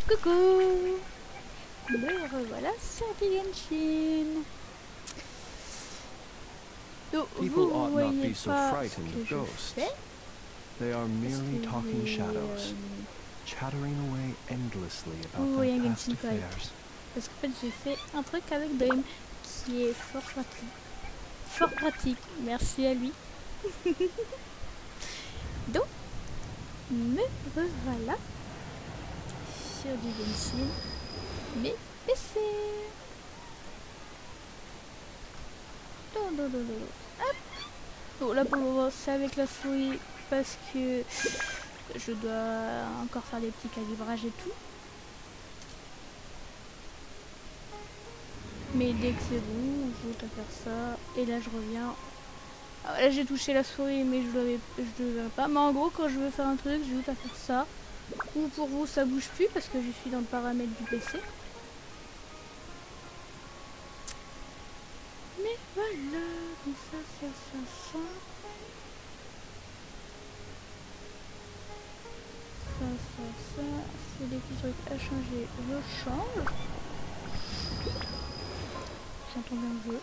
Coucou. Me revoilà sur du Genshin. Donc, People vous ought not voyez be so pas ce frightened que of je ghosts. fais. They are merely Parce que talking j'ai, shadows, chattering away endlessly vous about voyez their un past Genshin correct. affairs. Parce qu'en fait j'ai fait un truc avec Dream qui est fort pratique. Fort pratique, merci à lui. Donc, me revoilà sur du Genshin, mais PC. Hop. Bon, là pour le moment c'est avec la souris parce que je dois encore faire des petits calibrages et tout. Mais dès que c'est bon, je vais faire ça. Et là je reviens. Alors là j'ai touché la souris mais je le verrai pas. Mais en gros quand je veux faire un truc, je vais à faire ça. Ou pour vous ça bouge plus parce que je suis dans le paramètre du PC. Mais voilà, donc ça. Ça. C'est des petits trucs à changer, je change. J'entends bien le jeu.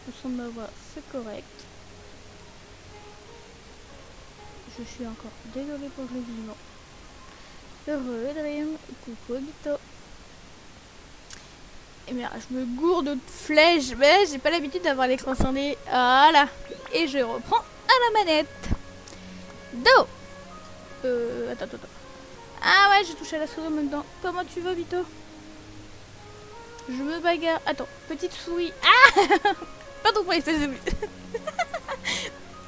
Le son de ma voix, c'est correct. Je suis encore désolée pour le vivant. Heureux, Dream. Coucou, Bito. Et merde, je me gourde de flèches. Mais j'ai pas l'habitude d'avoir l'écran scindé. Voilà. Et je reprends à la manette. Do. Attends. Ah ouais, j'ai touché à la souris en même temps. Comment tu vas, Bito? Je me bagarre. Attends, petite souris. Ah. Pardon pour l'espèce de bruit.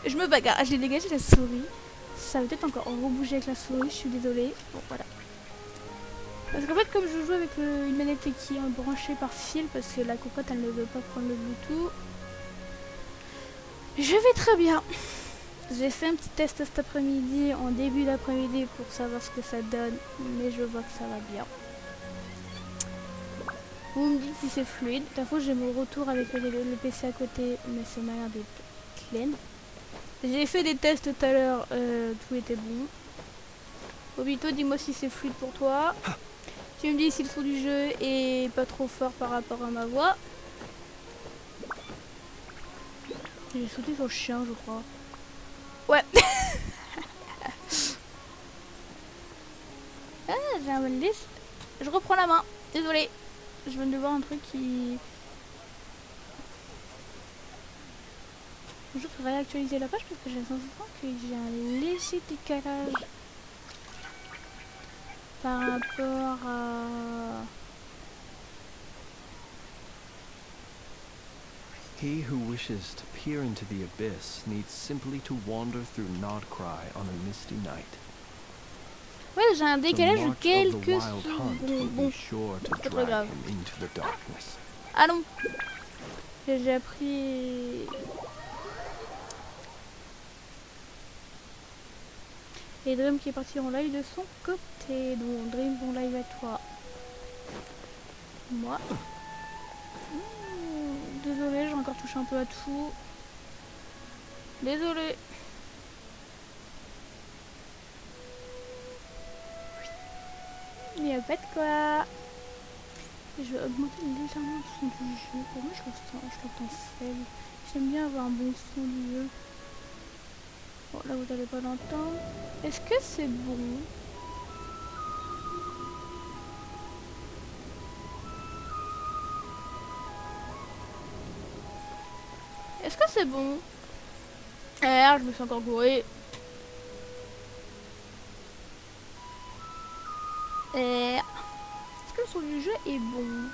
Je me bagarre. Ah, je l'ai dégagé la souris. Ça va peut-être encore rebouger avec la souris, je suis désolée. Bon, voilà. Parce qu'en fait, comme je joue avec une manette qui est branchée par fil, parce que la cocotte elle ne veut pas prendre le Bluetooth, je vais très bien. J'ai fait un petit test cet après-midi, en début d'après-midi, pour savoir ce que ça donne, mais je vois que ça va bien. Vous me dites si c'est fluide. De toute façon, j'ai mon retour avec le PC à côté, mais ça m'a l'air d'être clean. J'ai fait des tests tout à l'heure, tout était bon. Obito, dis-moi si c'est fluide pour toi. Tu me dis si le son du jeu est pas trop fort par rapport à ma voix. J'ai sauté sur le chien, je crois. Ouais. Ah, j'ai un liste. Je reprends la main. Désolée. Je viens de voir un truc qui... Je vais réactualiser la page parce que j'ai l'impression que j'ai un léger décalage par rapport à... He who wishes to peer into the abyss needs simply to wander through Nodcry on a misty night. Ouais, j'ai un décalage de quelques secondes. Bon, c'est pas très grave. Ah non, j'ai appris... Et Dream qui est parti en live de son côté. Donc Dream, bon live à toi. Moi. Désolée, j'ai encore touché un peu à tout. Désolée. Il n'y a pas de quoi. Je vais augmenter légèrement le son du jeu. Pour moi, je l'entends faible. J'aime bien avoir un bon son du jeu. Bon, là, vous n'allez pas l'entendre. Est-ce que c'est bon? Est-ce que c'est bon? Je me suis encore gourée. Est-ce que le son du jeu est bon?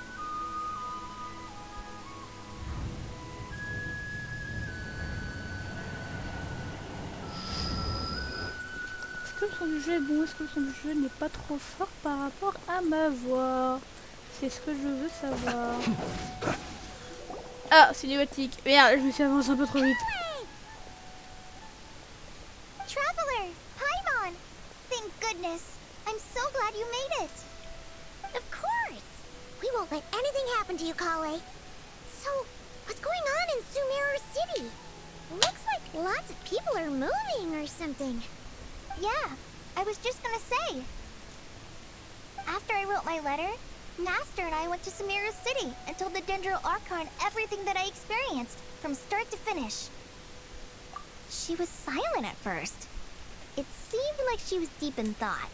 Est-ce que le son du jeu est bon? Est-ce que le son du jeu n'est pas trop fort par rapport à ma voix? C'est ce que je veux savoir. Ah, cinématique. Merde, je me suis avancé un peu trop vite. Traveler! Paimon! Thank goodness! I'm so glad you made it! Of course! We won't let anything happen to you, Kale. So, what's going on in Sumeru City? Looks like lots of people are moving or something. Yeah, I was just gonna say. After I wrote my letter, Master and I went to Sumeru City and told the Dendro Archon everything that I experienced, from start to finish. She was silent at first. It seemed like she was deep in thought.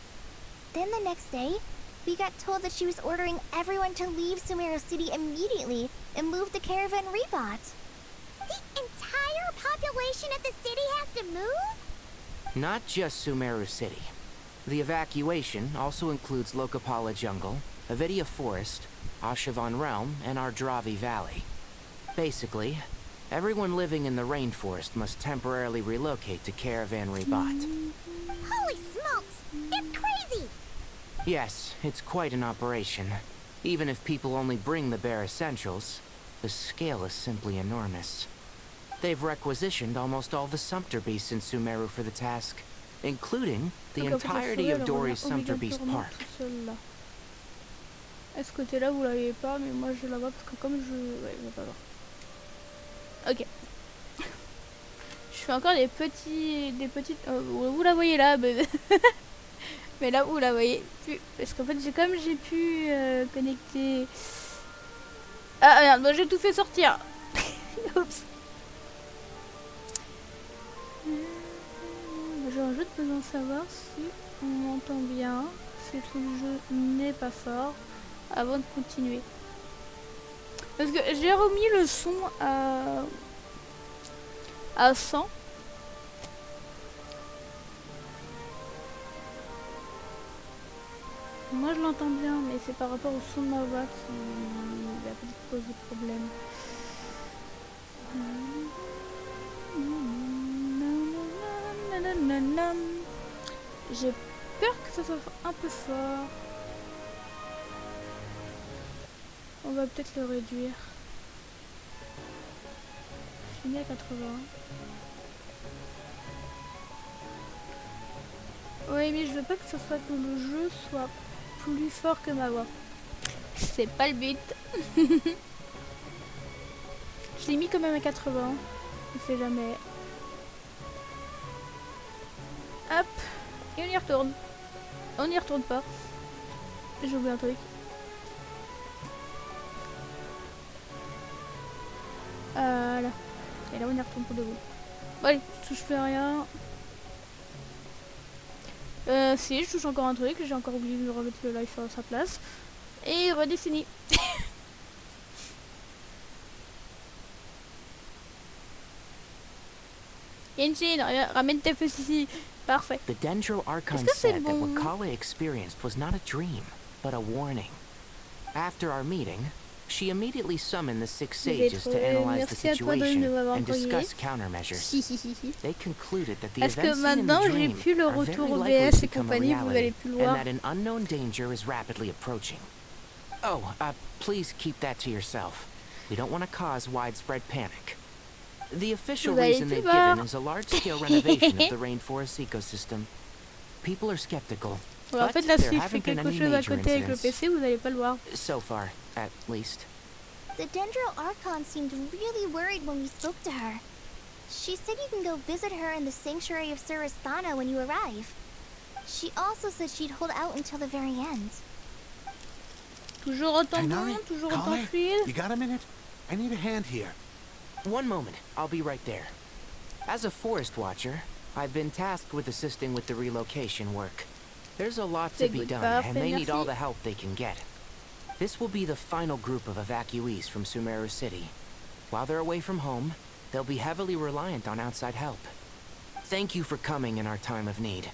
Then the next day, we got told that she was ordering everyone to leave Sumeru City immediately and move to Caravan Rebot. The entire population of the city has to move? Not just Sumeru City. The evacuation also includes Lokapala Jungle, Avidia Forest, Ashavan Realm, and Ardravi Valley. Basically, everyone living in the rainforest must temporarily relocate to Caravan Rebot. Holy smokes! It's crazy! Yes, it's quite an operation. Even if people only bring the bare essentials, the scale is simply enormous. They've requisitioned almost all the Sumpter Beasts in Sumeru for the task, including the entirety of Dory's Sumpter Beast Park. À ce côté-là, vous l'avez pas, mais moi je la vois parce que comme je... Ouais, je vais pas voir. Ok. Je fais encore des petites... vous la voyez là, mais, mais là, vous la voyez plus. Parce qu'en fait, comme j'ai pu connecter... Ah merde, moi j'ai tout fait sortir. Oups. J'aurais juste besoin de savoir si on m'entend bien, si le jeu n'est pas fort, avant de continuer. Parce que j'ai remis le son à 100. Moi je l'entends bien, mais c'est par rapport au son de ma voix qui va peut-être poser problème. J'ai peur que ça soit un peu fort. On va peut-être le réduire. Je suis mis à 80. Oui, mais je veux pas que ce soit que le jeu soit plus fort que ma voix. C'est pas le but. Je l'ai mis quand même à 80. On sait jamais. Hop. Et on y retourne. On n'y retourne pas. J'ai oublié un truc. Voilà. Et là on y retourne pour de bon. Bon, allez, je touche plus à rien. Si, je touche encore un truc. J'ai encore oublié de remettre le live à sa place. Et redessiner. Genshin, ramène tes feux ici. Parfait. The Dendro Archon said that what Kale experienced was not a dream, but a warning. After our meeting, she immediately summoned the 6 sages to analyze the situation and discuss countermeasures. They concluded that the events seen in the dream are very likely to become a reality, and that an unknown danger is rapidly approaching. Oh, please keep that to yourself. We don't want to cause widespread panic. The official reason they've given is a large-scale renovation of the rainforest ecosystem. People are skeptical, en fait, là, si je fais quelque chose à côté avec le PC, vous n'allez pas le voir. So far, at least. The Dendro Archon seemed really worried when we spoke to her. She said you can go visit her in the sanctuary of Surasthana when you arrive. She also said she'd hold out until the very end. Toujours autant bon, toujours autant fluide. You got a minute? I need a hand here. One moment, I'll be right there. As a forest watcher, I've been tasked with assisting with the relocation work. There's a lot to be done, and they need all the help they can get. This will be the final group of evacuees from Sumeru City. While they're away from home, they'll be heavily reliant on outside help. Thank you for coming in our time of need.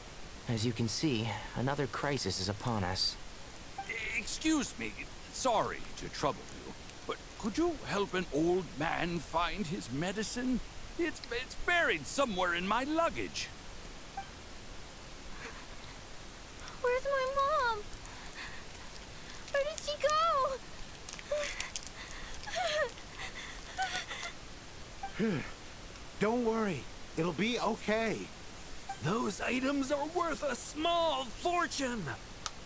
As you can see, another crisis is upon us. Excuse me, sorry to trouble you, but could you help an old man find his medicine? It's buried somewhere in my luggage. Where's my mom? Where did she go? Don't worry, it'll be okay. Those items are worth a small fortune.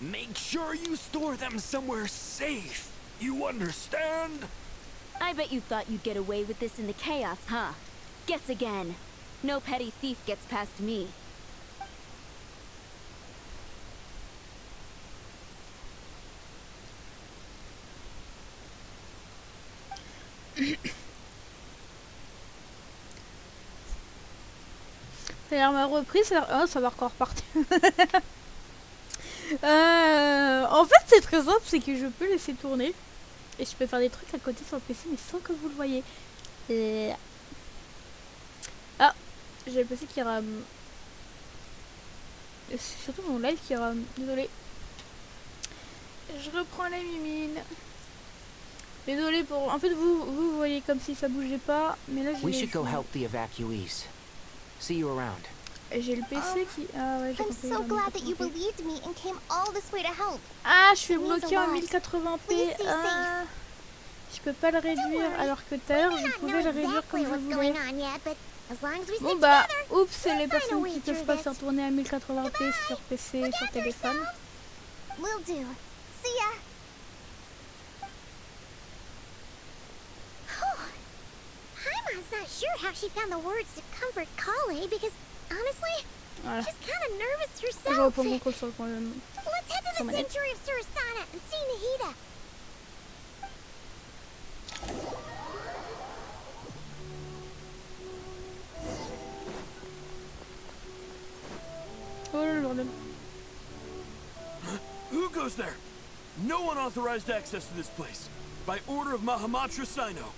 Make sure you store them somewhere safe. You understand? I bet you thought you'd get away with this in the chaos, huh? Guess again. No petty thief gets past me. Ça a l'air ma reprise, oh, ça va encore repartir. En fait, c'est très simple, c'est que je peux laisser tourner. Et je peux faire des trucs à côté sur le PC, mais sans que vous le voyez. Ah, j'ai le PC qui rame. C'est surtout mon live qui rame, désolé. Je reprends la mimine. Désolé pour... En fait, vous voyez comme si ça bougeait pas, mais là j'ai... We should go help the evacuees. See you around. J'ai le PC qui... Ah ouais, j'ai compris. I'm so glad that you believed me and came all this way to help. Ah, je suis bloquée en 1080p. Ah, je peux pas le réduire, alors que tout à l'heure, je pouvais le réduire comme je voulais. Bon bah, oups, c'est les personnes qui peuvent pas faire tourner à 1080p sur PC, sur téléphone. Will do. See ya. Paimon's not sure how she found the words to comfort Kale because, honestly, Voilà. she's kind of nervous Je herself. reprends mon compte sur le problème. Let's head to the manette. sanctuary of Surasana and see Nahida. Oh le bordel. Who goes there? No unauthorized access to this place. By order of Mahamatra Sino.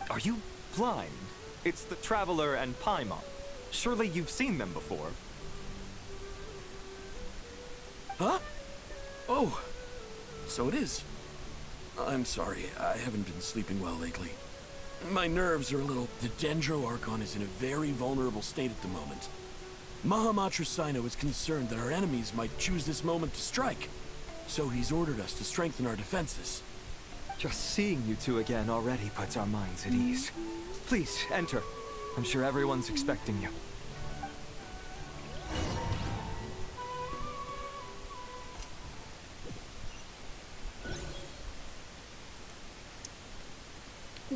Are you blind? It's the Traveler and Paimon. Surely you've seen them before. Huh? Oh, so it is. I'm sorry, I haven't been sleeping well lately. My nerves are a little... The Dendro Archon is in a very vulnerable state at the moment. Mahamatra Sino is concerned that our enemies might choose this moment to strike. So he's ordered us to strengthen our defenses. Just seeing you two again already puts our minds at ease. Please, enter. I'm sure everyone's expecting you.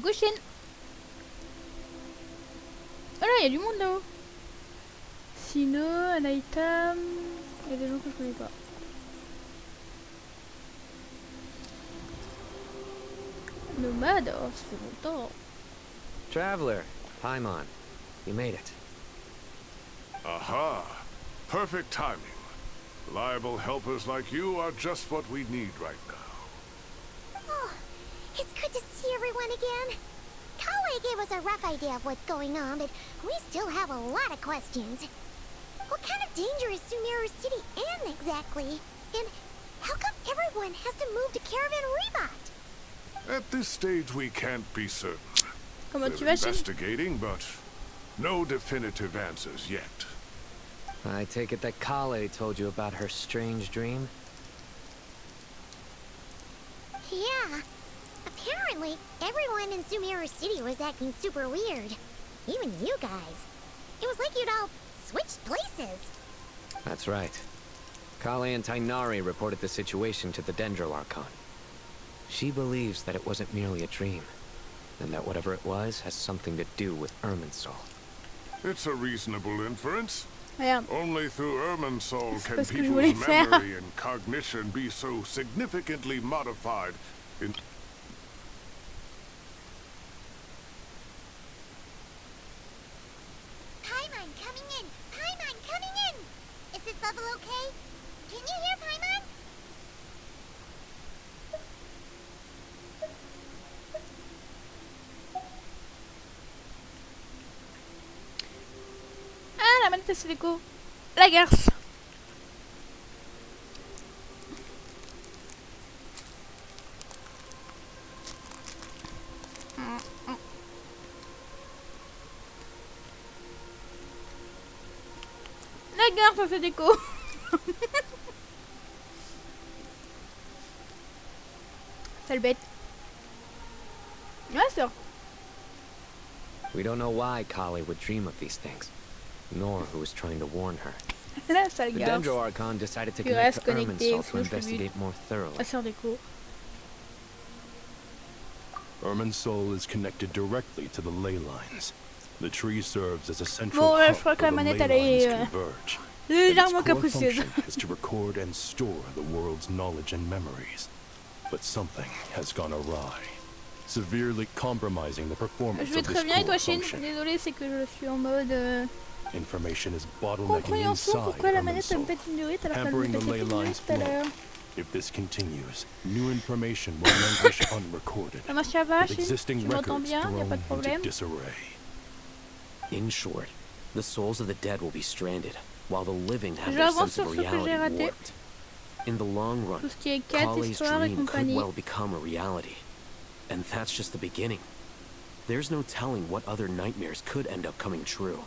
Genshin. Oh là, il y a du monde là-haut. Sino, Anaitam. Il y a des gens que je connais pas. Nomade, oh, ça fait longtemps. Traveler, Paimon, you made it. Aha! Perfect timing. Reliable helpers like you are just what we need right now. Oh, it's good to see everyone again. Kale gave us a rough idea of what's going on, but we still have a lot of questions. What kind of danger is Sumeru City in exactly? And how come everyone has to move to Caravan Rebot? At this stage, we can't be certain. Comment tu We're vas, Shin? investigating, but no definitive answers yet. I take it that Kale told you about her strange dream? Yeah. Apparently, everyone in Sumeru City was acting super weird. Even you guys. It was like you'd all switched places. That's right. Kale and Tainari reported the situation to the Dendro Archon. She believes that it wasn't merely a dream, and that whatever it was has something to do with Irminsul. It's a reasonable inference. Regarde. Only through Irminsul can parce que je voulais people's faire. memory and cognition be so significantly modified in... Paimon coming in! Paimon coming in! Is this level okay? Can you hear Paimon? Ah, la manette c'est l'écho. La garce. La garce, ça fait d'écho. Sale bête. Ouais, sûr. We don't know why Kale would dream of these things, nor who was trying to warn her. La sale The garce. Dendro Archon decided to Tu connect restes to connecté, Irminsul to sinon je peux investigate more thoroughly. Ah, sort d'écho. Irminsul is connected directly to the ley lines. The tree serves as a central Bon, je hub crois que where la the manette, ley elle est, lines converge. légèrement And its core capricieuse. function is to record and store the world's knowledge and memories. but something has gone awry, severely compromising the performance Je vais of this très bien et toi, core Shin? function. Désolé, c'est que je suis en mode Information is bottlenecking compréhension. inside Pourquoi la Herman's manette elle soul, me pète une durite alors qu'elle me hampering the pète ley une line's durite tout à flow. l'heure? If this continues, new information will languish unrecorded, Comment ça va, with Shin? existing Tu m'entends records bien? Y'a thrown pas de into problème? disarray. In short, the souls of the dead will be stranded, while the living have Je their avance sense sur of ce que j'ai reality raté. warped. In the long Tout run, ce qui est quête, Kale's histoire et dream could compagnie. well become a reality. And that's just the beginning. There's no telling what other nightmares could end up coming true.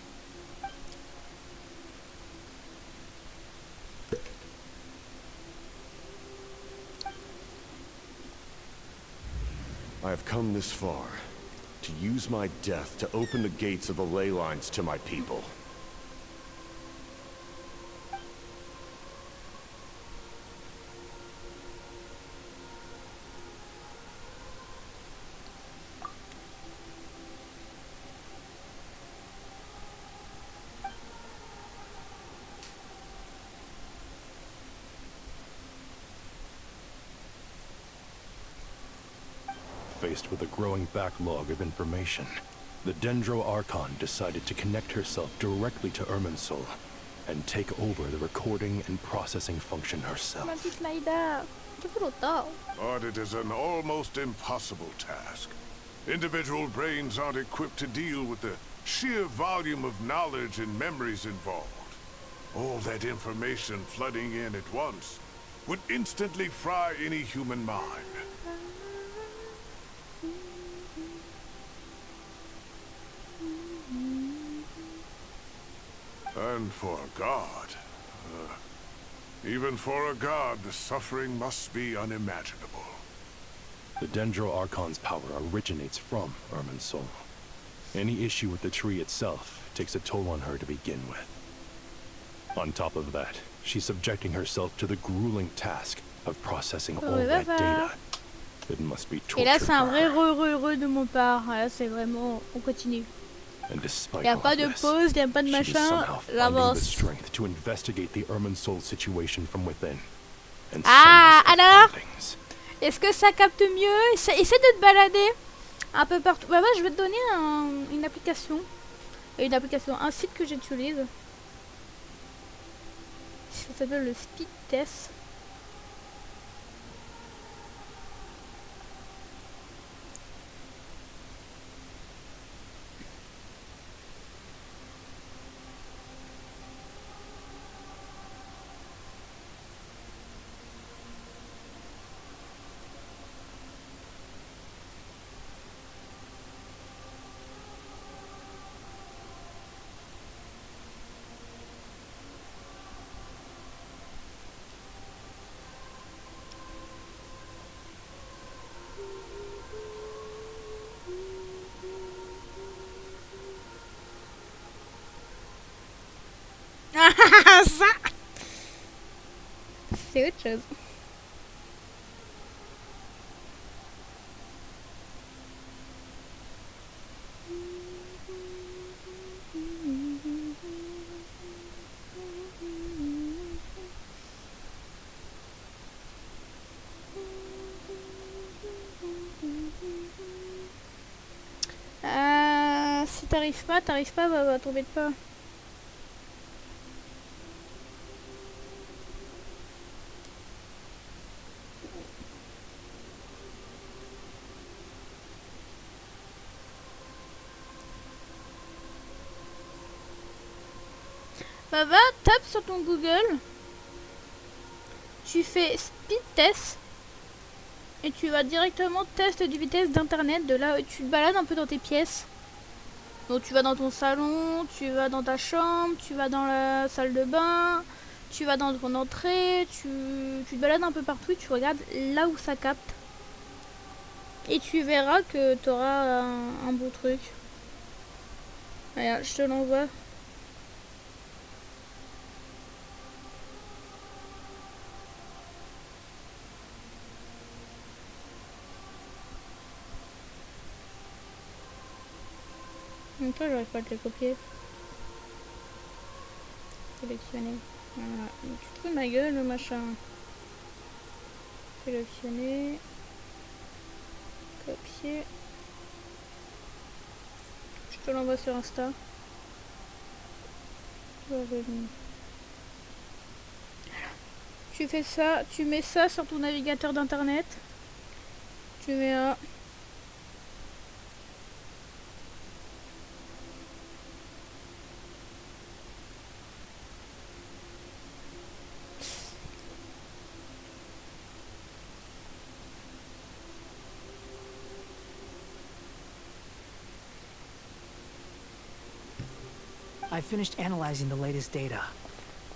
I have come this far to use my death to open the gates of the ley lines to my people. Faced with a growing backlog of information, the Dendro Archon decided to connect herself directly to Irminsul and take over the recording and processing function herself. Ma petite Maïda, ça fait longtemps. But it is an almost impossible task. Individual brains aren't equipped to deal with the sheer volume of knowledge and memories involved. All that information flooding in at once would instantly fry any human mind. And for a god, even for a god, the suffering must be unimaginable. The Dendro Archon's power originates from Irminsul. Any issue with the tree itself takes a toll on her to begin with. On top of that, she's subjecting herself to the grueling task of processing all that data. It must be torture. Et là, c'est un for vrai her. re de mon part. Là, c'est vraiment, on continue. And despite Y a all pas of de this, pause, y a pas de she is machin. somehow finding the J'avance. strength to investigate the Irminsul situation from within. And Ah, send us the alors? findings. Est-ce que ça capte mieux? Essaie de te balader un peu partout. Bah, je vais te donner une application. Un site que j'utilise. Ça s'appelle le speed test. Ça, c'est autre chose. Si t'arrives pas, bah t'embête pas. Bah va, tape sur ton Google, tu fais speed test et tu vas directement test de vitesse d'internet. De là, tu te balades un peu dans tes pièces. Donc tu vas dans ton salon, tu vas dans ta chambre, tu vas dans la salle de bain, tu vas dans ton entrée, tu te balades un peu partout et tu regardes là où ça capte. Et tu verras que tu auras un beau truc. Regarde, je te l'envoie. Donc là, j'arrive pas à te les copier. Sélectionner. Voilà. Tu te fous de ma gueule, le machin. Sélectionner. Copier. Je te l'envoie sur Insta. Tu fais ça, tu mets ça sur ton navigateur d'internet. Tu mets un. I finished analyzing the latest data.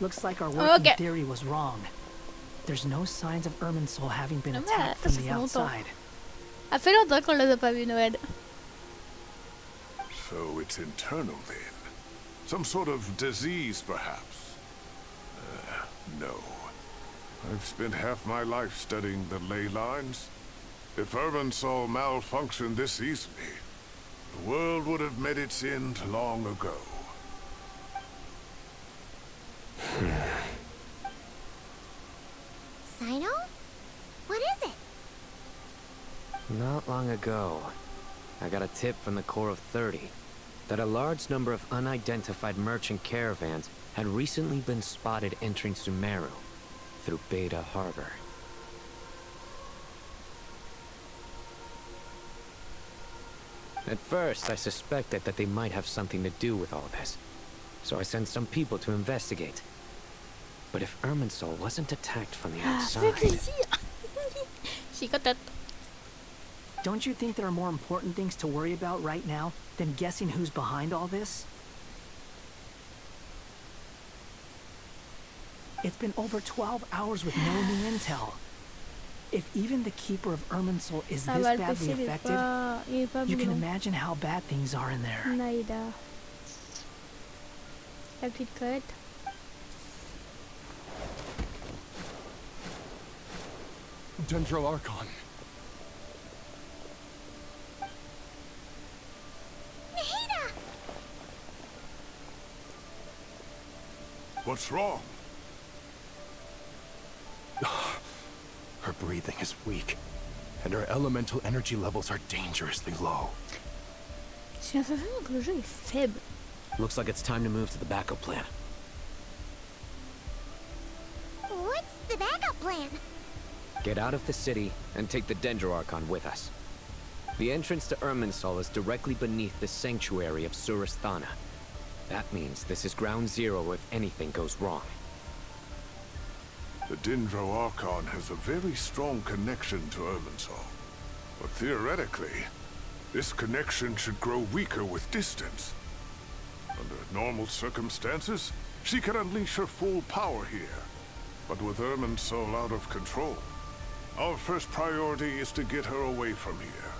Looks like our working theory was wrong. There's no signs of Irminsul having been attacked from the outside. Ça fait longtemps qu'on les a pas vus, Noël. So it's internal then? Some sort of disease, perhaps? No. I've spent half my life studying the ley lines. If Irminsul malfunctioned this easily, the world would have met its end long ago. Sino? What is it? Not long ago, I got a tip from the Corps of 30 that a large number of unidentified merchant caravans had recently been spotted entering Sumeru through Beta Harbor. At first, I suspected that they might have something to do with all this, so I sent some people to investigate. But if Irminsul wasn't attacked from the outside... She got that. Don't you think there are more important things to worry about right now than guessing who's behind all this? It's been over 12 hours with no new intel. If even the keeper of Irminsul is this badly affected, you can imagine how bad things are in there. Naïda. La petite Colette. Dendro Archon. Nahida! What's wrong? Her breathing is weak, and her elemental energy levels are dangerously low. J'ai l'impression que le jeu est faible. Looks like it's time to move to the backup plan. What's the backup plan? Get out of the city and take the Dendro Archon with us. The entrance to Irminsul is directly beneath the sanctuary of Surasthana. That means this is ground zero if anything goes wrong. The Dendro Archon has a very strong connection to Irminsul. But theoretically, this connection should grow weaker with distance. Under normal circumstances, she can unleash her full power here. But with Irminsul out of control, our first priority is to get her away from here.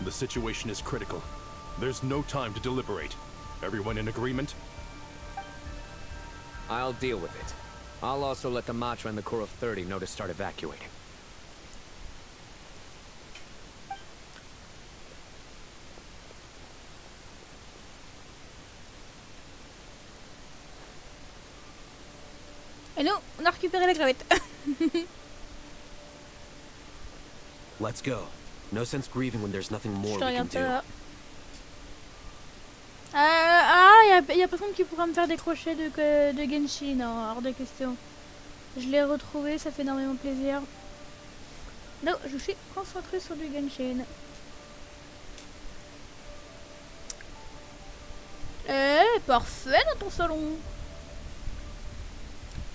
The situation is critical. There's no time to deliberate. Everyone in agreement? I'll deal with it. I'll also let the Matra and the Corps of 30 know to start evacuating. Et nous, on a récupéré la gravette. Let's go. No sense grieving when there's nothing more we can do. Y a personne qui pourra me faire des crochets de Genshin, non, hors de question. Je l'ai retrouvé, ça fait énormément plaisir. Non, je suis concentrée sur du Genshin. Parfait dans ton salon.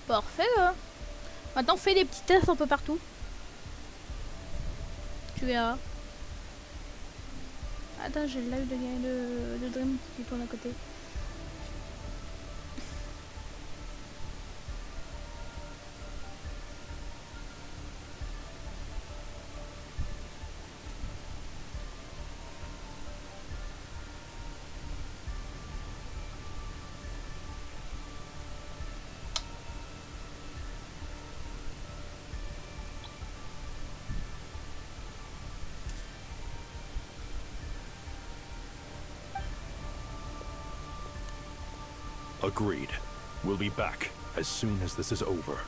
Parfait, hein. Maintenant, on fait des petits tests un peu partout. Tu verras. Attends, j'ai le live de Dream qui tourne à côté. Agreed. We'll be back as soon as this is over. 」 «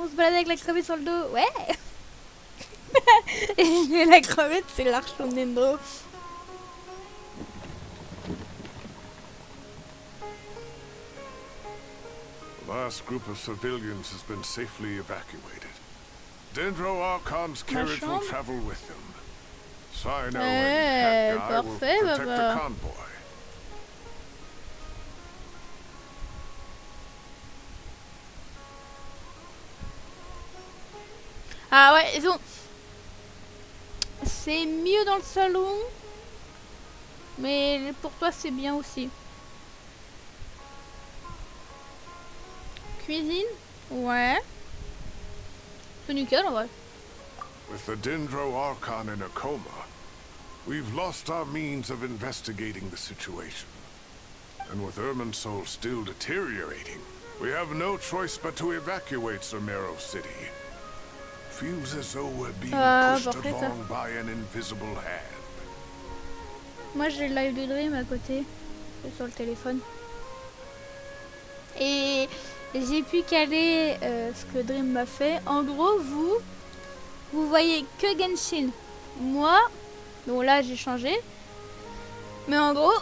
On se balade avec la crevette sur le dos. Ouais. Et la crevette, c'est l'arche au Nendo. The last group of civilians has been safely evacuated. Dendro Archon's carriage will travel with them. Sino and Hat Guy will protect the convoy. Ah ouais, ils ont... C'est mieux dans le salon. Mais pour toi, c'est bien aussi. Cuisine? Ouais. C'est nickel en vrai. With the Dendro Archon in a coma, we've lost our means of investigating the situation. And with Irminsul still deteriorating, we have no choice but to evacuate Somero City. Feels as though we're being pushed along by an invisible hand. Moi j'ai le live de Dream à côté, sur le téléphone. Et j'ai pu caler ce que Dream m'a fait. En gros, vous voyez que Genshin. Moi, bon là j'ai changé. Mais en gros,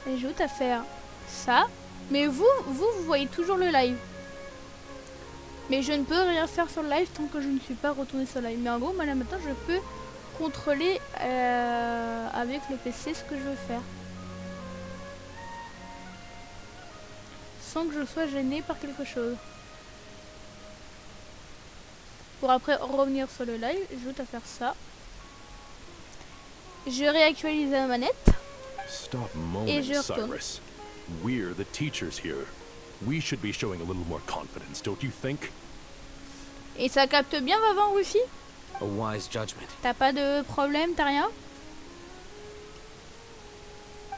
j'ajoute à faire ça. Mais vous voyez toujours le live. Mais je ne peux rien faire sur le live tant que je ne suis pas retourné sur le live. Mais en gros, moi là maintenant, je peux contrôler avec le PC ce que je veux faire. Sans que je sois gêné par quelque chose. Pour après revenir sur le live, j'ajoute à faire ça. Je réactualise la manette. Stop moaning, et je retourne. Cyrus. We're the teachers here. We should be showing a little more confidence, don't you think? Et ça capte bien Vavan Wi-Fi? A wise judgment. T'as pas de problème, t'as rien?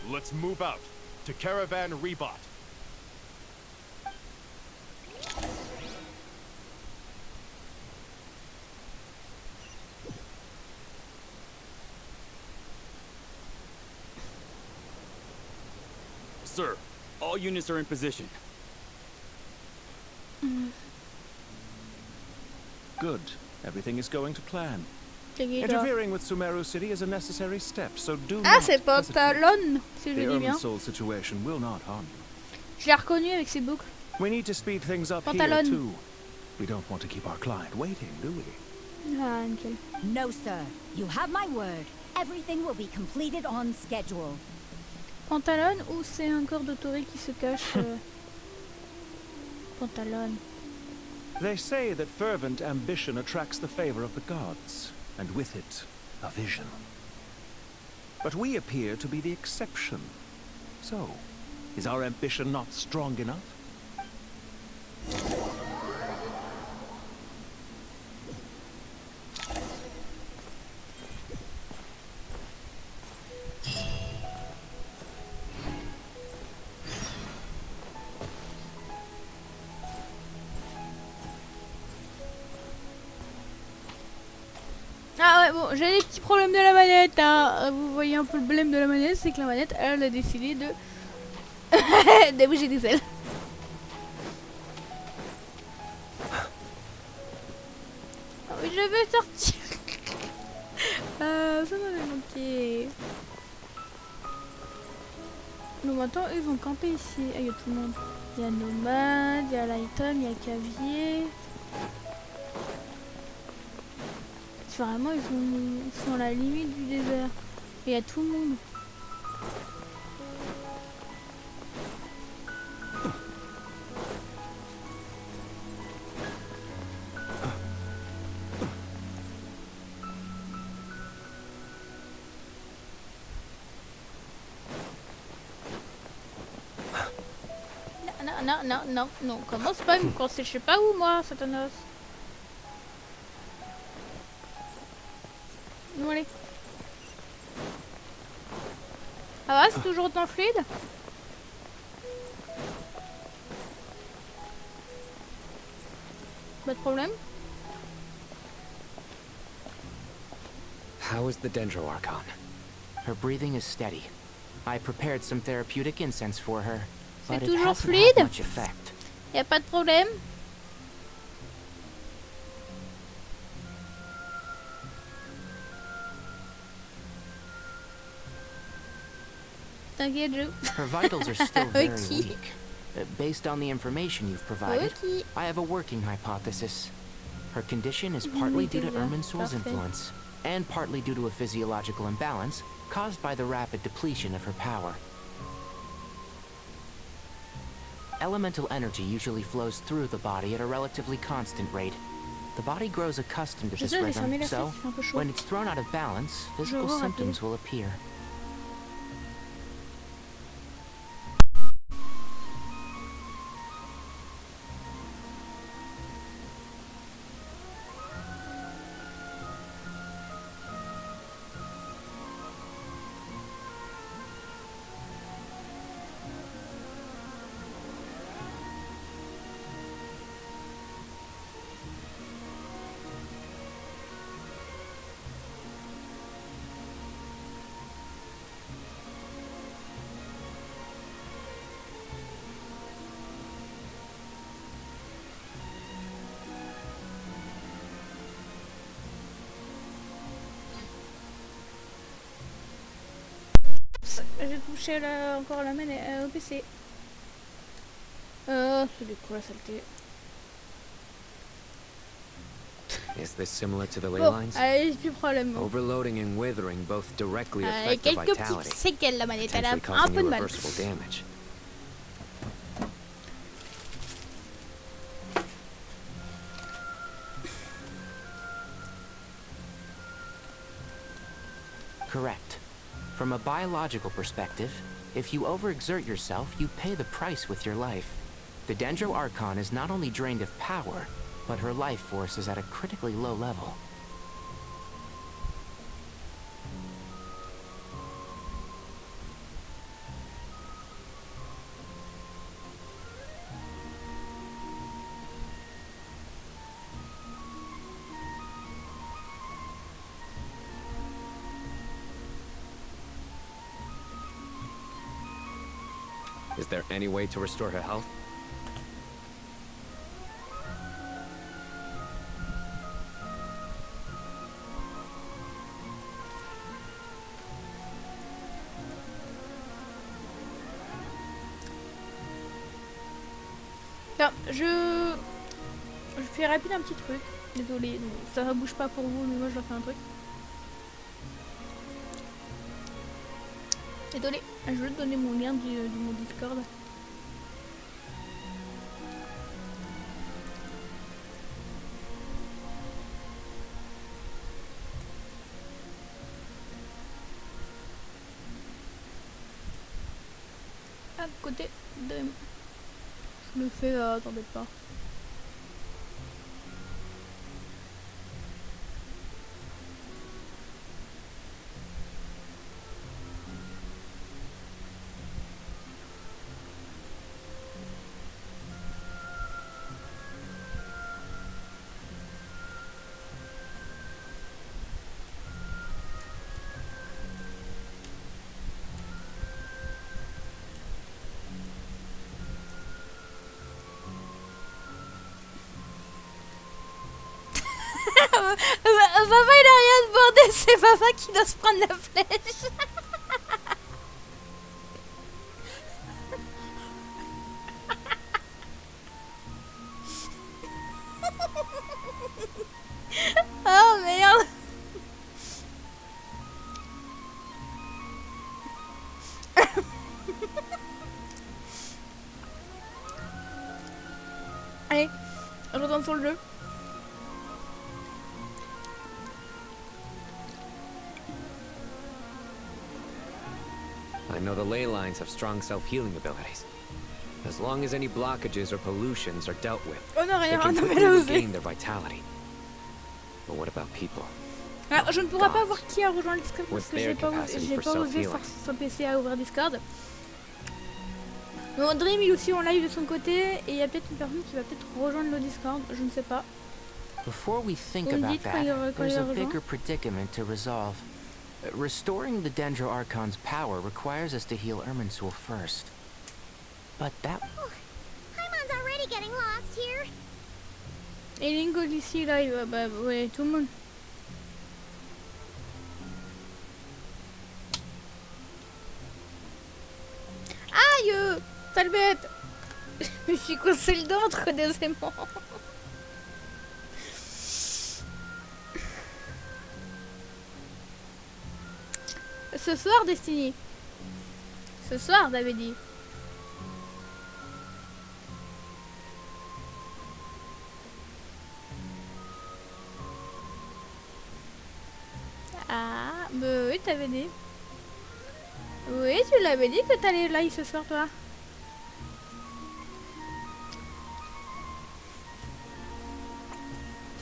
Let's move out to Caravan Rebot. Sir, all units are in position. Good. Everything is going to plan. Interfering with Sumeru City is a necessary step, so do not c'est Pantalon, si je the dis bien. Irminsul situation will not harm you. Je l'ai reconnu avec ses boucles. We need to speed things up Pantalon. here too. We don't want to keep our client waiting, do we? Ah, nickel. No, sir. You have my word. Everything will be completed on schedule. Pantalon ou c'est un corps de Tori qui se cache Pantalon. They say that fervent ambition attracts the favor of the gods, and with it, a vision. But we appear to be the exception. So, is our ambition not strong enough? Ah ouais, bon, j'ai des petits problèmes de la manette, hein. Vous voyez un peu le blême de la manette, c'est que la manette, elle a décidé de de bouger des ailes. Oh, oui, je veux sortir. Ça m'avait manqué. Donc maintenant, eux, ils vont camper ici. Ah, il y a tout le monde. Il y a Nomade, il y a Lighton, il y a Cavier. Vraiment, ils sont à la limite du désert. Et il y a tout le monde. Non, commence pas à me coincer, je sais pas où moi, Satanas. Non, allez. Ça va, c'est toujours autant fluide? Pas de problème? How is the Dendro Archon? Her breathing is steady. I prepared some therapeutic incense for her, but it toujours hasn't fluide? had much effect. Y a pas de problème? t'inquiète, Her vitals are still very weak. Based on the information you've provided, I have a working hypothesis. Her condition is partly due to Irminsul's influence, and partly due to a physiological imbalance caused by the rapid depletion of her power. Elemental energy usually flows through the body at a relatively constant rate. The body grows accustomed to this rhythm, so when it's thrown out of balance, physical symptoms will appear. J'ai touché encore la manette au PC. C'est du coup la saleté. Is this similar to the ley Bon, lines? allez, plus problème. Overloading and withering both directly affect the Quelques vitality, petites séquelles la manette, elle a potentially un causing peu de mal. irreversible damage. Correct. From a biological perspective, if you overexert yourself, you pay the price with your life. The Dendro Archon is not only drained of power, but her life force is at a critically low level. Is there any way to restore her health? Tiens, je fais rapide un petit truc. Désolée, ça bouge pas pour vous, mais moi je dois faire un truc. Désolée, je vais te donner mon lien de mon Discord. À côté de... Je le fais, t'embête pas. Papa il a rien demandé, c'est papa qui doit se prendre la flèche. Oh merde. Allez, je retourne sur le jeu. I know the ley lines have strong self-healing abilities. As long as any blockages or pollutions are dealt with, they can quickly regain their vitality. But what about people? Alors, je ne pourrai pas voir qui a rejoint le Discord parce que j'ai pas osé forcer son PC à ouvrir Discord. Mais Dream il aussi en live de son côté et il y a peut-être une personne qui va peut-être rejoindre le Discord, je ne sais pas. Before we think about that, there's a bigger predicament to resolve. Restoring the Dendro Archon's power requires us to heal Irminsul first. But that... Paimon's already getting lost here. Et Lingo d'ici là, il va... Bah ouais, tout le monde. sale bête. Je me suis coincé le dent entre deux aimants. Ce soir, Destiny. Ce soir, t'avais dit. Ah, bah oui, t'avais dit. Oui, tu l'avais dit que t'allais live ce soir, toi.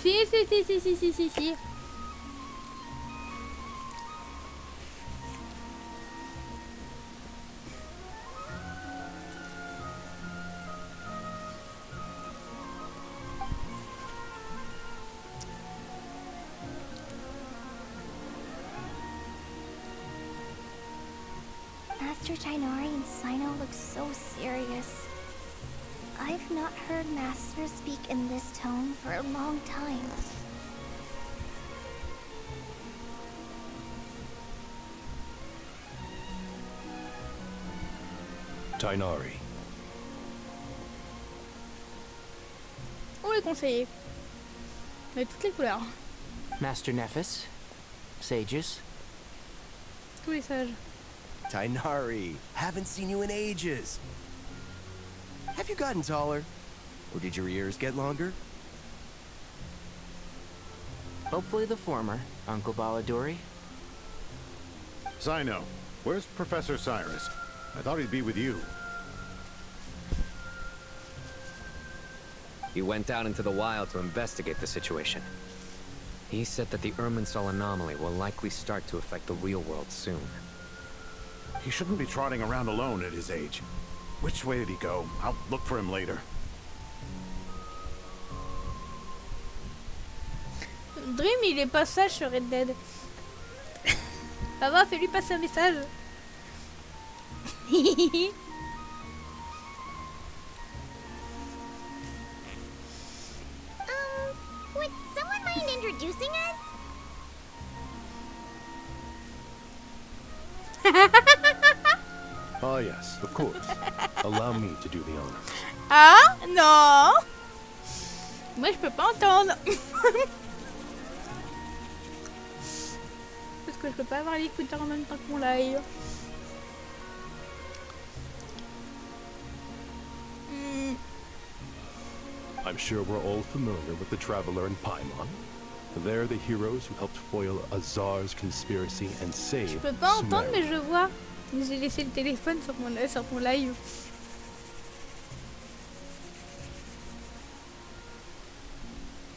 Si. Master Tainari and Sino look so serious. I've not heard Master speak in this tone for a long time. Tainari. On les conseillers. Mais toutes les couleurs. Master Nephis. Sages. Tous les sages. Tainari, haven't seen you in ages. Have you gotten taller? Or did your ears get longer? Hopefully the former, Uncle Baladuri. Sino, where's Professor Cyrus? I thought he'd be with you. He went out into the wild to investigate the situation. He said that the Irminsul anomaly will likely start to affect the real world soon. He shouldn't be trotting around alone at his age. Which way did he go? I'll look for him later. Dream, il est pas sage sur Red Dead. Ça va, fais-lui passer un message. Would someone mind introducing us? Ah yes, of course. Allow me to do the honors. Ah non. Moi je peux pas entendre. Parce que je peux pas avoir l'écouteur en même temps qu'on live. I'm sure we're all familiar with the Traveler and Paimon. They're the heroes who helped foil Azar's conspiracy and save Je peux pas entendre Sumeru. mais je vois. J'ai laissé le téléphone sur mon live.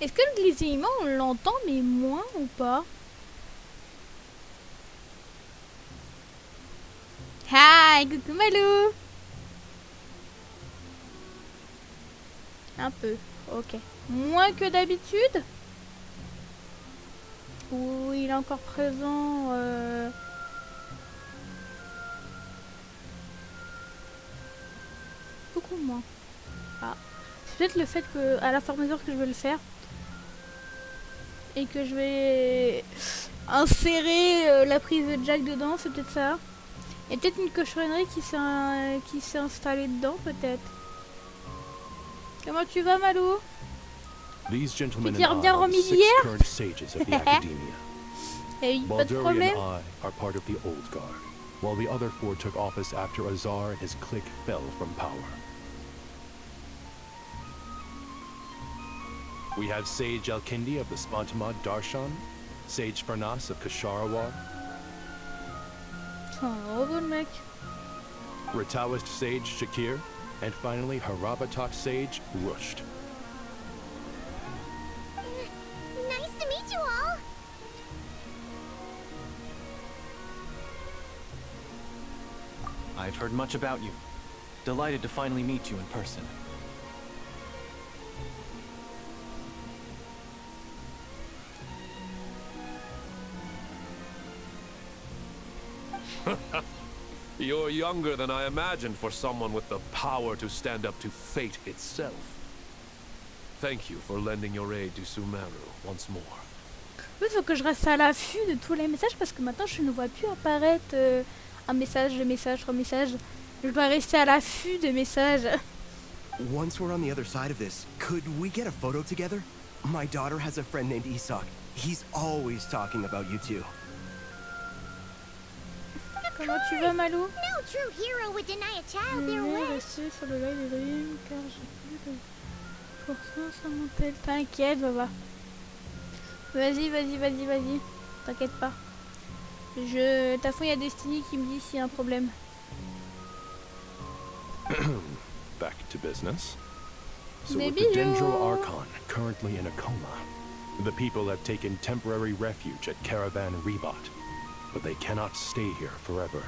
Est-ce que le glissemment on l'entend mais moins ou pas? Hi, coucou Malou. Un peu, ok. Moins que d'habitude? Ou il est encore présent beaucoup moins. Ah. C'est peut-être le fait que à la mesure que je vais le faire et que je vais insérer la prise de jack dedans, c'est peut-être ça. Et peut-être une cochonnerie qui s'est installée dedans, peut-être. Comment tu vas, Malou? These gentlemen Tu t'es bien and I are the remis 6 hier? current sages of the academia. Hey, pas de Balduri problème. and I are part of the Old Guard, while the other 4 took office after Azar and his clique fell from power. We have Sage Alkindi of the Spantamad Darshan, Sage Farnas of Kasharawar, Oh, bon mec. Ratawist Sage Shakir, and finally Harabatok Sage Rusht. Nice to meet you all. I've heard much about you. Delighted to finally meet you in person. You're younger than I imagined for someone with the power to stand up to fate itself. Thank you for lending your aid to Sumeru once more. Il faut que je reste à l'affût de tous les messages parce que maintenant je ne vois plus apparaître un message, deux messages, trois messages. Je dois rester à l'affût de messages. Once we're on the other side of this, could we get a photo together? My daughter has a friend named Isak. He's always talking about you two. Comment tu vas, Malou? No true hero would deny a child their wish. Sur le live de Dream, car j'ai plus de pourcent sur mon tel. T'inquiète, Baba. Vas-y. T'inquiète pas. T'as fouillé à Destiny qui me dit s'il y a un problème. Back to business. So Des with the bisous. Dendro Archon currently in a coma, the people have taken temporary refuge at Caravan Rebot, but they cannot stay here forever.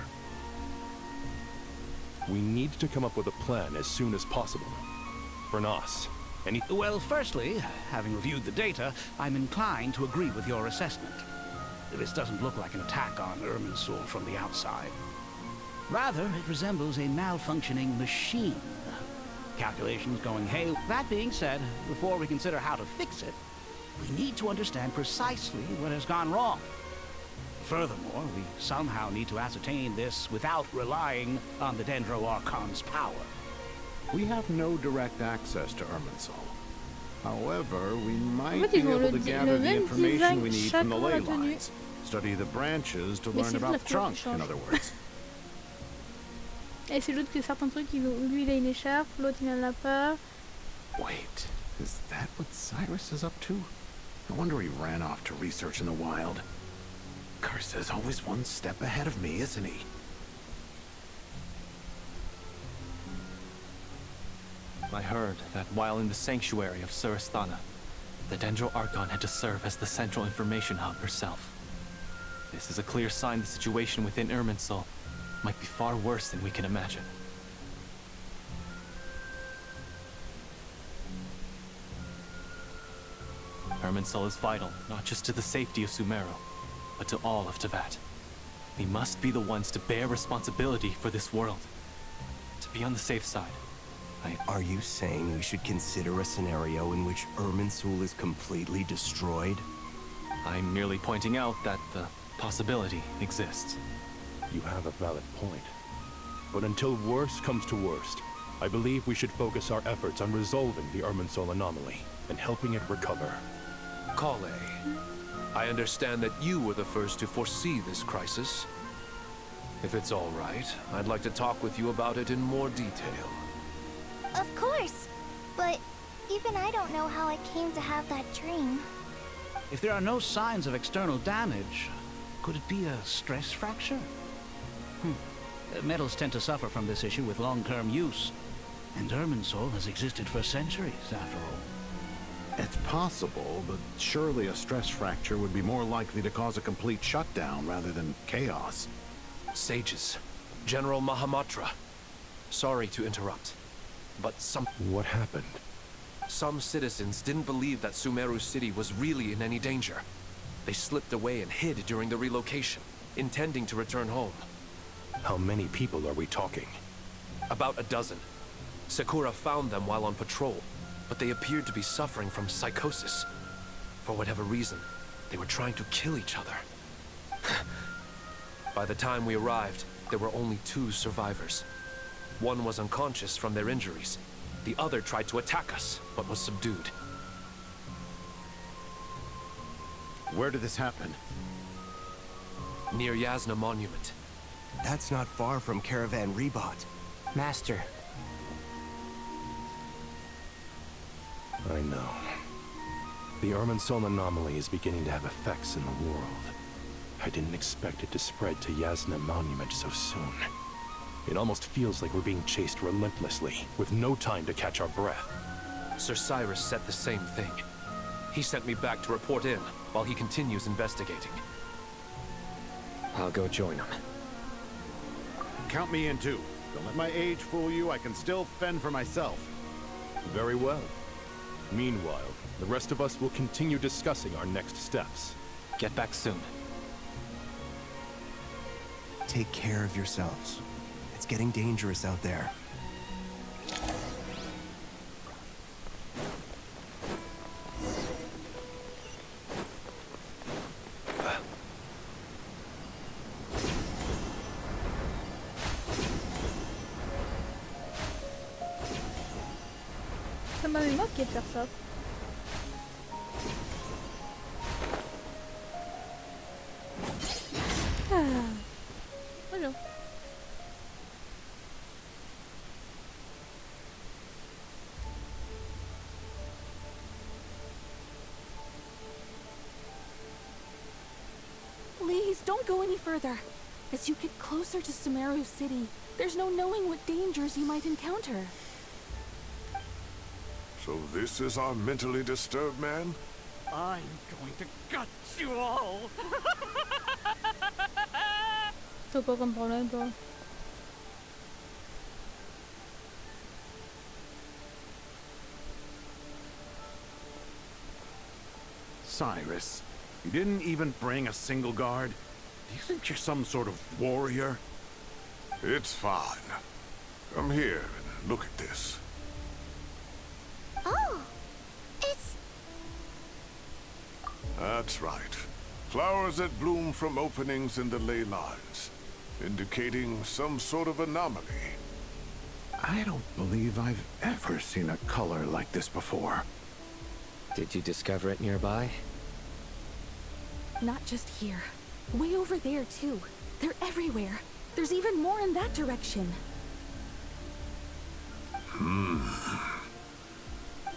We need to come up with a plan as soon as possible. For Nos, Well, firstly, having reviewed the data, I'm inclined to agree with your assessment. This doesn't look like an attack on Irminsul from the outside. Rather, it resembles a malfunctioning machine. Calculations going haywire. That being said, before we consider how to fix it, we need to understand precisely what has gone wrong. Furthermore, we somehow need to ascertain this without relying on the Dendro Archon's power. We have no direct access to Irminsul. However, we might be able to gather the information we need from the ley lines. Study the branches to learn about the trunk, in other words. Et c'est l'autre que certains trucs, lui il a une écharpe, l'autre il en a pas. Wait, is that what Cyrus is up to? No wonder he ran off to research in the wild. Karsa's always one step ahead of me, isn't he? I heard that while in the sanctuary of Surasthana, the Dendro Archon had to serve as the central information hub herself. This is a clear sign the situation within Irminsul might be far worse than we can imagine. Irminsul is vital, not just to the safety of Sumeru, but to all of Teyvat. We must be the ones to bear responsibility for this world. To be on the safe side. Are you saying we should consider a scenario in which Irminsul is completely destroyed? I'm merely pointing out that the possibility exists. You have a valid point. But until worst comes to worst, I believe we should focus our efforts on resolving the Irminsul anomaly and helping it recover. Kale, I understand that you were the first to foresee this crisis. If it's all right, I'd like to talk with you about it in more detail. Of course. But even I don't know how I came to have that dream. If there are no signs of external damage, could it be a stress fracture? Metals tend to suffer from this issue with long-term use. And Irminsul has existed for centuries, after all. It's possible, but surely a stress fracture would be more likely to cause a complete shutdown rather than chaos. Sages. General Mahamatra. Sorry to interrupt, but What happened? Some citizens didn't believe that Sumeru City was really in any danger. They slipped away and hid during the relocation, intending to return home. How many people are we talking? About a dozen. Sakura found them while on patrol, but they appeared to be suffering from psychosis. For whatever reason, they were trying to kill each other. By the time we arrived, there were only 2 survivors. One was unconscious from their injuries. The other tried to attack us, but was subdued. Where did this happen? Near Yasna Monument. That's not far from Caravan Rebot. Master. I know. The Irminsul anomaly is beginning to have effects in the world. I didn't expect it to spread to Yasna Monument so soon. It almost feels like we're being chased relentlessly, with no time to catch our breath. Sir Cyrus said the same thing. He sent me back to report in, while he continues investigating. I'll go join him. Count me in too. Don't let my age fool you, I can still fend for myself. Very well. Meanwhile, the rest of us will continue discussing our next steps. Get back soon. Take care of yourselves. It's getting dangerous out there. Ok, faire ça. Ah. Bonjour. Please, don't go any further. As you get closer to Sumeru City, there's no knowing what dangers you might encounter. So this is our mentally disturbed man? I'm going to gut you all! T'as quoi comme problème, toi? Cyrus, you didn't even bring a single guard? Do you think you're some sort of warrior? It's fine. Come here and look at this. Oh, it's... That's right. Flowers that bloom from openings in the ley lines, indicating some sort of anomaly. I don't believe I've ever seen a color like this before. Did you discover it nearby? Not just here. Way over there, too. They're everywhere. There's even more in that direction.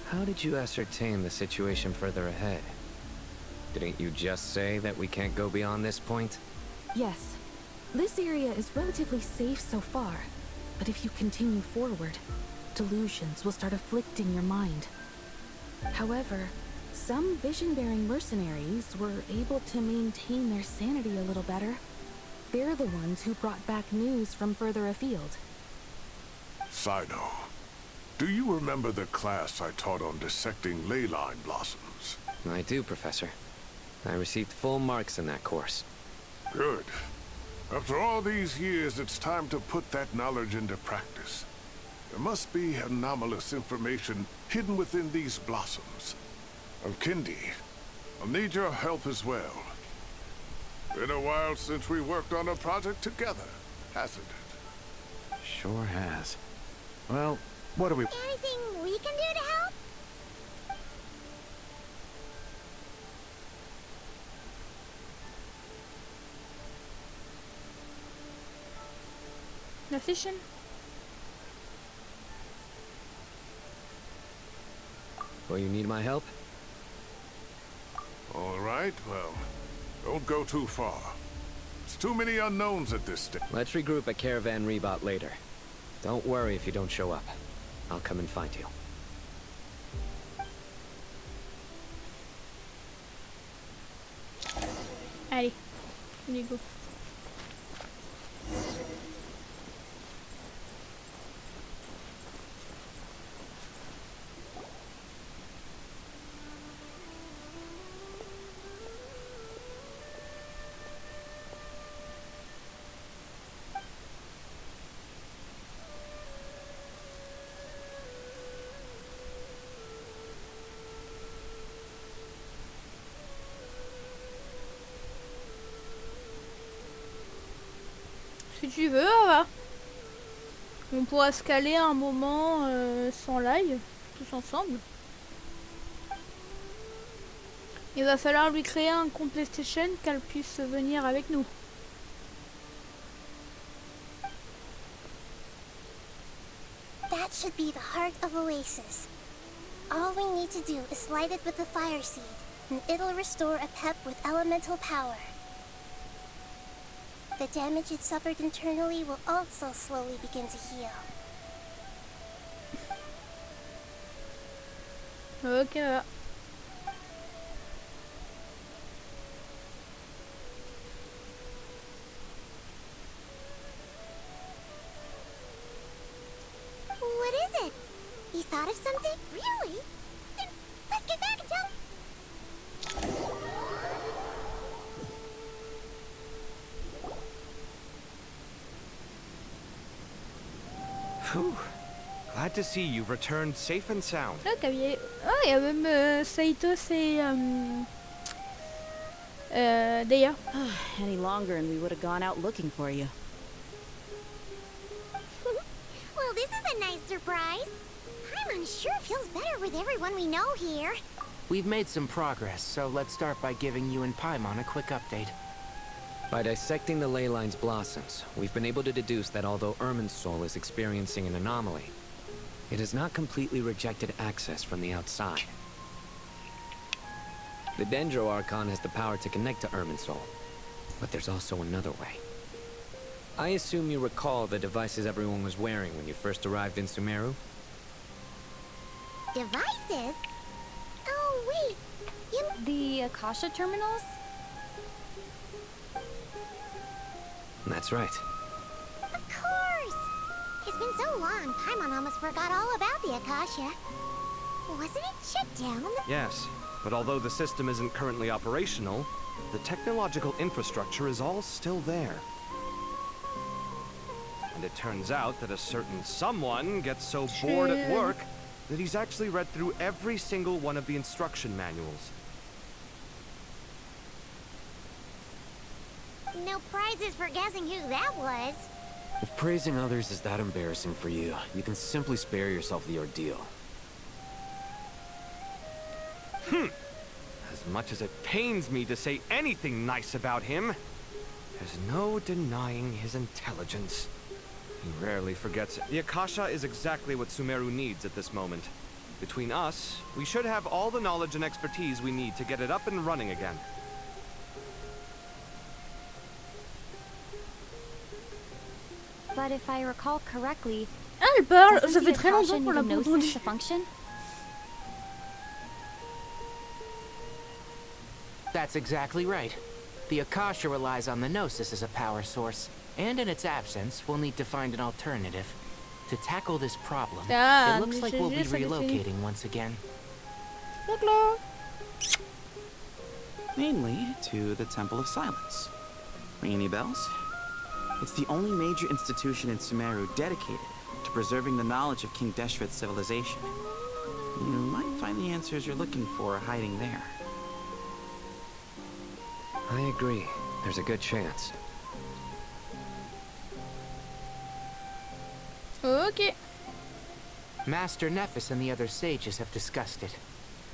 How did you ascertain the situation further ahead? Didn't you just say that we can't go beyond this point? Yes. This area is relatively safe so far. But if you continue forward, delusions will start afflicting your mind. However, some vision-bearing mercenaries were able to maintain their sanity a little better. They're the ones who brought back news from further afield. Sino, do you remember the class I taught on dissecting ley line blossoms? I do, Professor. I received full marks in that course. Good. After all these years, it's time to put that knowledge into practice. There must be anomalous information hidden within these blossoms. Alkindi, I'll need your help as well. Been a while since we worked on a project together, hasn't it? Sure has. Well, what do we... Anything we can do to help? La fiche. Will you need my help? All right, well, don't go too far. There's too many unknowns at this stage. Let's regroup at Caravan Rebot later. Don't worry if you don't show up. I'll come and find you. Allez, on y go. Si tu veux, va. On pourra se caler un moment sans live, tous ensemble. Il va falloir lui créer un compte PlayStation qu'elle puisse venir avec nous. That should be the heart of Oasis. All we need to do is light it with the fire seed, and it'll restore a pep with elemental power. The damage it suffered internally will also slowly begin to heal. Ok, va. What is it? You thought of something? Really? Then let's get back and tell... Whew. Glad to see you've returned safe and sound. Là, il y a même Saitos et Deya. Any longer and we would have gone out looking for you. Well, this is a nice surprise. Sure feels better with everyone we know here. We've made some progress, so let's start by giving you and Paimon a quick update. By dissecting the ley line's blossoms, we've been able to deduce that although Irminsul is experiencing an anomaly, it has not completely rejected access from the outside. The Dendro Archon has the power to connect to Irminsul, but there's also another way. I assume you recall the devices everyone was wearing when you first arrived in Sumeru? Devices? Oh, wait. The Akasha terminals? That's right. Of course! It's been so long, Paimon almost forgot all about the Akasha. Wasn't it shut down? Yes, but although the system isn't currently operational, the technological infrastructure is all still there. And it turns out that a certain someone gets so bored at work that he's actually read through every single one of the instruction manuals. No prizes for guessing who that was. If praising others is that embarrassing for you, you can simply spare yourself the ordeal. As much as it pains me to say anything nice about him, there's no denying his intelligence. He rarely forgets it. The Akasha is exactly what Sumeru needs at this moment. Between us, we should have all the knowledge and expertise we need to get it up and running again. But if I recall correctly, ah, elle parle. Ça doesn't fait the très Akasha longtemps qu'on need l'a a pas gnosis entendu. to function? That's exactly right. The Akasha relies on the Gnosis as a power source, and in its absence, we'll need to find an alternative. To tackle this problem, it looks like we'll be relocating once again. Mainly to the Temple of Silence. Ring any bells? It's the only major institution in Sumeru dedicated to preserving the knowledge of King Deshret's civilization. You might find the answers you're looking for hiding there. I agree. There's a good chance. Okay. Master Nephis and the other sages have discussed it.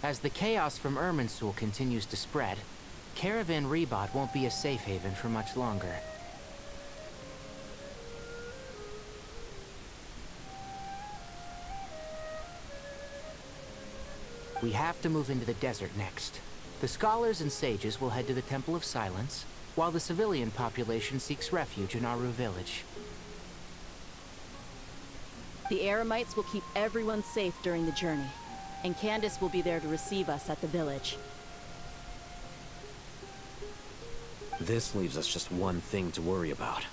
As the chaos from Irminsul continues to spread, Caravan Rebot won't be a safe haven for much longer. We have to move into the desert next. The scholars and sages will head to the Temple of Silence, while the civilian population seeks refuge in Aru village. The Eremites will keep everyone safe during the journey, and Candace will be there to receive us at the village. This leaves us just one thing to worry about.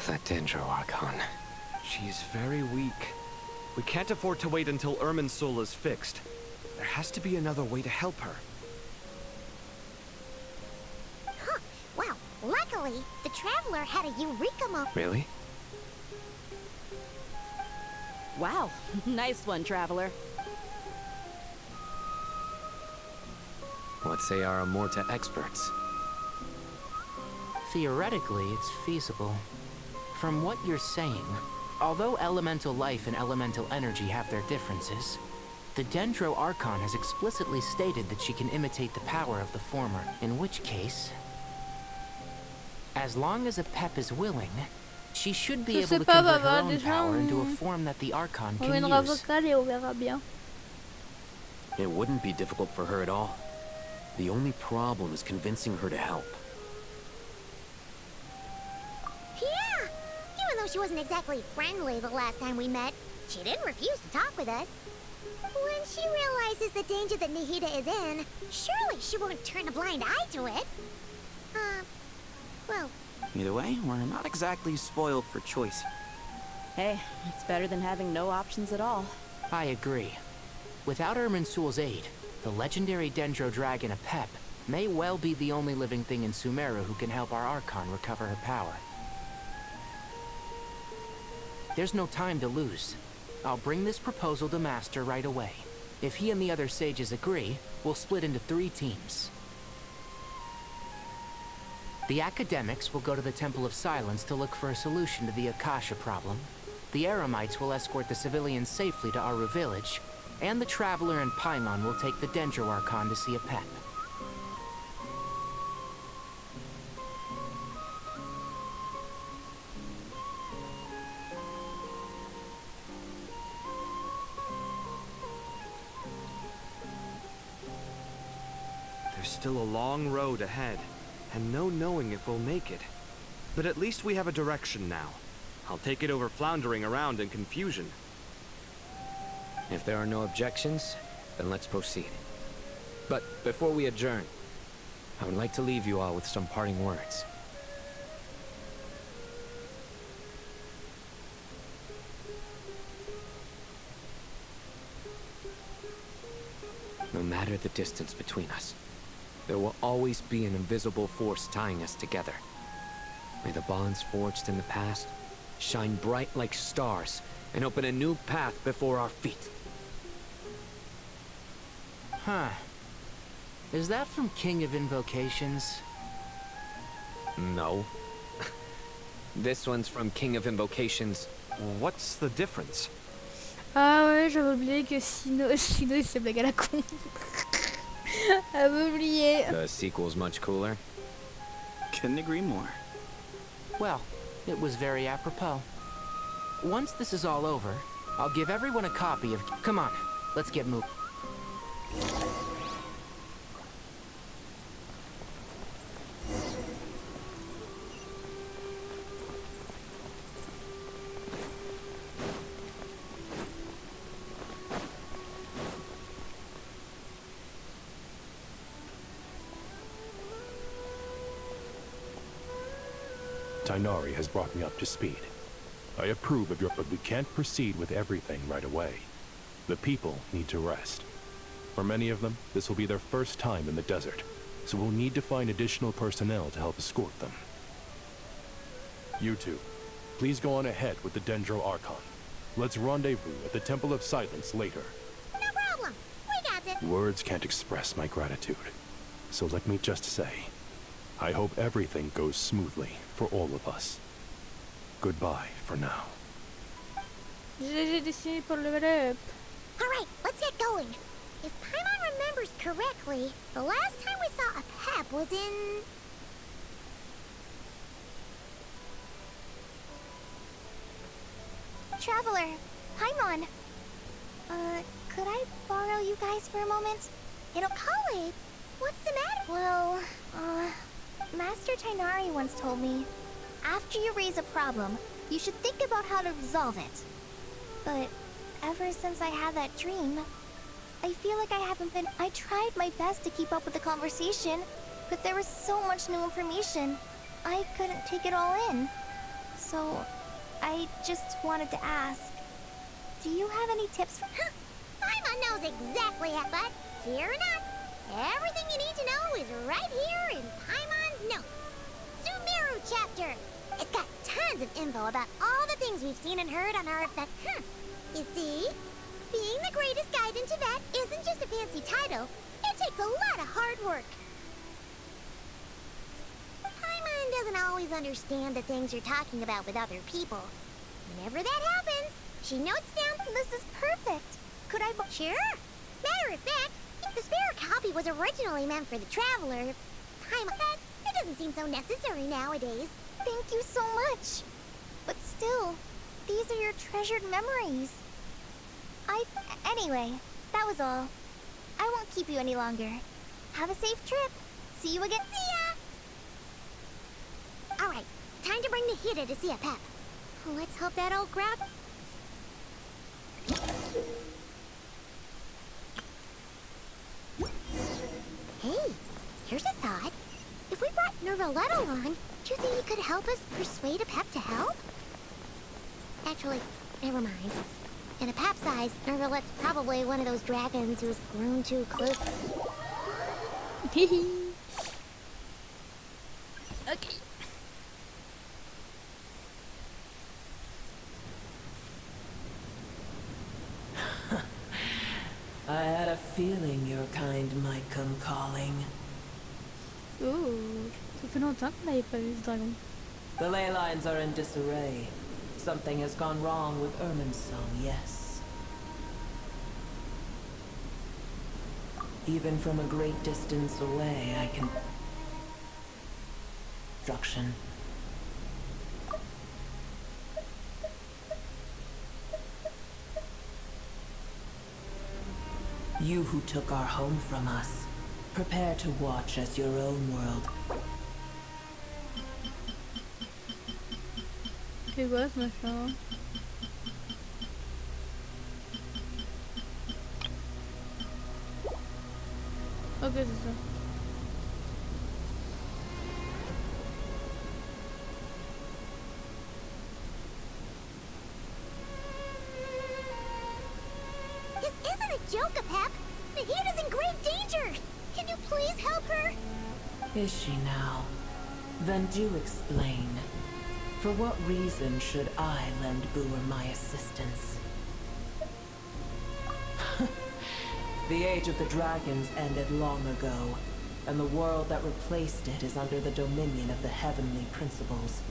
That Dendro Archon. She's very weak. We can't afford to wait until Irminsul is fixed. There has to be another way to help her. Huh. Wow. Luckily, the Traveler had a Eureka moment. Really? Wow. Nice one, Traveler. What say our Amorta experts? Theoretically, it's feasible. From what you're saying, although elemental life and elemental energy have their differences, the Dendro Archon has explicitly stated that she can imitate the power of the former, in which case, as long as a Pep is willing, she should be able to convert her own power into a form that the Archon can use. It wouldn't be difficult for her at all. The only problem is convincing her to help. Yeah! Even though she wasn't exactly friendly the last time we met, she didn't refuse to talk with us. When she realizes the danger that Nahida is in, surely she won't turn a blind eye to it. Well... Either way, we're not exactly spoiled for choice. Hey, it's better than having no options at all. I agree. Without Irminsul's aid, the legendary Dendro Dragon Apep may well be the only living thing in Sumeru who can help our Archon recover her power. There's no time to lose. I'll bring this proposal to Master right away. If he and the other sages agree, we'll split into 3 teams. The academics will go to the Temple of Silence to look for a solution to the Akasha problem, The Eremites will escort the civilians safely to Aru village, and the Traveler and Paimon will take the Dendro Archon to see a pet. There's still a long road ahead, and no knowing if we'll make it. But at least we have a direction now. I'll take it over floundering around in confusion. If there are no objections, then let's proceed. But before we adjourn, I would like to leave you all with some parting words. No matter the distance between us, there will always be an invisible force tying us together. May the bonds forged in the past shine bright like stars and open a new path before our feet. Huh. Is that from King of Invocations? No. This one's from King of Invocations. What's the difference? Ah ouais, j'avais oublié que Sino il se blague à la con. J'avais oublié. The sequel's much cooler. Couldn't agree more. Well, it was very apropos. Once this is all over, I'll give everyone a copy of... Come on, let's get moving. Tighnari has brought me up to speed. I approve of your, but we can't proceed with everything right away. The people need to rest. For many of them, this will be their first time in the desert, so we'll need to find additional personnel to help escort them. You two, please go on ahead with the Dendro Archon. Let's rendezvous at the Temple of Silence later. No problem. We got it. Words can't express my gratitude, so let me just say, I hope everything goes smoothly for all of us. Goodbye for now. J'ai décidé pour le level up. Alright, let's get going. If Paimon remembers correctly, the last time we saw a pep was in... Traveler, Paimon. Could I borrow you guys for a moment? Inokale, what's the matter? Well, Master Tighnari once told me, after you raise a problem, you should think about how to resolve it. But ever since I had that dream, I feel like I haven't been... I tried my best to keep up with the conversation, but there was so much new information. I couldn't take it all in. So, I just wanted to ask, do you have any tips for... Huh, Paimon knows exactly how, but fear not. Everything you need to know is right here in Paimon's notes. Sumeru chapter. It's got tons of info about all the things we've seen and heard on our effect. You see? Being the greatest guide in Tibet isn't just a fancy title. It takes a lot of hard work. Paimon doesn't always understand the things you're talking about with other people. Whenever that happens, she notes down this is perfect. Could I... Sure. Matter of fact, the spare copy was originally meant for the Traveler. Paimon, it doesn't seem so necessary nowadays. Thank you so much. But still, these are your treasured memories. Anyway, that was all. I won't keep you any longer. Have a safe trip. See you again. See ya! Alright, time to bring the Hida to see a pep. Let's hope that old grab... Hey, here's a thought. If we brought Nervalette along, do you think he could help us persuade a pep to help? Actually, never mind. In a pep size, Nervalette's probably one of those dragons who's grown too close. Okay. I had a feeling your kind might come calling. Oh, ça fait longtemps qu'on n'avait pas vu ce dragon. The ley lines are in disarray. Something has gone wrong with Irminsul, yes. Even from a great distance away, I can... Destruction. You who took our home from us, prepare to watch as your own world... C'est quoi ce machin? Ok, c'est ça. This isn't a joke, Pep. Nahida's in great danger. Can you please help her? Is she now? Then do explain. For what reason should I lend Boer my assistance? The age of the dragons ended long ago, and the world that replaced it is under the dominion of the heavenly principles.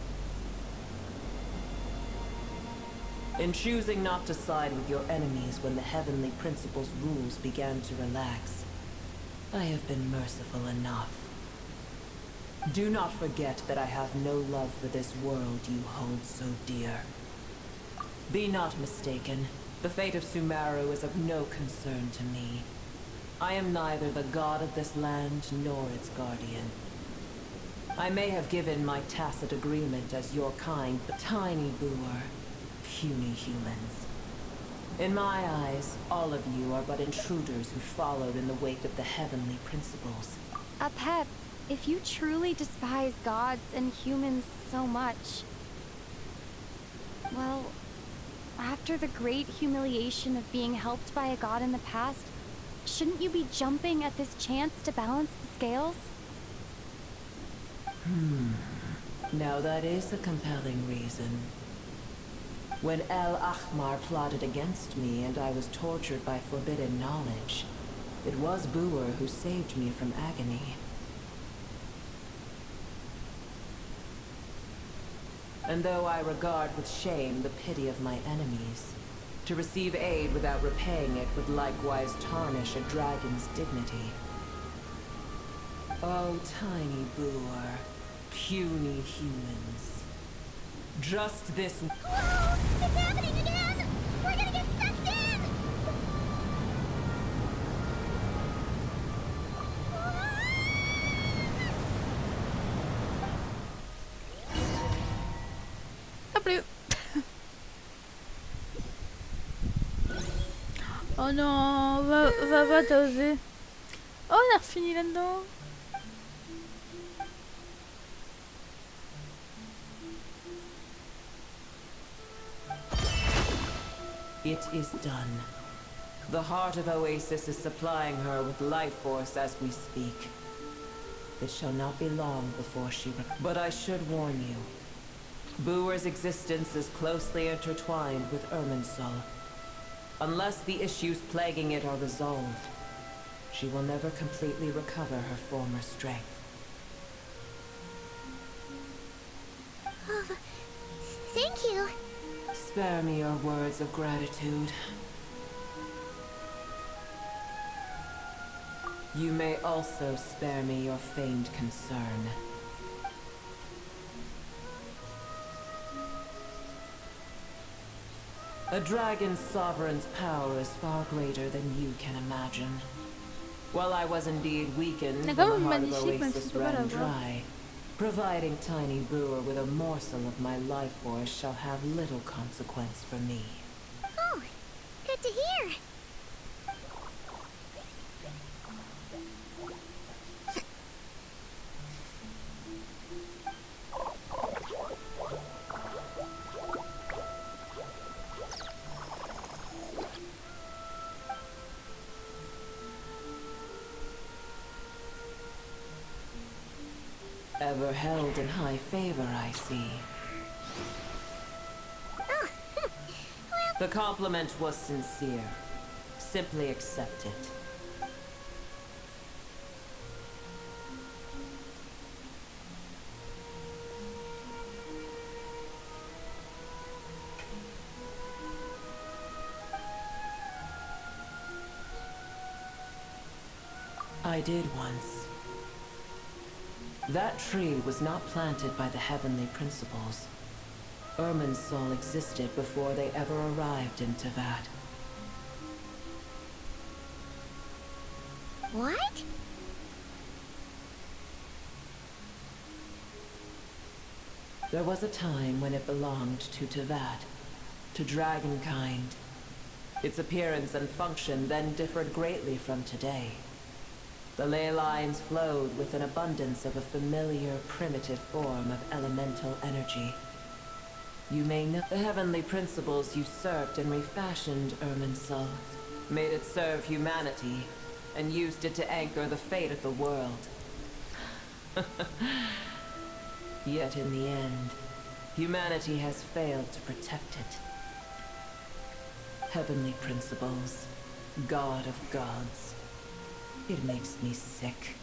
In choosing not to side with your enemies when the heavenly principles' rules began to relax, I have been merciful enough. Do not forget that I have no love for this world you hold so dear. Be not mistaken. The fate of Sumeru is of no concern to me. I am neither the god of this land nor its guardian. I may have given my tacit agreement as your kind, but tiny Boer, puny humans. In my eyes, all of you are but intruders who followed in the wake of the heavenly principles. Pep, if you truly despise gods and humans so much, well, after the great humiliation of being helped by a god in the past, shouldn't you be jumping at this chance to balance the scales? Now that is a compelling reason. When El Ahmar plotted against me and I was tortured by forbidden knowledge, it was Boer who saved me from agony. And though I regard with shame the pity of my enemies, to receive aid without repaying it would likewise tarnish a dragon's dignity. Oh, tiny Boer, puny humans. Just this... Whoa! It's happening again! We're gonna get sucked in! Ça plus. Oh non, va, t'as osé. Oh, on a refini là-dedans. It is done. The heart of Oasis is supplying her with life force as we speak. It shall not be long before she... But I should warn you. Boer's existence is closely intertwined with Irminsul. Unless the issues plaguing it are resolved, she will never completely recover her former strength. Oh, thank you. Spare me your words of gratitude. You may also spare me your feigned concern. A dragon's sovereign's power is far greater than you can imagine. While I was indeed weakened when the heart of Oasis ran dry, providing tiny Boer with a morsel of my life force shall have little consequence for me. Oh, good to hear. Ever held in high favor, I see. The compliment was sincere. Simply accept it. I did once. That tree was not planted by the heavenly principles. Irminsul existed before they ever arrived in Tevat. What? There was a time when it belonged to Tevat, to dragonkind. Its appearance and function then differed greatly from today. The ley lines flowed with an abundance of a familiar, primitive form of elemental energy. You may know the heavenly principles usurped and refashioned Irminsul, made it serve humanity, and used it to anchor the fate of the world. Yet in the end, humanity has failed to protect it. Heavenly principles, God of gods. It makes me sick.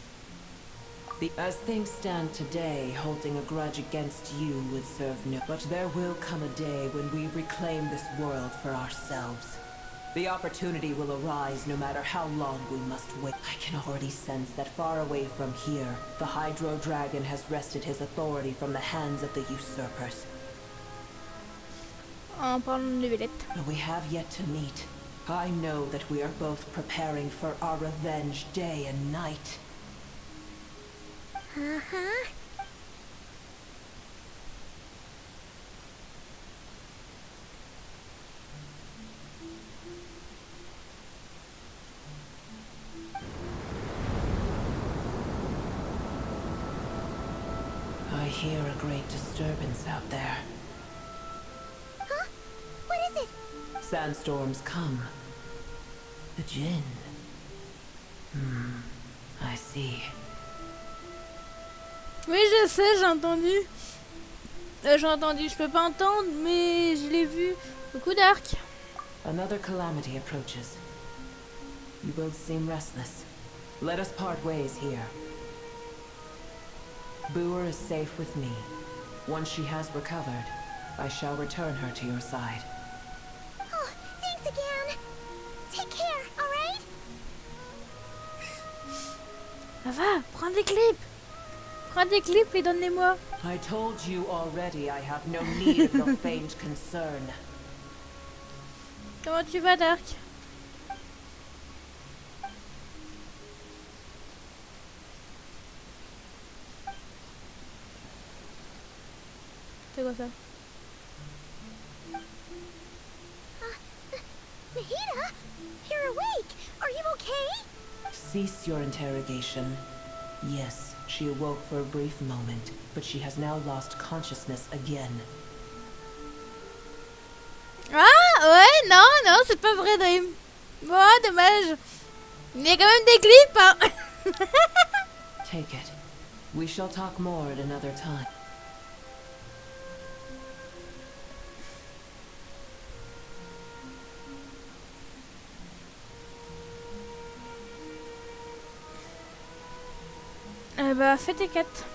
As things stand today, holding a grudge against you would serve no. But there will come a day when we reclaim this world for ourselves. The opportunity will arise no matter how long we must wait. I can already sense that far away from here, the Hydro Dragon has wrested his authority from the hands of the usurpers. We have yet to meet. I know that we are both preparing for our revenge day and night. Uh-huh. I hear a great disturbance out there. Huh? What is it? Sandstorms come. The djinn. I see. Oui, je sais, j'ai entendu. Je peux pas entendre, mais je l'ai vu. Beaucoup d'arc. Another calamity approaches. You both seem restless. Let us part ways here. Boer is safe with me. Once she has recovered, I shall return her to your side. Oh, thanks again. Take care, alright? Va, prends des clips. Prends des clips et donne-les-moi. I told you already I have no need of your feigned concern. Comment tu vas, Dark? C'est quoi ça? Nahida, you're awake. Are you okay? Cease your interrogation. Yes, she awoke for a brief moment, but she has now lost consciousness again. Ah ouais, non, c'est pas vrai, Dream. Bon, dommage. Il y a quand même des clips, hein. Take it. We shall talk more at another time. Bah, fais tes quêtes.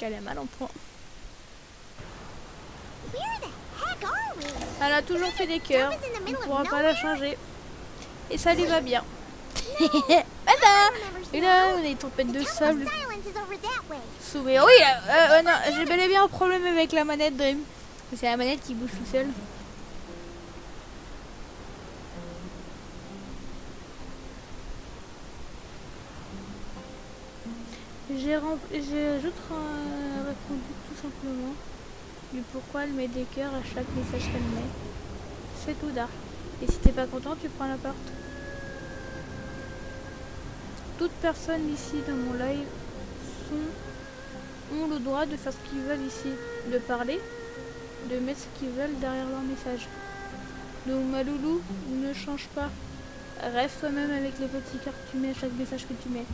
Elle est mal en point. Elle a toujours fait des cœurs. On ne pourra pas la changer. Et ça lui va bien. Voilà. Et là, on a des tempêtes de sable. Sauvé. Oui, non, j'ai bel et bien un problème avec la manette Dream. C'est la manette qui bouge tout seul. J'ai répondu tout simplement du pourquoi elle met des cœurs à chaque message qu'elle met. C'est tout, Dark. Et si t'es pas content, tu prends la porte. Toute personne ici dans mon live ont le droit de faire ce qu'ils veulent ici. De parler, de mettre ce qu'ils veulent derrière leur message. Donc ma loulou ne change pas Reste toi-même avec les petits cœurs que tu mets à chaque message que tu mets.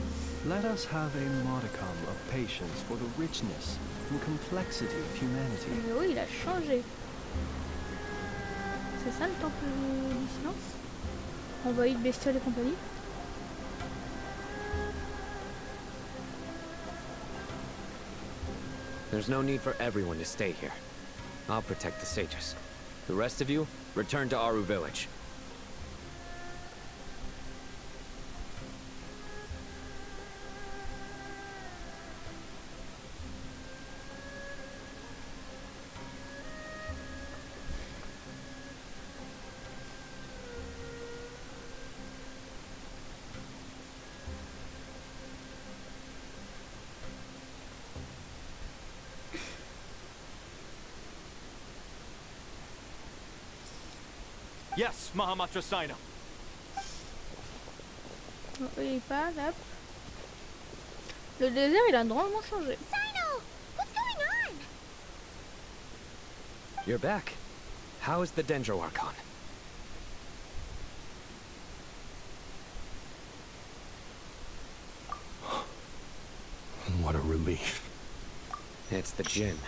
Let us have a modicum of patience for the richness and complexity of humanity. Mais oui, il a changé. C'est ça le temple du silence? Envoyer de bestioles et compagnie. There's no need for everyone to stay here. I'll protect the sages. The rest of you, return to Aru village. Yes, Mahamatra Sino. Oui, pas là. Le désert, il a drôlement changé. Sino, what's going on? You're back. How is the Dendro Archon? What a relief. It's the Jinn.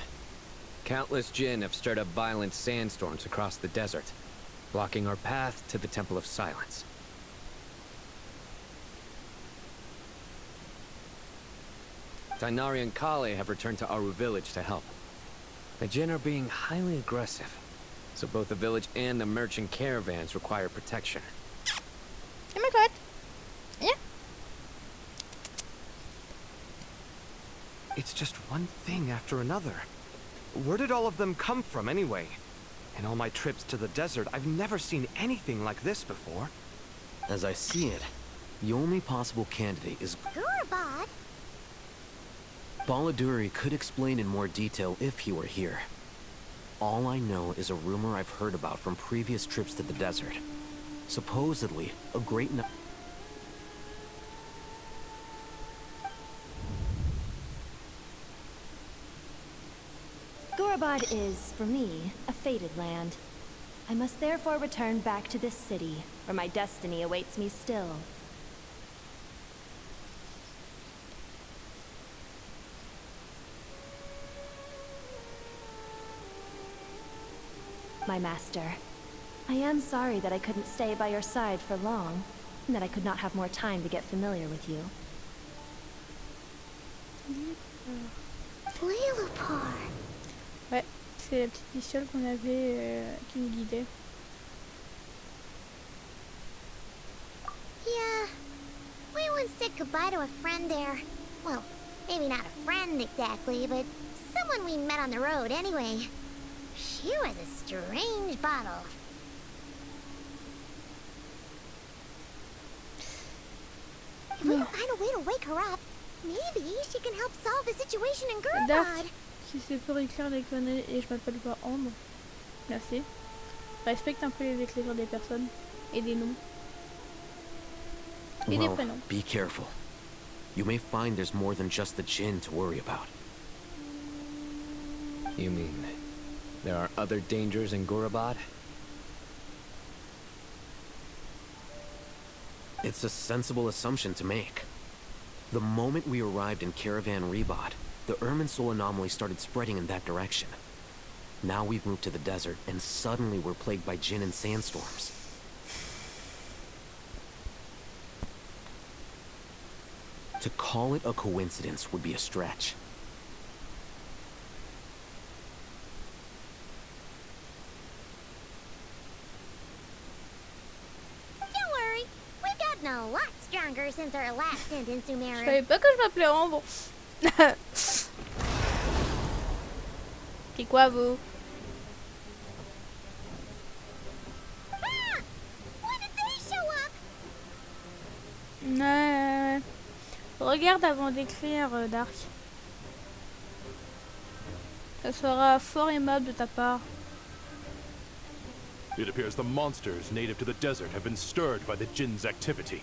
Countless Jinn have stirred up violent sandstorms across the desert, blocking our path to the Temple of Silence. Tainari and Kale have returned to Aru village to help. The Jinn are being highly aggressive, so both the village and the merchant caravans require protection. Oh my god. Yeah. It's just one thing after another. Where did all of them come from anyway? In all my trips to the desert, I've never seen anything like this before. As I see it, the only possible candidate is Gurabad. Baladuri could explain in more detail if he were here. All I know is a rumor I've heard about from previous trips to the desert. Supposedly, a great Gurabad is, for me, a fated land. I must therefore return back to this city, where my destiny awaits me still. My master, I am sorry that I couldn't stay by your side for long, and that I could not have more time to get familiar with you. Leopard. Ouais, c'est la petite bestiole qu'on avait qui nous guidait. Yeah, we once said goodbye to a friend there. Well, maybe not a friend exactly, but someone we met on the road anyway. She was a strange bottle. If we can find a way to wake her up, maybe she can help solve the situation in Gurabad. Si c'est pour écrire des conneries et je m'appelle pas Ambre. Merci. Respecte un peu les écritures des personnes et des noms. Et des prénoms. Be careful. You may find there's more than just the Jinn to worry about. You mean there are other dangers in Gurabad? It's a sensible assumption to make. The moment we arrived in Caravan Rebod, the Irminsul anomaly started spreading in that direction. Now we've moved to the desert, and suddenly we're plagued by Jinn and sandstorms. To call it a coincidence would be a stretch. Don't worry, we've gotten a lot stronger since our last stint in Sumeru. Je savais pas que je m'appelais Ambre. C'est quoi vous? Ah! When did they show up? Ouais. Regarde avant d'écrire, Dark. Ça sera fort aimable de ta part. It appears the monsters native to the desert have been stirred by the Jinn's activity.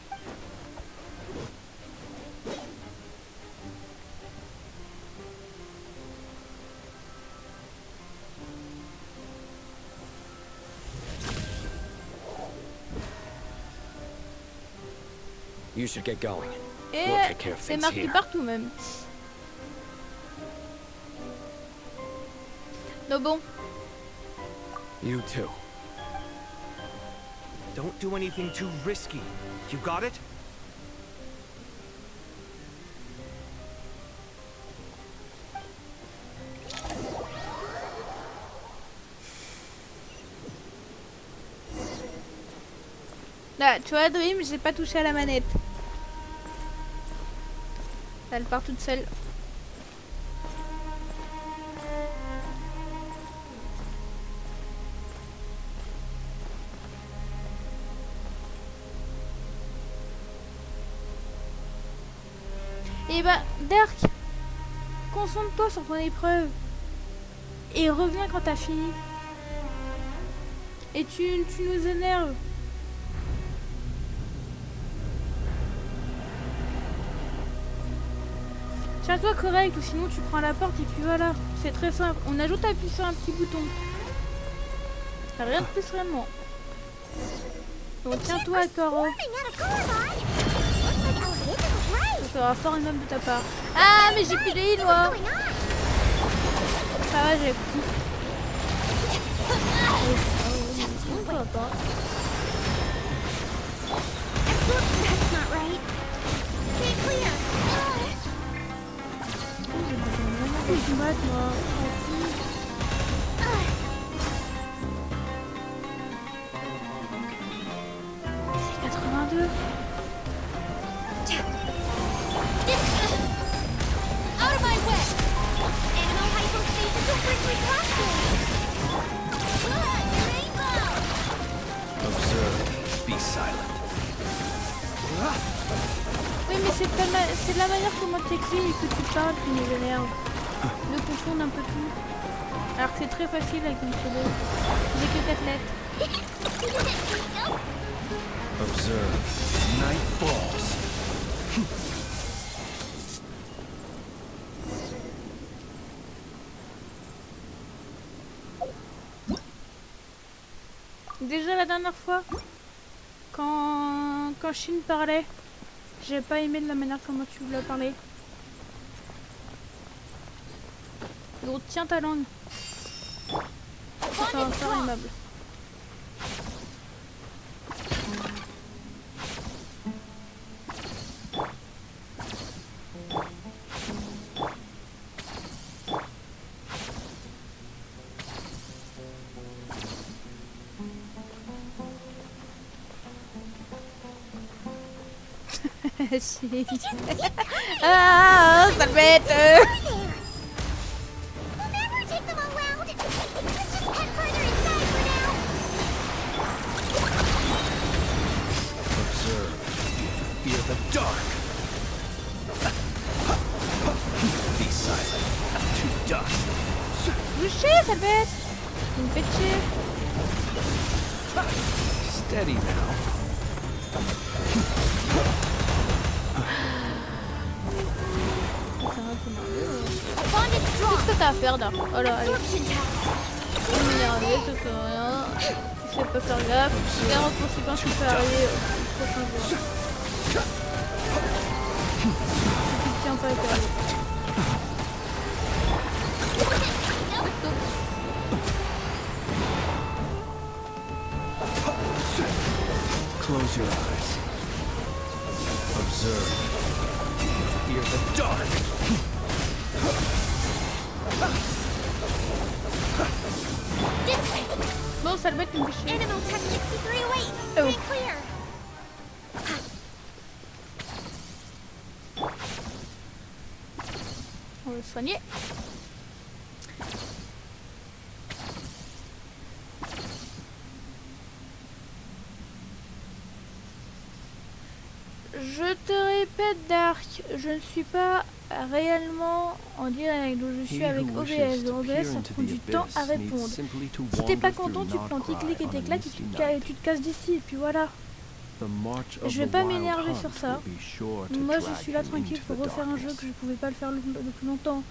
You should get going. Et c'est marqué partout même. Non bon. You too. Don't do anything too risky. You got it? Là, tu vois, Dream, j'ai pas touché à la manette. Elle part toute seule. Et bah, Dark, concentre-toi sur ton épreuve. Et reviens quand t'as fini. Et tu nous énerves. Tiens-toi correct ou sinon tu prends la porte et puis voilà. C'est très simple. On ajoute à appuyer sur un petit bouton. Rien de plus vraiment. Donc tiens-toi à Coro. Ça sera fort énorme de ta part. Ah mais j'ai plus de heal moi. Ça va j'ai plus. C'est 82. Out of my way! Animal hypostasis will bring me rainbow! Observe. Be silent. Oui mais c'est de la manière comment t'écris et que tu parles qui nous énerve. De confondre un peu tout. Alors que c'est très facile avec une pseudo. J'ai que 4 lettres. Observe. Night falls. Déjà la dernière fois, quand Shin parlait, j'ai pas aimé de la manière comment tu voulais parler. Donc tiens ta langue. C'est un sort aimable. Ah, ça le bête. Boucher, ça bête. Il me fait chier. Steady now. Qu'est-ce que t'as à faire là? Oh là, allez. Je vais m'énerver, ça fait rien. Tu sais pas faire gaffe. Regarde en conséquence, tu peux arriver au prochain jour. Tu te tiens pas à terre. Close your eyes. Observe. Fear the dark. Bon, ça le bête, tu me fais chier. Oh. On va le soigner. Je te répète, Dark, je ne suis pas réellement en direct, donc je suis avec OBS. Dans OBS, ça prend du temps à répondre. Si t'es pas content, tu prends tes clics et tes claques et tu te casses d'ici, et puis voilà. Je vais pas m'énerver sur ça. Moi, je suis là tranquille pour refaire un jeu que je pouvais pas le faire depuis longtemps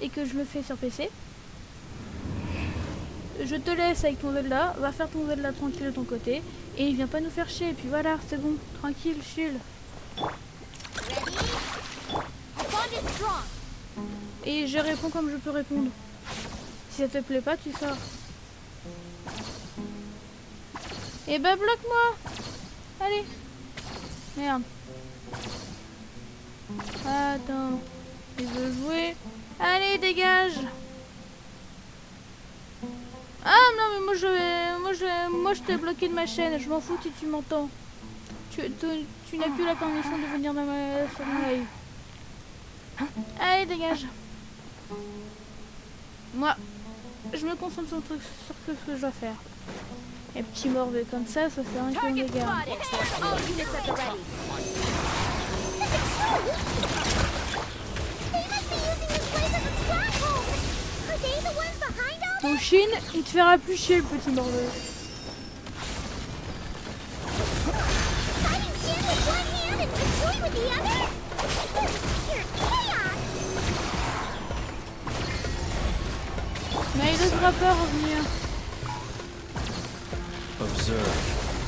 et que je le fais sur PC. Je te laisse avec ton Zelda, va faire ton Zelda tranquille de ton côté et il vient pas nous faire chier, et puis voilà, c'est bon, tranquille, chill. Et je réponds comme je peux répondre. Si ça te plaît pas, tu sors. Et bah bloque-moi. Allez. Merde. Attends. Il veut jouer. Allez, dégage. Ah non mais moi je t'ai bloqué de ma chaîne. Je m'en fous si tu m'entends. Tu n'as plus la permission de venir dans sur mon live. Allez, dégage. Moi, je me concentre sur ce que je dois faire. Et petit morveux comme ça fait un qui me regarde. Ton chine, il te fera plus chier le petit morveux. Mais il devra pas revenir.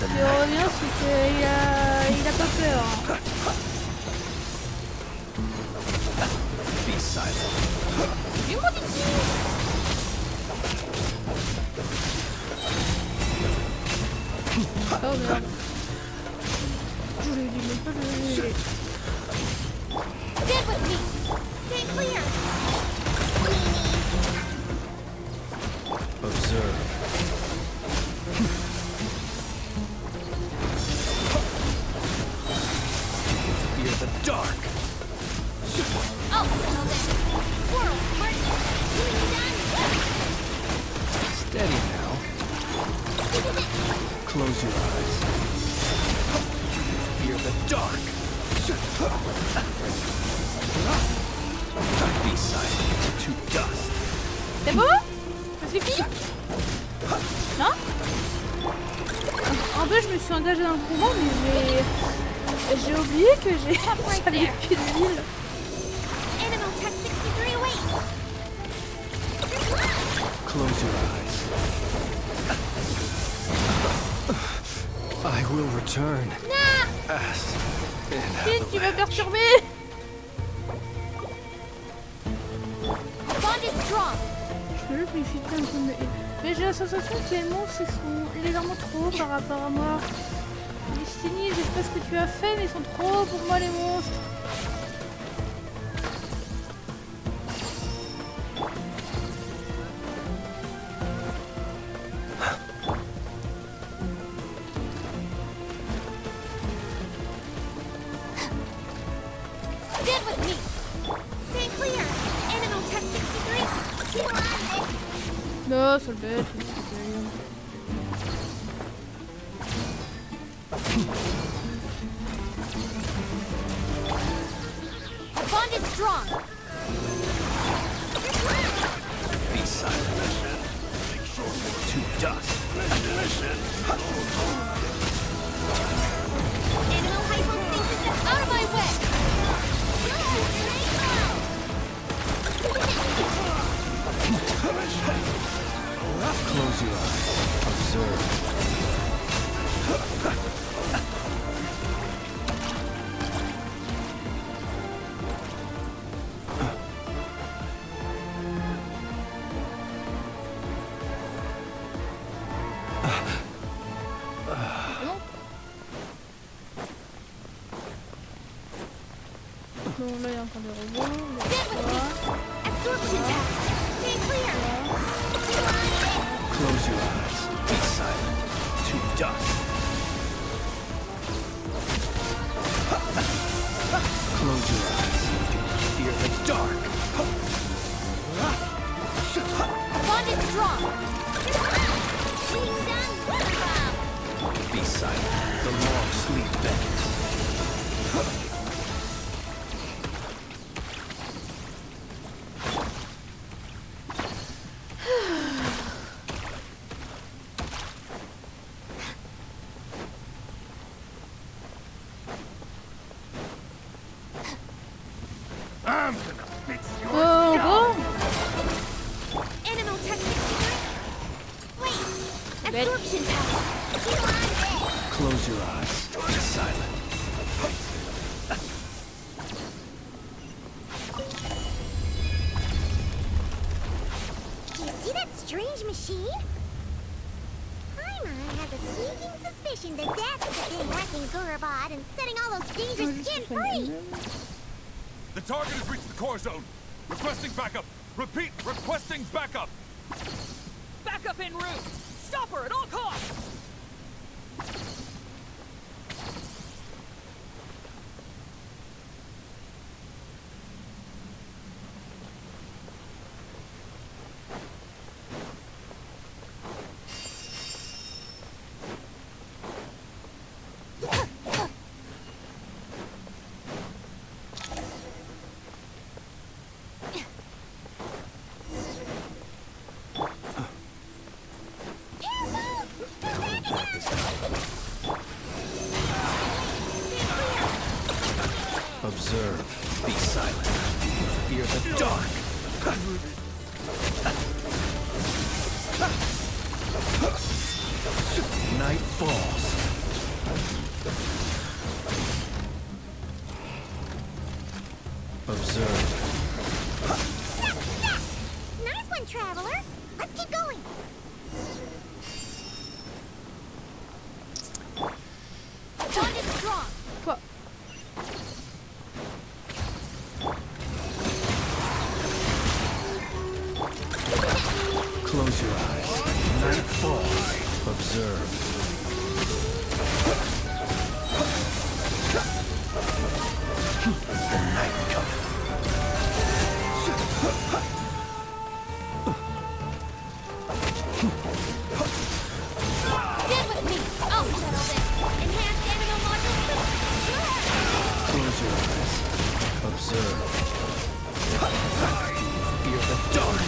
Il revient, c'est qu'il a pas peur. Dis-moi d'ici. Oh merde. Je lui dis même pas de... Stand with me. Stay clear. Observe. Fear the dark. Oh, Swirl, Steady now. Close your eyes. Fear the dark. Be silent to dust. C'est bon? Ça suffit? Non? En fait, je me suis engagée dans le combat, mais j'ai oublié que j'ai j'avais plus de ville. Close your eyes. I will return. Finn, tu vas perturber. Je peux amplifier un peu, mais j'ai la sensation que les monstres sont légèrement trop par rapport à moi. Destiny, je sais pas ce que tu as fait, mais ils sont trop pour moi les monstres. Non, c'est le bête. The bond is strong. Be silent. To dust. Animal hypostasis out of my way. Close your eyes. Observe. Bon, là il y a encore des robots. Close your eyes. Be silent. To dust. Close your eyes. Fear the dark. Bond is strong. Be silent. The long sleep beckons. Close your eyes. Be silent. machine? Paimon has a sneaking suspicion that that's the thing wrecking Gurabad and setting all those dangerous kids free. The target has reached the core zone. Requesting backup. Repeat, requesting backup. Backup en route. Stop her at all costs. Observe. Be silent. Fear the dark. Night falls. Observe. Nice one, Traveler. Let's keep going. Bond is strong. Quoi? Close your eyes. Night falls. Observe. The night cometh. Stand with me. I'll settle this. Enhanced animal module. Close your eyes. Observe. Fear the dark.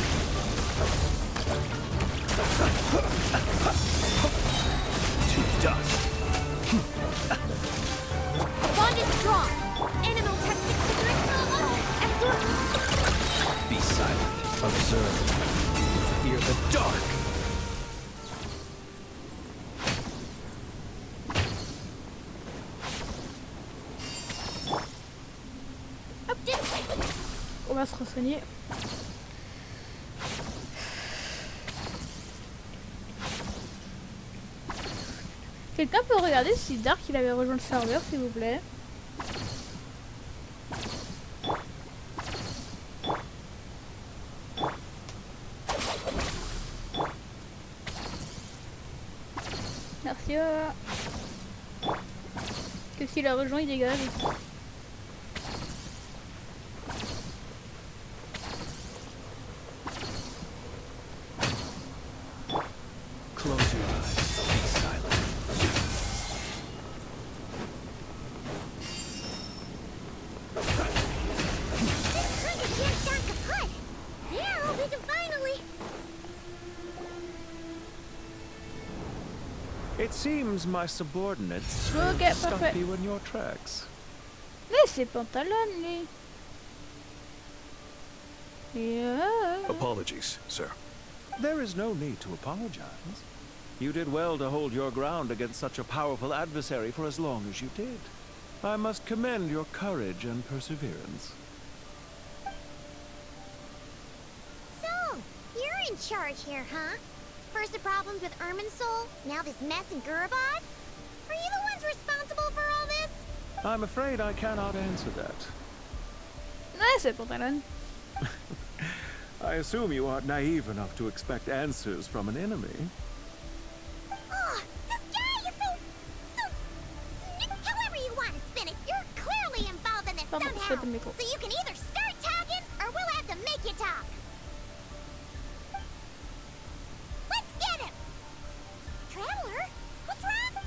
To dust. Bond is strong. Animal testing absorb. Be silent. Observe. Fear the dark. On va se renseigner. Quelqu'un peut regarder si Dark il avait rejoint le serveur, s'il vous plaît. Merci. Que s'il a rejoint, il dégage. Close your eyes. Be silent. Now we can finally. It seems my subordinates Okay, stop perfect. you in your tracks. Mais c'est pantalon, lui. Yeah. Apologies, sir. There is no need to apologize. You did well to hold your ground against such a powerful adversary for as long as you did. I must commend your courage and perseverance. So, you're in charge here, huh? First the problems with Irminsul, now this mess in Gurabad? Are you the ones responsible for all this? I'm afraid I cannot answer that. Ouais, c'est pantalon. I assume you aren't naive enough to expect answers from an enemy. Oh, this guy is so... However you want to spin it, you're clearly involved in this somehow. So you can either start talking, or we'll have to make you talk. Let's get him! Traveler, what's wrong?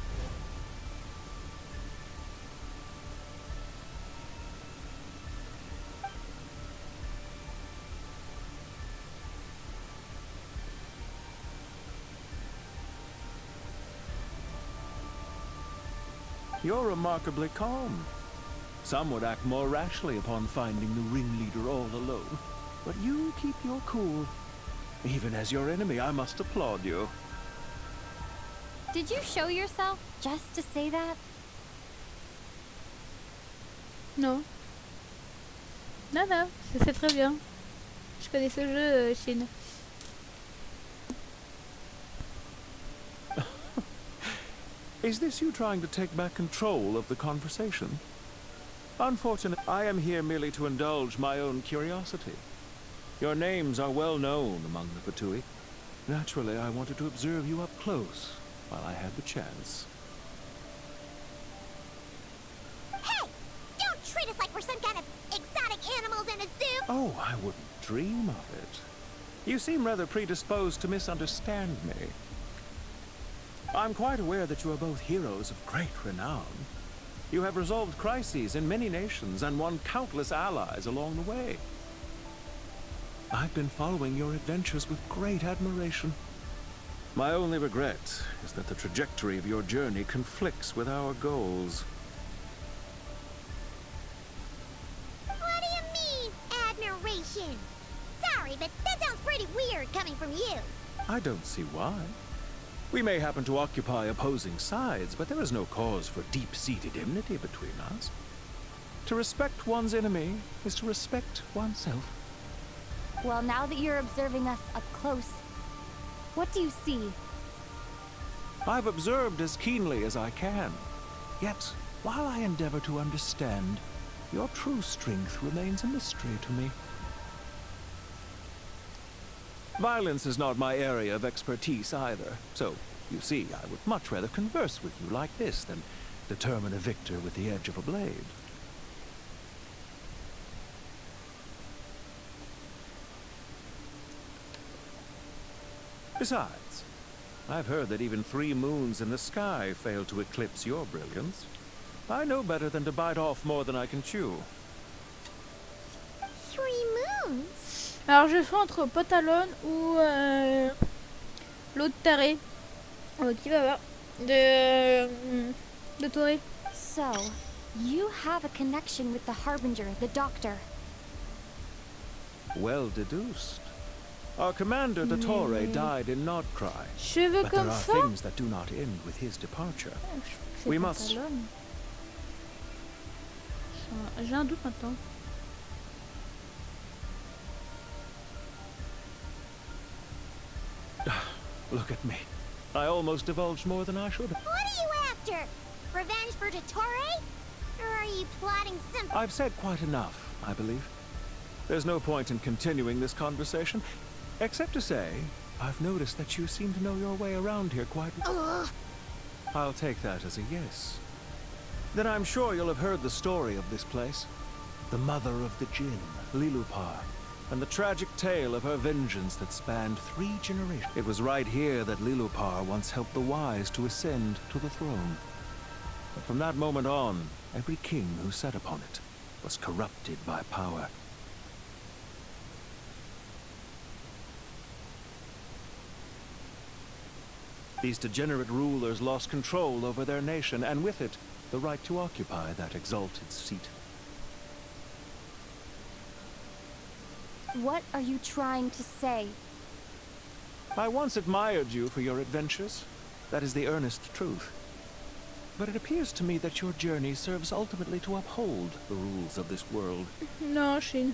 You're remarkably calm. Some would act more rashly upon finding the ringleader all alone. But you keep your cool. Even as your enemy, I must applaud you. Did you show yourself just to say that? Non. Non, non, c'est très bien. Je connais ce jeu, Chine. Is this you trying to take back control of the conversation? Unfortunately, I am here merely to indulge my own curiosity. Your names are well known among the Fatui. Naturally, I wanted to observe you up close while I had the chance. Hey! Don't treat us like we're some kind of exotic animals in a zoo! Oh, I wouldn't dream of it. You seem rather predisposed to misunderstand me. I'm quite aware that you are both heroes of great renown. You have resolved crises in many nations and won countless allies along the way. I've been following your adventures with great admiration. My only regret is that the trajectory of your journey conflicts with our goals. What do you mean, admiration? Sorry, but that sounds pretty weird coming from you. I don't see why. We may happen to occupy opposing sides, but there is no cause for deep-seated enmity between us. To respect one's enemy is to respect oneself. Well, now that you're observing us up close, what do you see? I've observed as keenly as I can. Yet, while I endeavor to understand, your true strength remains a mystery to me. Violence is not my area of expertise either, so, you see, I would much rather converse with you like this than determine a victor with the edge of a blade. Besides, I've heard that even 3 moons in the sky fail to eclipse your brilliance. I know better than to bite off more than I can chew. 3 moons? Alors je suis entre Potalon ou l'autre taré qui va avoir de Toré. So, you have a connection with the Harbinger, the Doctor. Well deduced. Our commander, the Torre, died in Nordcry. Cheveux but comme there are ça? things that do not end with his departure. We must... J'ai un doute maintenant. Look at me. I almost divulged more than I should. What are you after? Revenge for Dottore? Or are you plotting some... I've said quite enough, I believe. There's no point in continuing this conversation, except to say, I've noticed that you seem to know your way around here quite... Ugh. I'll take that as a yes. Then I'm sure you'll have heard the story of this place. The mother of the Jinn, Lilupar, and the tragic tale of her vengeance that spanned 3 generations. It was right here that Lilupar once helped the wise to ascend to the throne. But from that moment on, every king who sat upon it was corrupted by power. These degenerate rulers lost control over their nation, and with it, the right to occupy that exalted seat. What are you trying to say? I once admired you for your adventures. That is the earnest truth. But it appears to me that your journey serves ultimately to uphold the rules of this world. Non, Chine.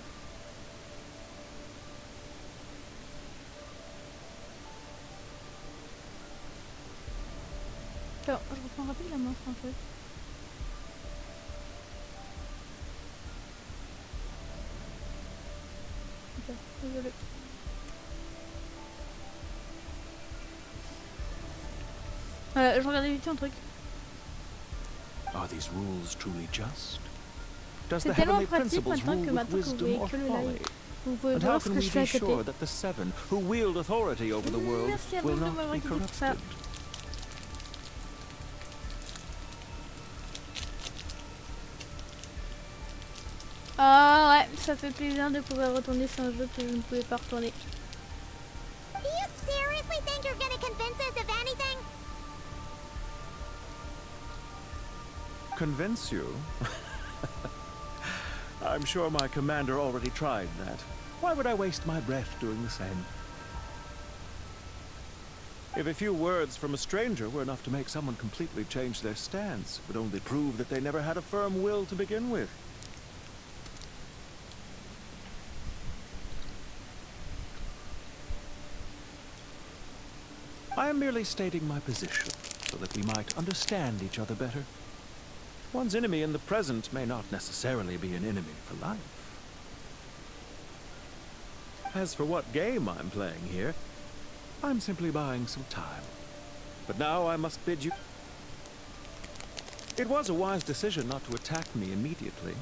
Attends, je reprends rapide la main en fait. Ok, désolé. Je regardais vite un truc. Are these rules truly just? Does the C'est tellement heavenly pratique principles maintenant rule que with maintenant que vous wisdom voyez or que le folly? live, vous pouvez And how voir ce can que we je fais à be sure côté. that the 7 who wield authority over the world Merci à will vous de not m'avoir be écouté pour ça. corrupted? Ah ouais, ça fait plaisir de pouvoir retourner sur un jeu que je ne pouvais pas retourner. Do you seriously think you're gonna convince us of anything? Convince you? I'm sure my commander already tried that. Why would I waste my breath doing the same? If a few words from a stranger were enough to make someone completely change their stance, it would only prove that they never had a firm will to begin with. I am merely stating my position, so that we might understand each other better. One's enemy in the present may not necessarily be an enemy for life. As for what game I'm playing here, I'm simply buying some time. But now I must bid you... It was a wise decision not to attack me immediately.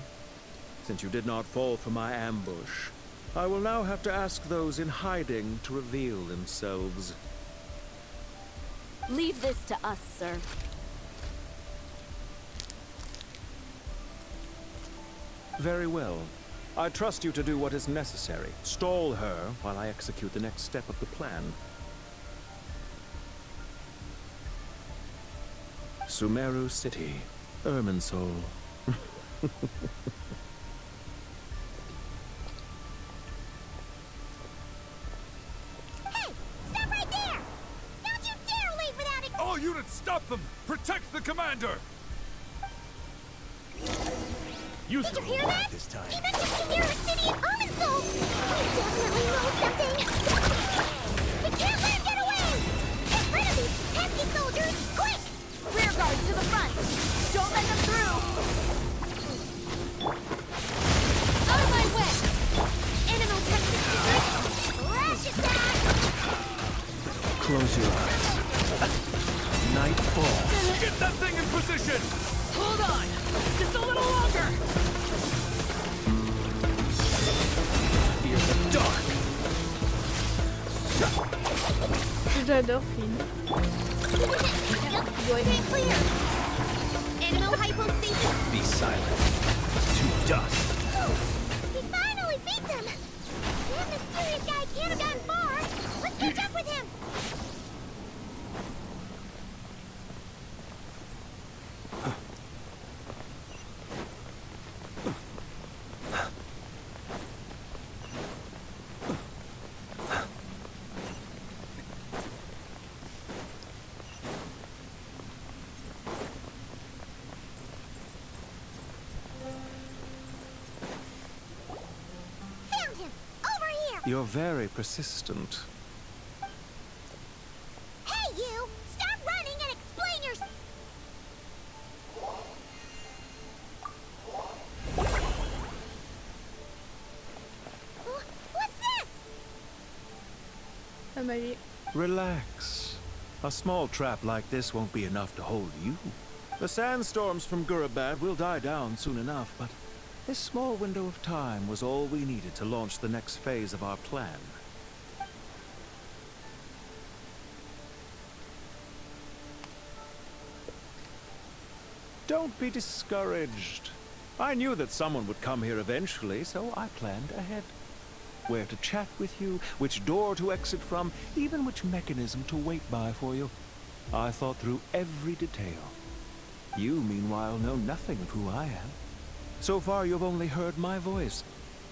Since you did not fall for my ambush, I will now have to ask those in hiding to reveal themselves. Leave this to us, sir. Very well. I trust you to do what is necessary. Stall her while I execute the next step of the plan. Sumeru City, Irminsul. Hey! Stop right there! Don't you dare leave without it! All units, stop them! Protect the commander! Did you hear that? This time. He mentioned the nearest city of Irminsul! We definitely know something! We can't let him get away! Get rid of these pesky soldiers, quick! Rear guard to the front! Don't let them through! Out of my way! Animal testing secret! Flash attack! Close your eyes. Night falls. Get that thing in position! Hold on! Just a little longer! Fear the dark! J'adore Flynn. Stay clear! Animal hypostasis! Be silent. To dust. We finally beat them! That mysterious guy can't have gone far! Let's catch up with him! Found him! Over here! You're very persistent. Hey, you! Stop running and explain your... What's this? La magie. Relax. A small trap like this won't be enough to hold you. The sandstorms from Gurabad will die down soon enough, but this small window of time was all we needed to launch the next phase of our plan. Don't be discouraged. I knew that someone would come here eventually, so I planned ahead. Where to chat with you, which door to exit from, even which mechanism to wait by for you. I thought through every detail. You, meanwhile, know nothing of who I am. So far, you've only heard my voice,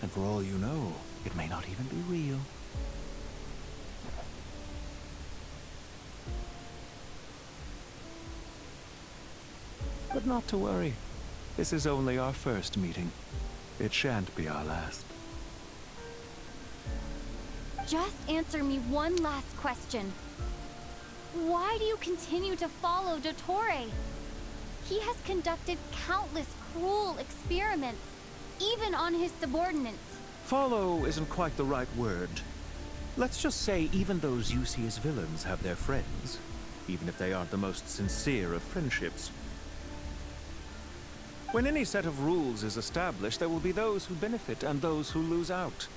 and for all you know, it may not even be real. But not to worry. This is only our first meeting. It shan't be our last. Just answer me one last question. Why do you continue to follow Dottore? He has conducted countless cruel experiments, even on his subordinates. Follow isn't quite the right word. Let's just say even those you see as villains have their friends, even if they aren't the most sincere of friendships. When any set of rules is established, there will be those who benefit and those who lose out.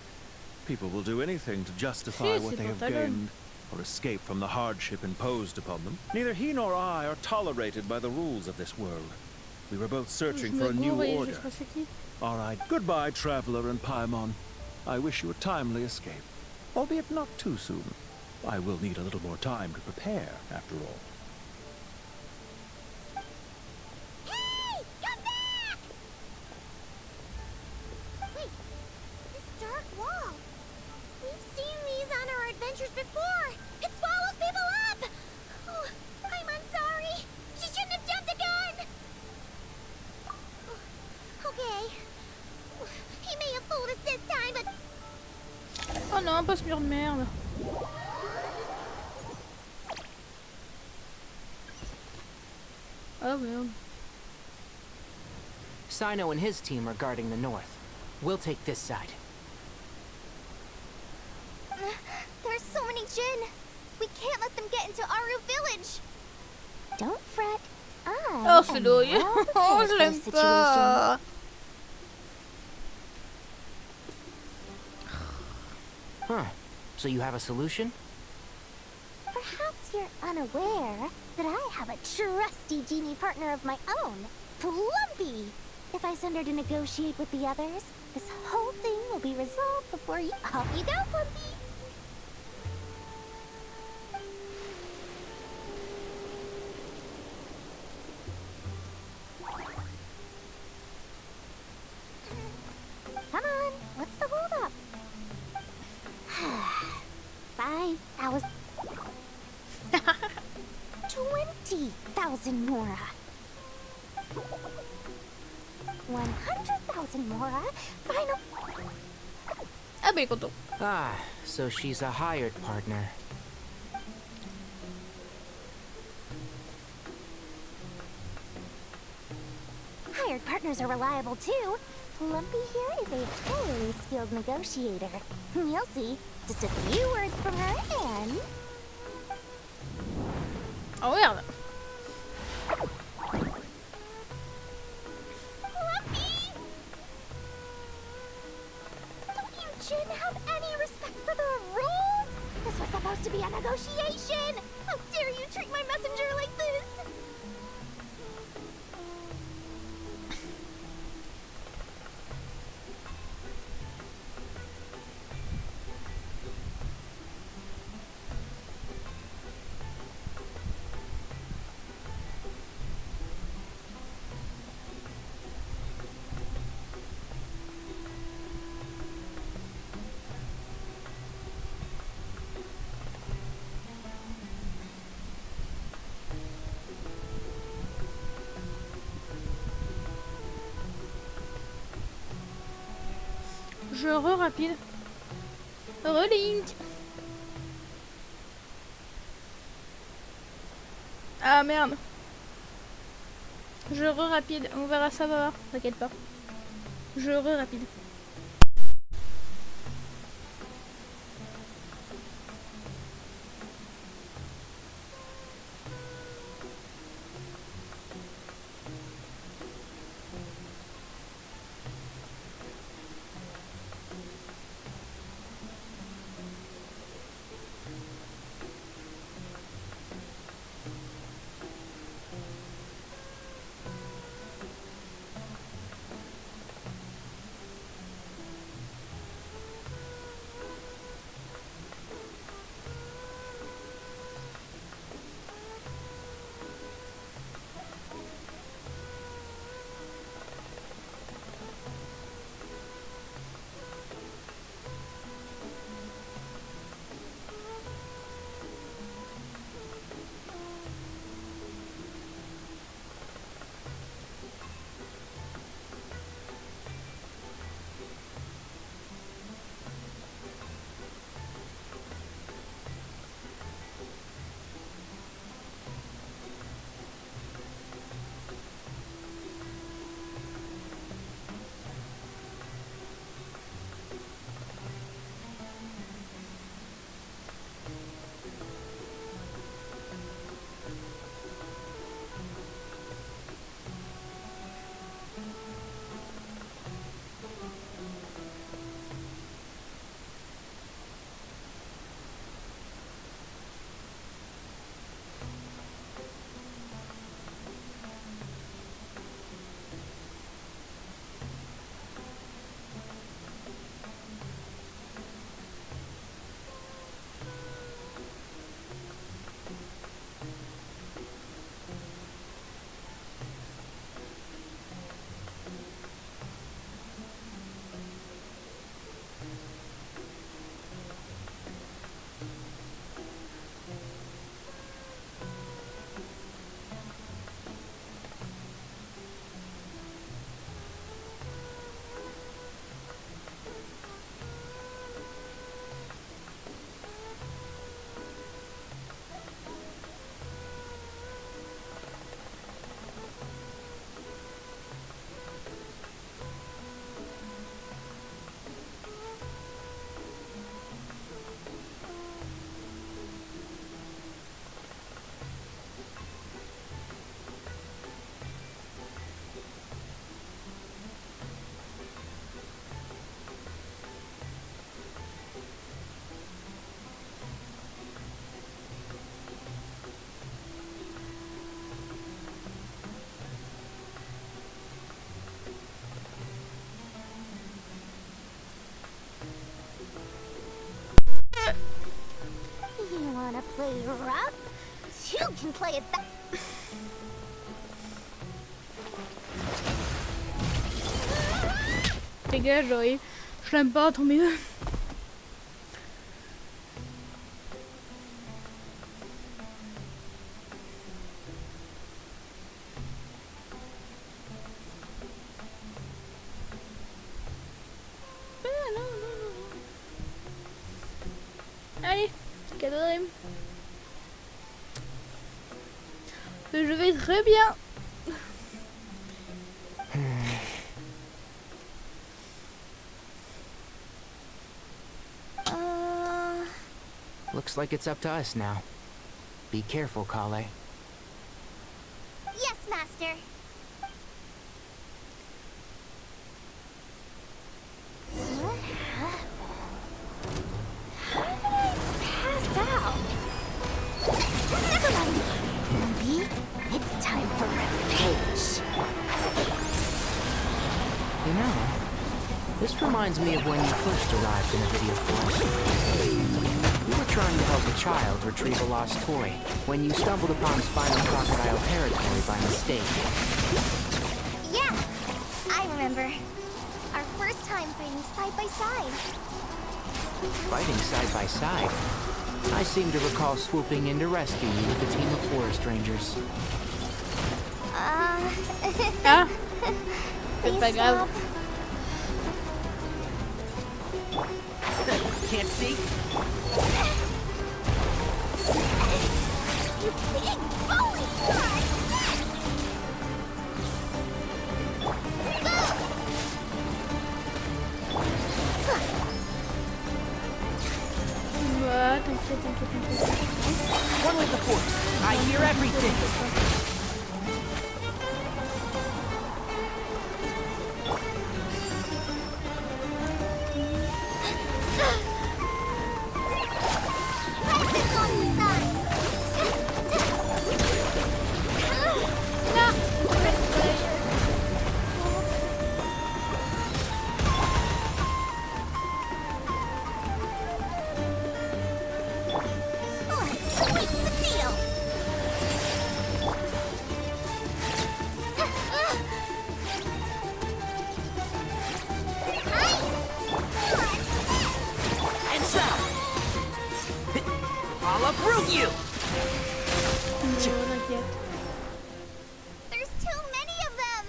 People will do anything to justify what they have gained, or escape from the hardship imposed upon them. Neither he nor I are tolerated by the rules of this world. We were both searching for a new order. All right, goodbye, Traveler and Paimon. I wish you a timely escape, albeit not too soon. I will need a little more time to prepare, after all. Hey! Come back! Wait, this dark wall. We've seen these on our adventures before. It swallows people up! Oh, I'm sorry. She shouldn't have jumped the gun! Okay. He may have fooled us this time, but... Oh non, pas ce mur de merde. Oh merde. Sino and his team are guarding the north. We'll take this side. There's so many Jin. We can't let them get into Aru village. Don't fret. Oh, c'est douille. Oh, je l'aime pas. Huh. So you have a solution? Perhaps you're unaware that I have a trusty genie partner of my own, Plumpy. If I send her to negotiate with the others, this whole thing will be resolved before you... Off you go, Plumpy! Come on, what's the holdup? 5,000... 20,000 Mora. 100,000 Mora. Final... Ah, ben, content. Ah, so she's a hired partner. Hired partners are reliable too. Lumpy here is a very skilled negotiator. You'll see. Just a few words from her and... Oh merde. Lumpy! Don't you Jin have any respect for the rules? This was supposed to be a negotiation. How dare you treat my messenger like this? Je re-rapide. Relink. Ah merde. Je re-rapide. On verra ça, va voir. T'inquiète pas. Je re-rapide. play rough, you can play it back. Dégage, Joey. Je l'aime pas, tant mieux. Allez, cadeau de... Je vais très bien. Looks like it's up to us now. Be careful, Kale. Yes, Master. Pass out. Never mind. Maybe it's time for revenge. You know, this reminds me of when you first arrived in the video forest. You were trying to help a child retrieve a lost toy when you stumbled upon spinal crocodile territory by mistake. Yeah, I remember. Our first time fighting side by side. Fighting side by side? I seem to recall swooping in to rescue you with a team of forest rangers. C'est pas grave. Can't see? You big bully! T'inquiète. One with the force. I hear everything. I'll uproot you! There's too many of them!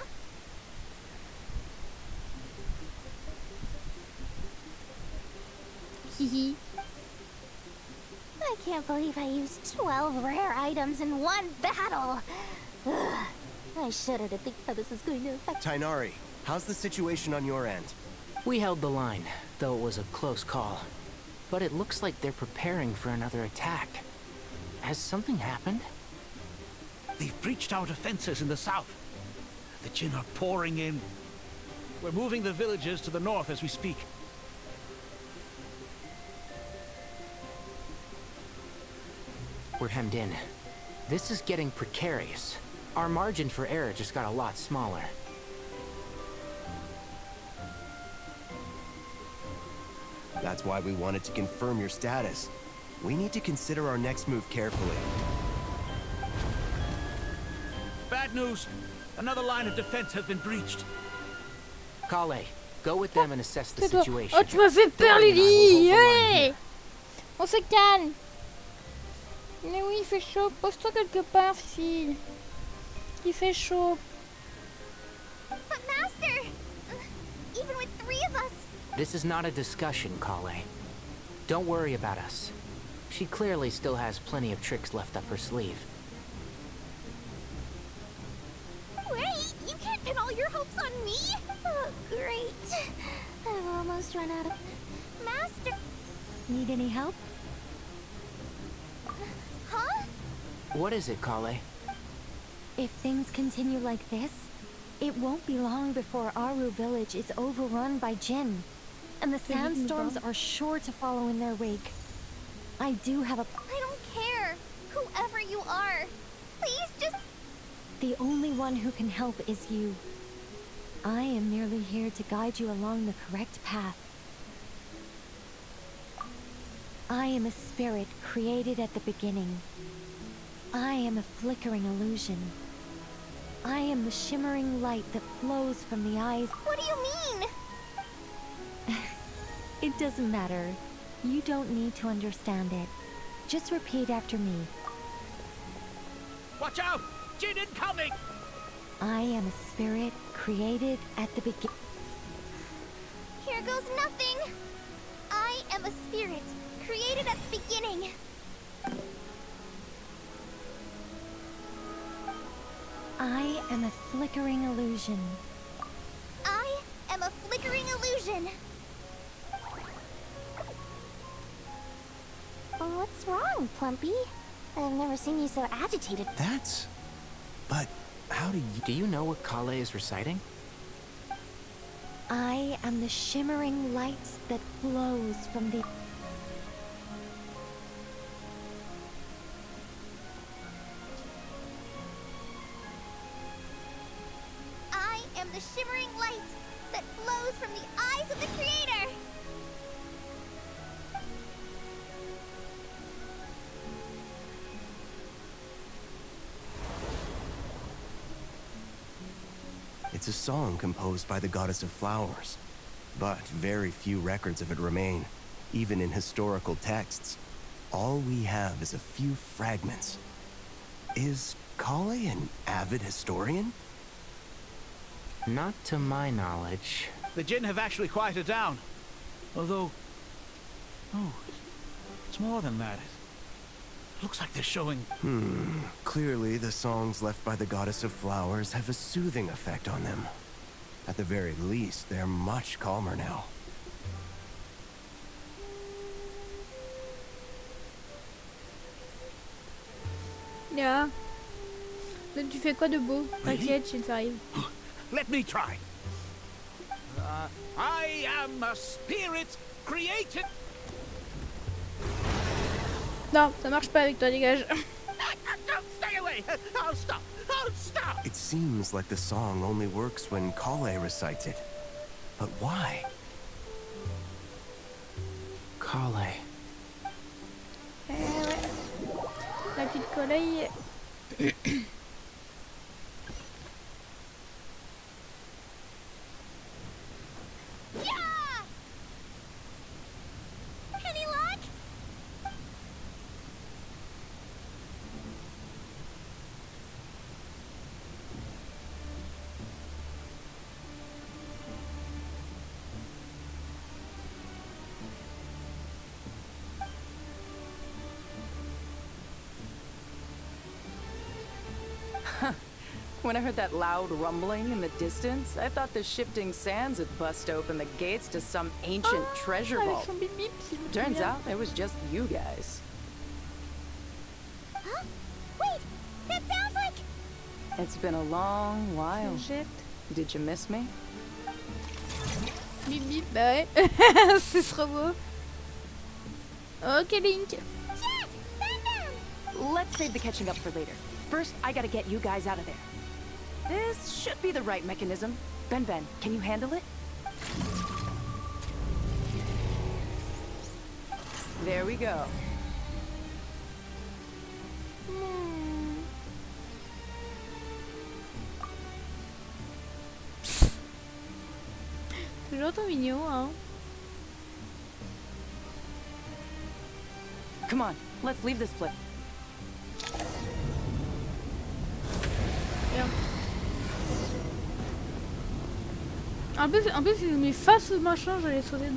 Hihi. I can't believe I used 12 rare items in one battle. Ugh. I shudder to think how this is going to affect... Tighnari, how's the situation on your end? We held the line, though it was a close call. But it looks like they're preparing for another attack. Has something happened? They've breached our defenses in the south. The Jinn are pouring in. We're moving the villages to the north as we speak. We're hemmed in. This is getting precarious. Our margin for error just got a lot smaller. That's why we wanted to confirm your status. We need to consider our next move carefully. Bad news! Another line of defense has been breached. Kale, go with them and assess the situation. Oh, tu m'as fait peur, Lily! Hey! On se calme! Mais oui, il fait chaud. Pose-toi quelque part, Cécile. Il fait chaud. But Master! Even with 3 of us... This is not a discussion, Kale. Don't worry about us. She clearly still has plenty of tricks left up her sleeve. Wait! You can't pin all your hopes on me? Oh, great. I've almost run out of... Master... Need any help? Huh? What is it, Kale? If things continue like this, it won't be long before Aru village is overrun by Jinn. And the sandstorms are sure to follow in their wake. I do have a... I don't care. Whoever you are. Please just... The only one who can help is you. I am merely here to guide you along the correct path. I am a spirit created at the beginning. I am a flickering illusion. I am the shimmering light that flows from the eyes. What do you mean? It doesn't matter. You don't need to understand it. Just repeat after me. Watch out! Jin incoming! I am a spirit created at the beginning. Here goes nothing. I am a spirit created at the beginning. I am a flickering illusion. I am a flickering illusion. What's wrong, Plumpy? I've never seen you so agitated. That's... But how do you... Do you know what Kale is reciting? I am the shimmering light that flows from the... I am the shimmering light that flows from the eyes of the Creator. It's a song composed by the goddess of flowers, but very few records of it remain, even in historical texts. All we have is a few fragments. Is Kale an avid historian? Not to my knowledge. The Jinn have actually quieted down. Although... Oh, it's more than that. It looks like they're showing... Clearly, the songs left by the goddess of flowers have a soothing effect on them. At the very least, they're much calmer now. Yeah. Donc tu fais quoi de beau? T'inquiète, ça arrive. Let me try. I am a spirit created... Non, ça marche pas avec toi, dégage. Stay away! I'll stop! I'll stop! It seems like the song only works when Kale recites it. But why? Kale. Eh ouais. La petite Kale. Any luck? When I heard that loud rumbling in the distance, I thought the shifting sands had bust open the gates to some ancient treasure vault. Turns out it was just you guys. Huh? Wait, that sounds like... It's been a long while. Did you miss me? Bip bip, bah ouais. C'est trop beau. Ok, Link. Let's save the catching up for later. First, I gotta get you guys out of there. This should be the right mechanism. Ben, can you handle it? There we go. Toujours trop mignon, hein. Come on, let's leave this place. En plus, mes faces machin, j'allais sauter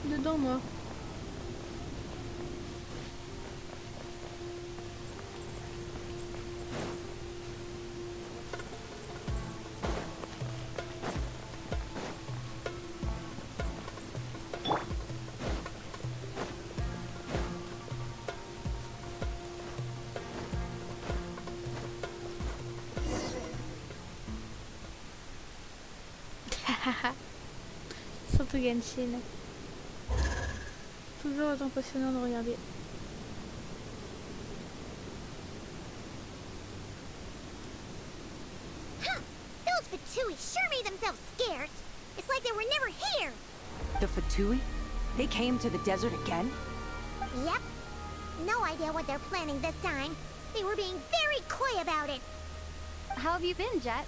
dedans moi. Surtout Genshin. Toujours autant passionnant de regarder. Huh! Those Fatui sure made themselves scarce. It's like they were never here. The Fatui? They came to the desert again? Yep. No idea what they're planning this time. They were being very coy about it. How have you been, Jet?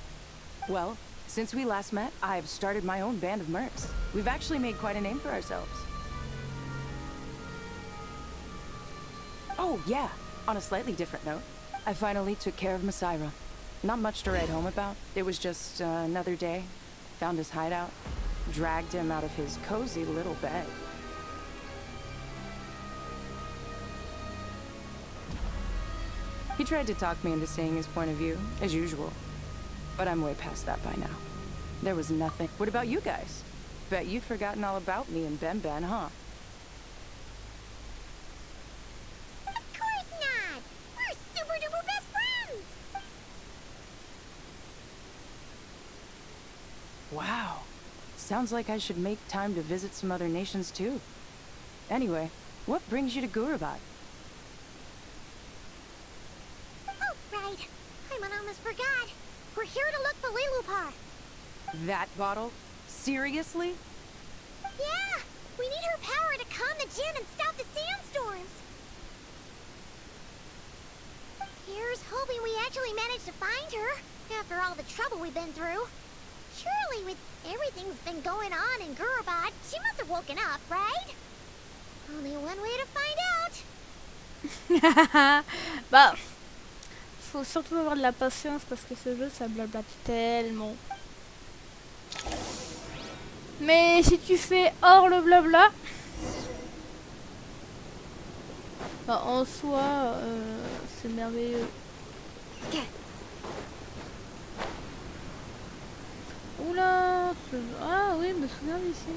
Well, since we last met, I've started my own band of mercs. We've actually made quite a name for ourselves. Oh, yeah. On a slightly different note, I finally took care of Masaira. Not much to write home about. It was just another day. Found his hideout. Dragged him out of his cozy little bed. He tried to talk me into seeing his point of view, as usual. But I'm way past that by now. There was nothing. What about you guys? Bet you've forgotten all about me and Ben, huh? Of course not! We're super duper best friends! Wow. Sounds like I should make time to visit some other nations too. Anyway, what brings you to Gurabad? Oh, right. I almost forgot. We're here to look for Lilupar. That bottle? Seriously? Yeah! We need her power to calm the Jinn and stop the sandstorms. Here's hoping we actually manage to find her, after all the trouble we've been through. Surely with everything's been going on in Gurabad, she must have woken up, right? Only one way to find out. Bah, faut surtout avoir de la patience parce que ce jeu ça blablate tellement. Mais si tu fais hors le blabla, bah, en soi c'est merveilleux. Oula, ah oui, je me souviens d'ici.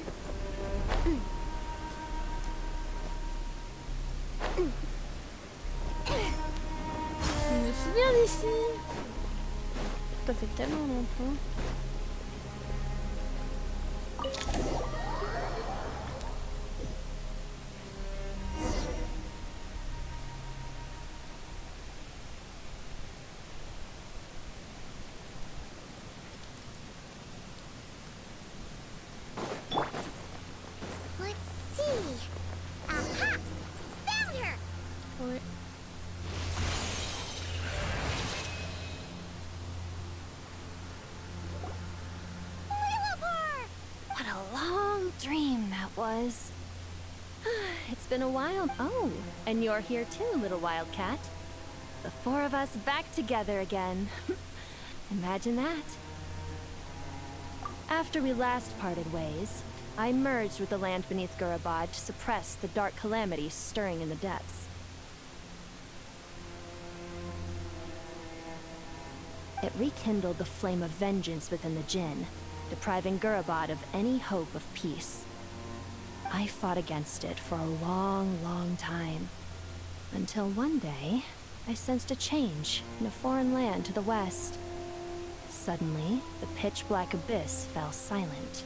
Je me souviens d'ici. Ça fait tellement longtemps. Was. It's been a while. Oh, and you're here too, little wildcat. The four of us back together again. Imagine that. After we last parted ways, I merged with the land beneath Gurabad to suppress the dark calamity stirring in the depths. It rekindled the flame of vengeance within the Jinn, depriving Gurabad of any hope of peace. I fought against it for a long, long time. Until one day, I sensed a change in a foreign land to the west. Suddenly, the pitch-black abyss fell silent.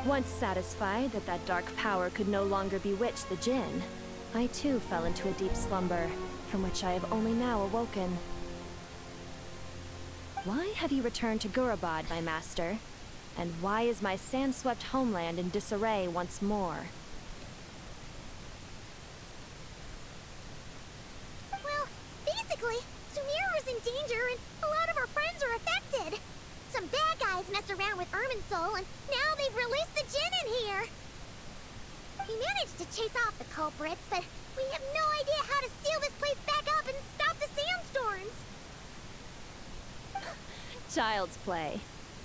Once satisfied that that dark power could no longer bewitch the Jinn, I too fell into a deep slumber, from which I have only now awoken. Why have you returned to Gurabad, my master? And why is my sand-swept homeland in disarray once more? Well, basically, Sumeru is in danger and a lot of our friends are affected. Some bad guys messed around with Irminsul and now they've released the Jinn in here. We managed to chase off the culprits, but we have no idea how to seal this place back up and stop the sandstorms. Child's play.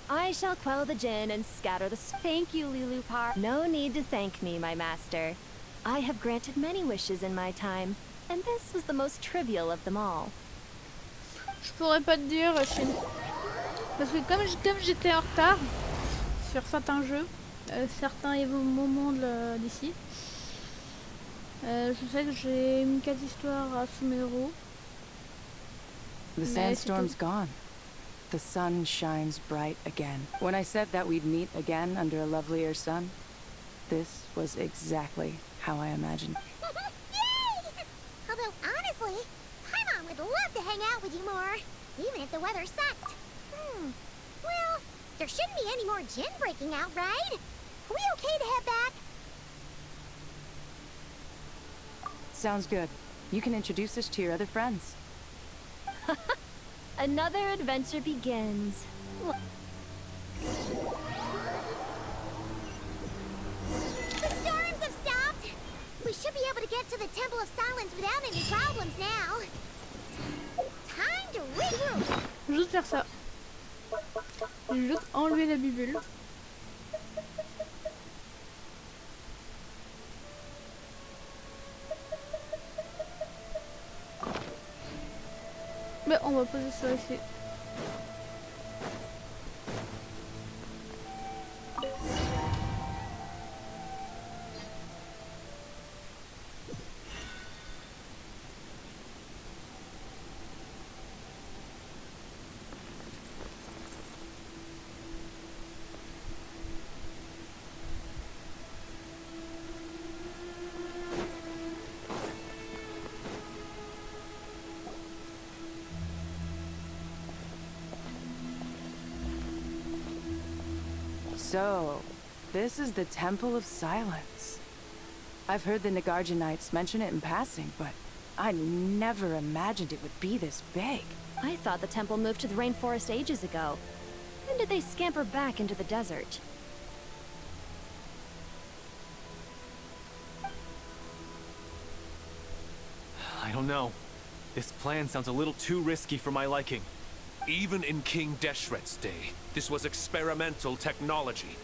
I shall quell the Jinn and scatter the... Thank you, Lilupar. No need to thank me, my master. I have granted many wishes in my time, and this was the most trivial of them all. Je pourrais pas te dire, Chine. Parce que comme j'étais en retard sur certains jeux, certains moments d'ici, je sais que j'ai une quête histoire à Sumeru. The sandstorm's gone. The sun shines bright again. When I said that we'd meet again under a lovelier sun, this was exactly how I imagined. Yay! Although honestly, hang out with you more, even if the weather sucked. Well, there shouldn't be any more gin breaking out, right? Are we okay to head back? Sounds good. You can introduce us to your other friends. Another adventure begins. The storms have stopped! We should be able to get to the Temple of Silence without any problems now. Time to regroup! Juste faire ça. Juste enlever la bubule. Mais on va poser ça ici. So, this is the Temple of Silence. I've heard the Nagarjanites mention it in passing, but I never imagined it would be this big. I thought the temple moved to the rainforest ages ago. When did they scamper back into the desert? I don't know. This plan sounds a little too risky for my liking. Even in King Deshret's day, this was experimental technology.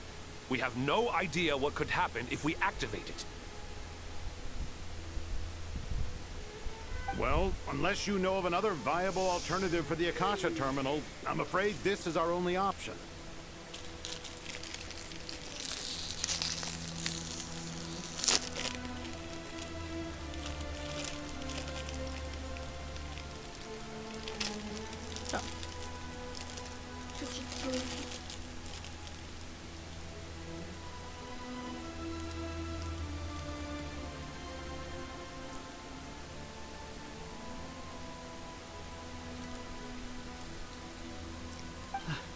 We have no idea what could happen if we activate it. Well, unless you know of another viable alternative for the Akasha terminal, I'm afraid this is our only option.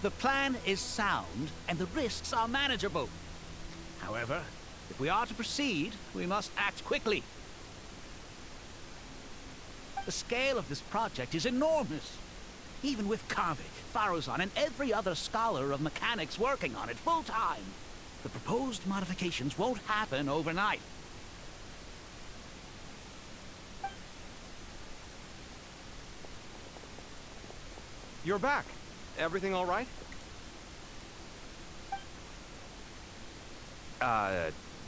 The plan is sound, and the risks are manageable. However, if we are to proceed, we must act quickly. The scale of this project is enormous. Even with Kaveh, Faruzan, and every other scholar of mechanics working on it full-time, the proposed modifications won't happen overnight. You're back. Everything all right?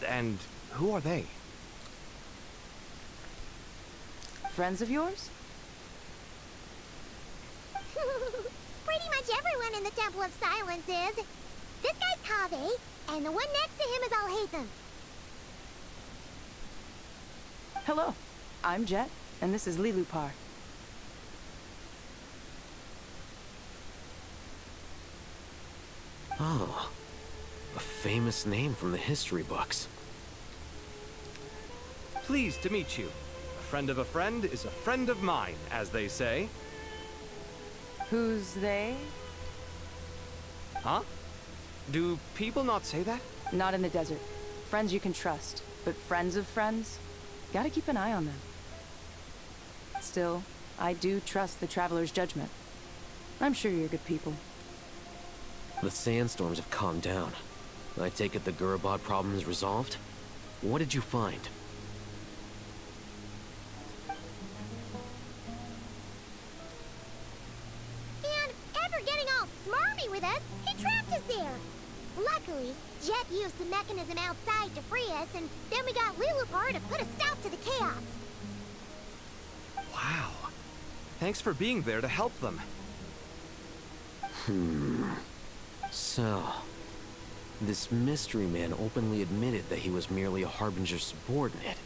And who are they? Friends of yours? Pretty much everyone in the Temple of Silence is. This guy's Kaveh, and the one next to him is Alhaitham. Hello, I'm Jet, and this is Lilupar. Oh, a famous name from the history books. Pleased to meet you. A friend of a friend is a friend of mine, as they say. Who's they? Huh? Do people not say that? Not in the desert. Friends you can trust, but friends of friends? Gotta keep an eye on them. Still, I do trust the Traveler's judgment. I'm sure you're good people. The sandstorms have calmed down. I take it the Gurabad problem is resolved? What did you find? And after getting all smarmy with us, he trapped us there. Luckily, Jet used the mechanism outside to free us, and then we got Lilupar to put a stop to the chaos. Wow. Thanks for being there to help them. So, this mystery man openly admitted that he was merely a Harbinger subordinate.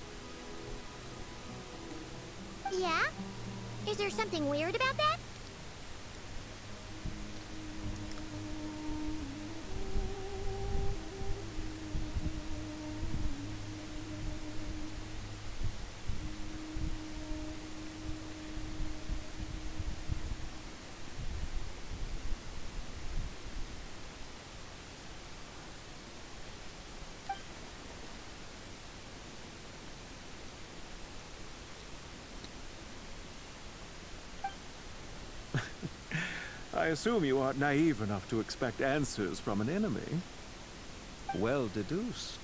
Yeah? Is there something weird about that? I assume you aren't naive enough to expect answers from an enemy. Well deduced.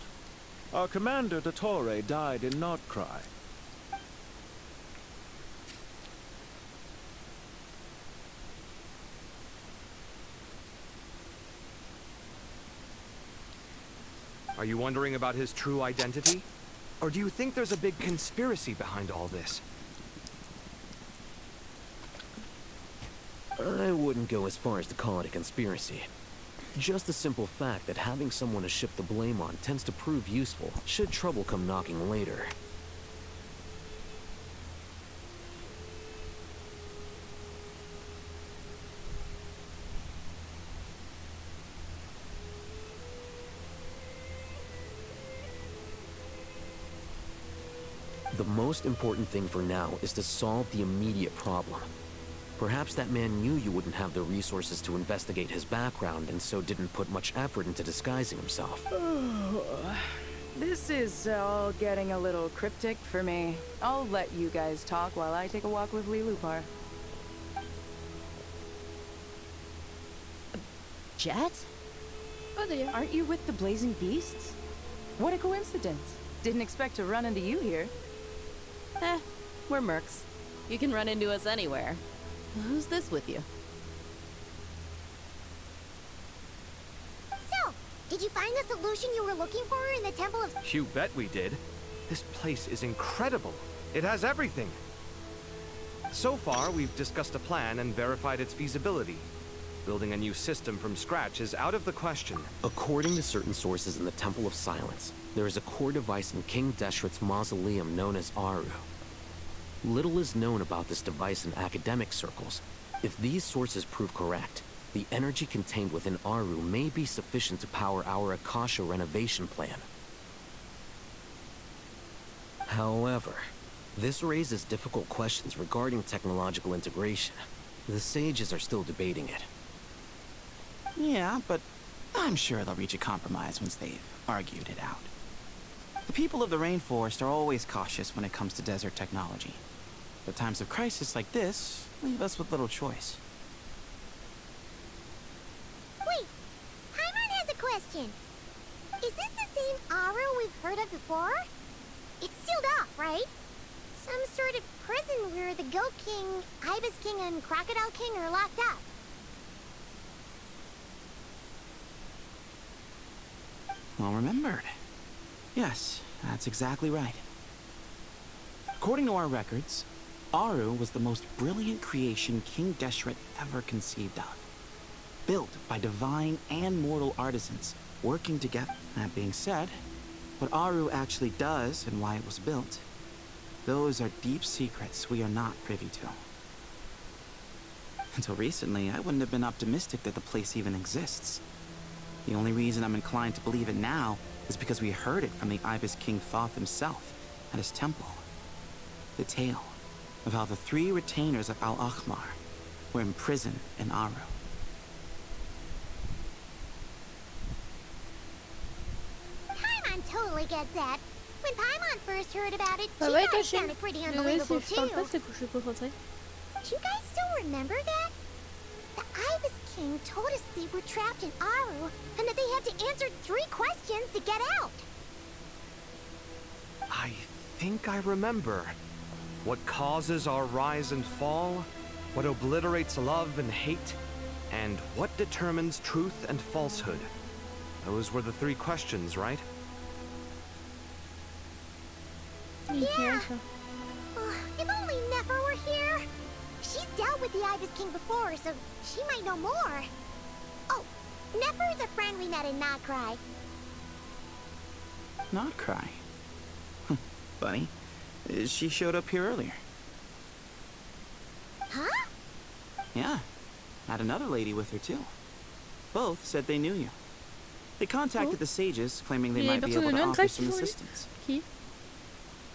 Our commander, Dottore, died in Nordcry. Are you wondering about his true identity? Or do you think there's a big conspiracy behind all this? I wouldn't go as far as to call it a conspiracy. Just the simple fact that having someone to shift the blame on tends to prove useful, should trouble come knocking later. The most important thing for now is to solve the immediate problem. Perhaps that man knew you wouldn't have the resources to investigate his background and so didn't put much effort into disguising himself. This is all getting a little cryptic for me. I'll let you guys talk while I take a walk with Lilupar. Jet? Oh, there you are. Aren't you with the Blazing Beasts? What a coincidence. Didn't expect to run into you here. We're mercs. You can run into us anywhere. Who's this with you? So, did you find the solution you were looking for in the Temple of... You bet we did. This place is incredible. It has everything. So far, we've discussed a plan and verified its feasibility. Building a new system from scratch is out of the question. According to certain sources in the Temple of Silence, there is a core device in King Deshret's mausoleum known as Aru. Little is known about this device in academic circles. If these sources prove correct, the energy contained within Aru may be sufficient to power our Akasha renovation plan. However, this raises difficult questions regarding technological integration. The sages are still debating it. Yeah, but I'm sure they'll reach a compromise once they've argued it out. The people of the rainforest are always cautious when it comes to desert technology. But times of crisis like this leave us with little choice. Wait, Paimon has a question. Is this the same Aru we've heard of before? It's sealed off, right? Some sort of prison where the Goat King, Ibis King, and Crocodile King are locked up. Well remembered. Yes, that's exactly right. According to our records, Aru was the most brilliant creation King Deshret ever conceived of. Built by divine and mortal artisans, working together. That being said, what Aru actually does and why it was built, those are deep secrets we are not privy to. Until recently, I wouldn't have been optimistic that the place even exists. The only reason I'm inclined to believe it now is because we heard it from the Ibis King Thoth himself at his temple. The tale of how the 3 retainers of Al-Akhmar were imprisoned in Aru. Paimon totally gets that. When Paimon first heard about it, Ah she ouais, thought it tâchez. sounded pretty Désolée unbelievable si je parle too. pas, c'est que je suis concentrée. Do you guys still remember that? The Ibis King told us they were trapped in Aru, and that they had to answer 3 questions to get out. I think I remember. What causes our rise and fall? What obliterates love and hate? And what determines truth and falsehood? Those were the 3 questions, right? Yeah. If only Nefer were here. She's dealt with the Ibis King before, so she might know more. Oh, Nefer is a friend we met in Notcry. Notcry? Funny. She showed up here earlier. Huh? Yeah. Had another lady with her too. Both said they knew you. They contacted the sages, claiming they might be able to offer some assistance.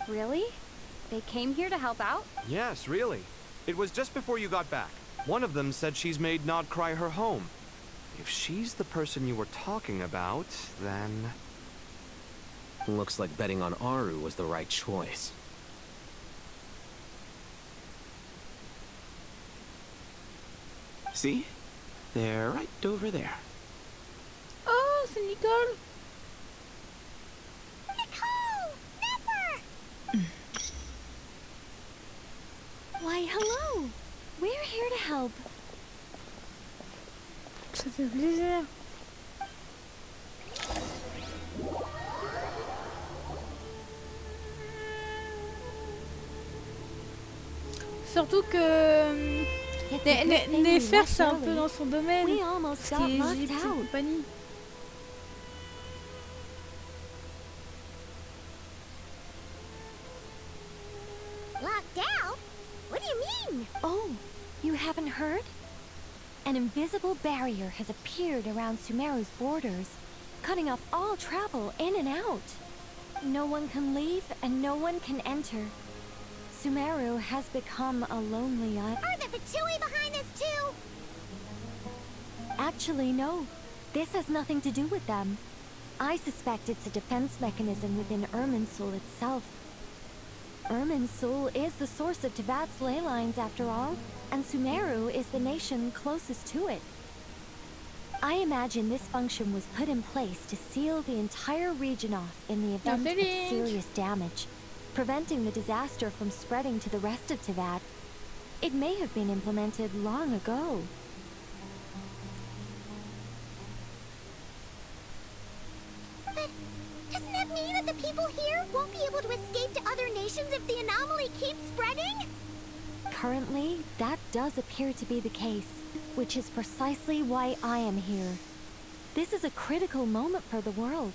Really? They came here to help out? Yes, really. It was just before you got back. One of them said she's made Notcry her home. If she's the person you were talking about, then... Looks like betting on Aru was the right choice. See? They're right over there. Oh, c'est Nicole. Nicole! Never! Why, hello! We're here to help. Ça fait plaisir. Surtout que les fers c'est un peu dans son domaine, ce qui est Égypte et compagnie. Locked out? What do you mean? Oh, you haven't heard? An invisible barrier has appeared around Sumeru's borders, cutting off all travel in and out. No one can leave and no one can enter. Sumeru has become a lonely island. Are the Fatui behind this too? Actually, no. This has nothing to do with them. I suspect it's a defense mechanism within Irminsul itself. Irminsul is the source of Teyvat's ley lines after all, and Sumeru is the nation closest to it. I imagine this function was put in place to seal the entire region off in the event of serious damage, preventing the disaster from spreading to the rest of Teyvat. It may have been implemented long ago. But doesn't that mean that the people here won't be able to escape to other nations if the anomaly keeps spreading? Currently, that does appear to be the case, which is precisely why I am here. This is a critical moment for the world,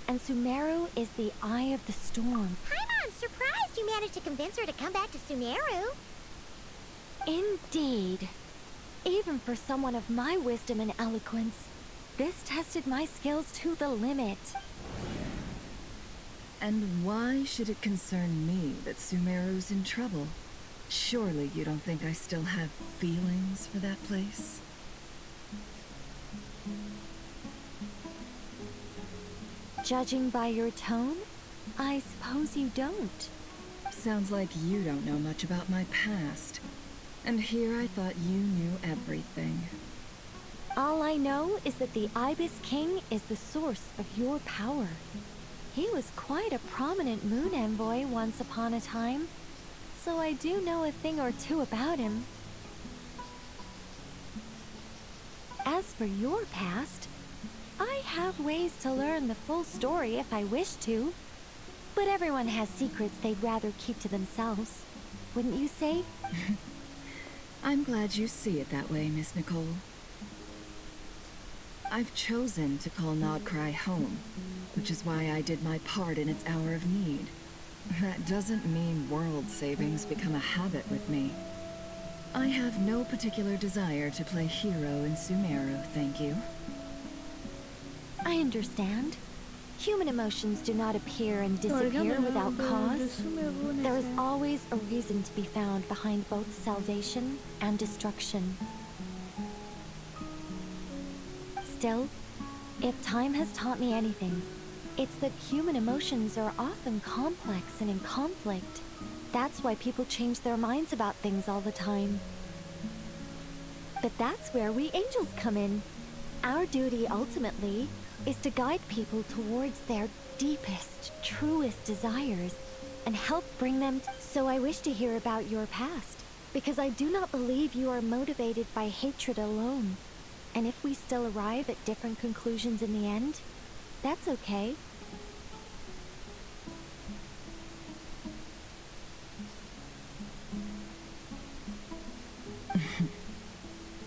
and Sumeru is the eye of the storm. I'm surprised you managed to convince her to come back to Sumeru. Indeed. Even for someone of my wisdom and eloquence, this tested my skills to the limit. And why should it concern me that Sumeru's in trouble? Surely you don't think I still have feelings for that place? Judging by your tone, I suppose you don't. Sounds like you don't know much about my past. And here I thought you knew everything. All I know is that the Ibis King is the source of your power. He was quite a prominent moon envoy once upon a time, so I do know a thing or two about him. As for your past, I have ways to learn the full story if I wish to. But everyone has secrets they'd rather keep to themselves. Wouldn't you say? I'm glad you see it that way, Miss Nicole. I've chosen to call Nodcry home, which is why I did my part in its hour of need. That doesn't mean world savings become a habit with me. I have no particular desire to play hero in Sumeru, thank you. I understand. Human emotions do not appear and disappear without cause. There is always a reason to be found behind both salvation and destruction. Still, if time has taught me anything, it's that human emotions are often complex and in conflict. That's why people change their minds about things all the time. But that's where we angels come in. Our duty, ultimately, is to guide people towards their deepest, truest desires and help bring them So I wish to hear about your past, because I do not believe you are motivated by hatred alone. And if we still arrive at different conclusions in the end, that's okay.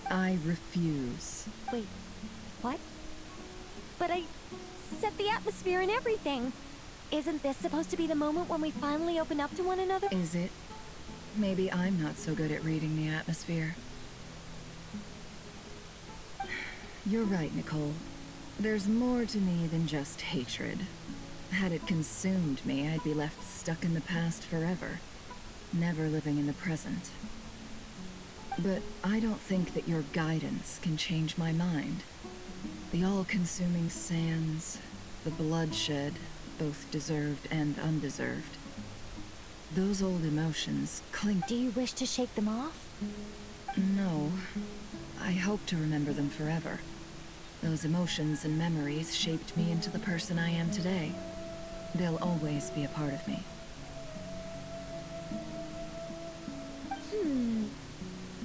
I refuse. Wait, what? But I set the atmosphere and everything. Isn't this supposed to be the moment when we finally open up to one another? Is it? Maybe I'm not so good at reading the atmosphere. You're right, Nicole. There's more to me than just hatred. Had it consumed me, I'd be left stuck in the past forever, never living in the present. But I don't think that your guidance can change my mind. The all-consuming sands, the bloodshed, both deserved and undeserved. Those old emotions cling. Do you wish to shake them off? No. I hope to remember them forever. Those emotions and memories shaped me into the person I am today. They'll always be a part of me.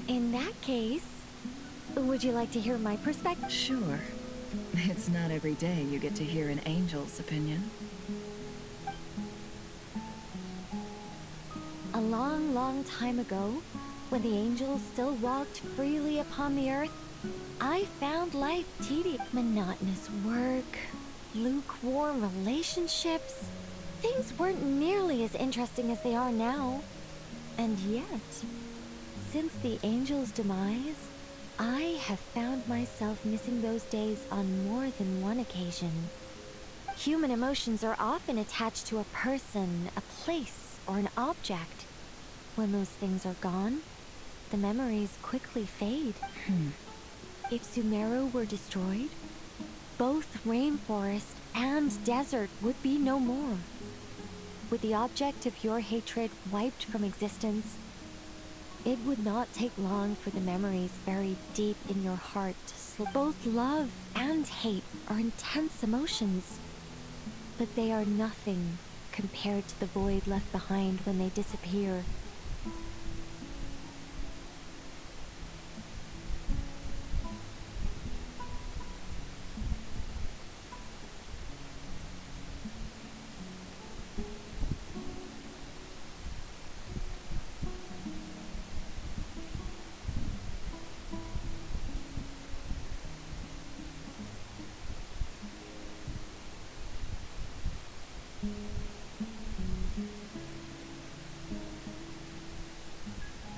In that case, would you like to hear my perspective? Sure. It's not every day you get to hear an angel's opinion. A long, long time ago, when the angels still walked freely upon the earth, I found life tedious. Monotonous work, lukewarm relationships. Things weren't nearly as interesting as they are now. And yet, since the angels' demise, I have found myself missing those days on more than one occasion. Human emotions are often attached to a person, a place, or an object. When those things are gone, the memories quickly fade. If Sumeru were destroyed, both rainforest and desert would be no more. With the object of your hatred wiped from existence, it would not take long for the memories buried deep in your heart to slip. Both love and hate are intense emotions, but they are nothing compared to the void left behind when they disappear.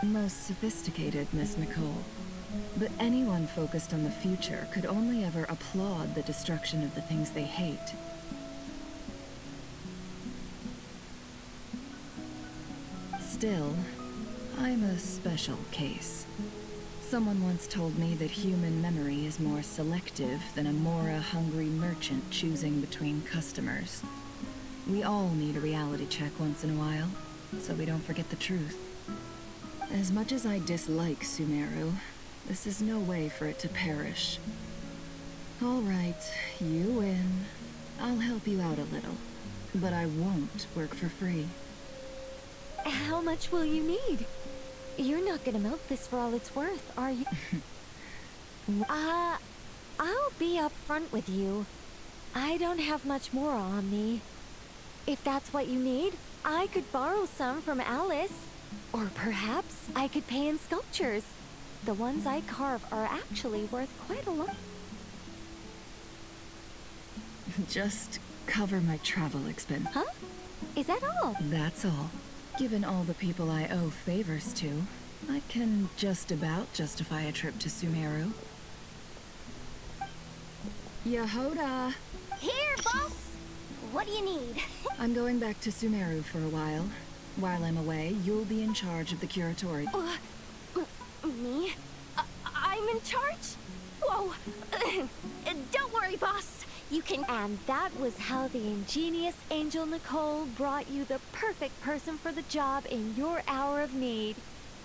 Most sophisticated, Miss Nicole. But anyone focused on the future could only ever applaud the destruction of the things they hate. Still, I'm a special case. Someone once told me that human memory is more selective than a Mora-hungry merchant choosing between customers. We all need a reality check once in a while, so we don't forget the truth. As much as I dislike Sumeru, this is no way for it to perish. All right, you win. I'll help you out a little, but I won't work for free. How much will you need? You're not gonna milk this for all it's worth, are you? I'll be upfront with you. I don't have much more on me. If that's what you need, I could borrow some from Alice. Or perhaps I could pay in sculptures. The ones I carve are actually worth quite a lot. Just cover my travel expense. Huh? Is that all? That's all. Given all the people I owe favors to, I can just about justify a trip to Sumeru. Yehoda! Here, boss! What do you need? I'm going back to Sumeru for a while. While I'm away, you'll be in charge of the curatory. Me? I'm in charge? Whoa! Don't worry, boss. You can... And that was how the ingenious Angel Nicole brought you the perfect person for the job in your hour of need.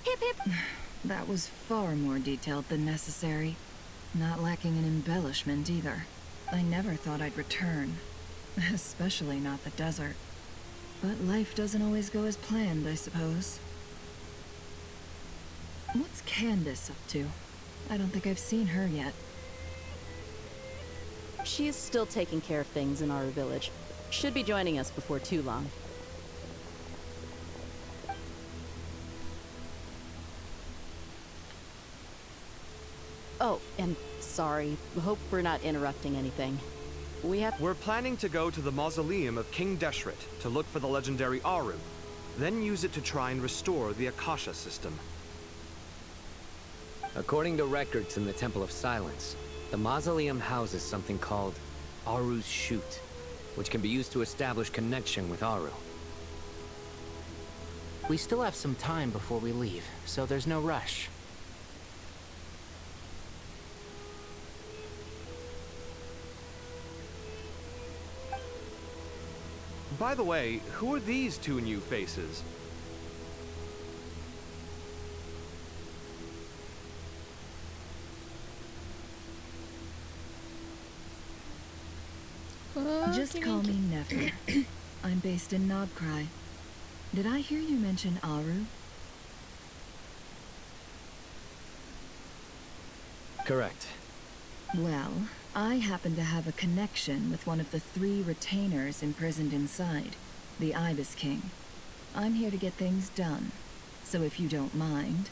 Hip hip! That was far more detailed than necessary. Not lacking in embellishment either. I never thought I'd return. Especially not the desert. But life doesn't always go as planned, I suppose. What's Candace up to? I don't think I've seen her yet. She is still taking care of things in our village. Should be joining us before too long. Oh, and sorry. Hope we're not interrupting anything. We're planning to go to the mausoleum of King Deshret to look for the legendary Aru, then use it to try and restore the Akasha system. According to records in the Temple of Silence, the mausoleum houses something called Aru's Chute, which can be used to establish connection with Aru. We still have some time before we leave, so there's no rush. By the way, who are these two new faces? Just call me Nefer. I'm based in Nobcry. Did I hear you mention Aru? Correct. Well, I happen to have a connection with one of the 3 retainers imprisoned inside, the Ibis King. I'm here to get things done, so if you don't mind,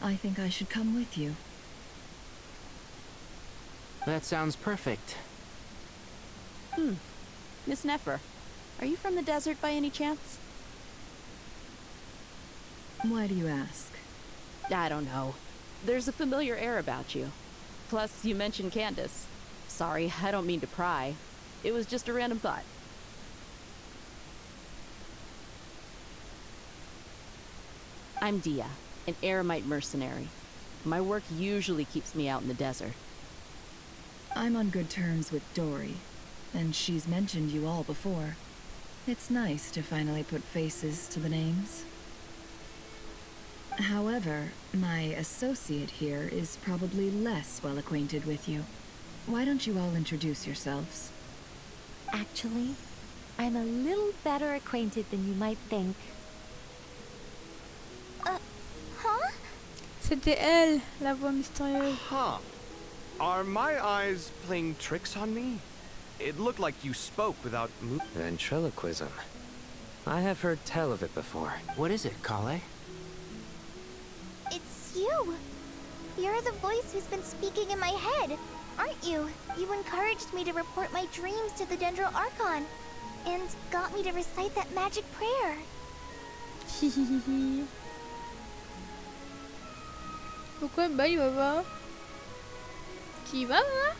I think I should come with you. That sounds perfect. Miss Nefer, are you from the desert by any chance? Why do you ask? I don't know. There's a familiar air about you. Plus, you mentioned Candace. Sorry, I don't mean to pry. It was just a random thought. I'm Dia, an Eremite mercenary. My work usually keeps me out in the desert. I'm on good terms with Dory, and she's mentioned you all before. It's nice to finally put faces to the names. However, my associate here is probably less well acquainted with you. Why don't you all introduce yourselves? Actually, I'm a little better acquainted than you might think. Huh? C'était elle, la voix mystérieuse. Huh. Are my eyes playing tricks on me? It looked like you spoke without moving. Ventriloquism. I have heard tell of it before. What is it, Kale? It's you. You're the voice who's been speaking in my head, aren't you? You encouraged me to report my dreams to the Dendro Archon, and got me to recite that magic prayer. Pourquoi bah il va pas? Tu y vas, maman?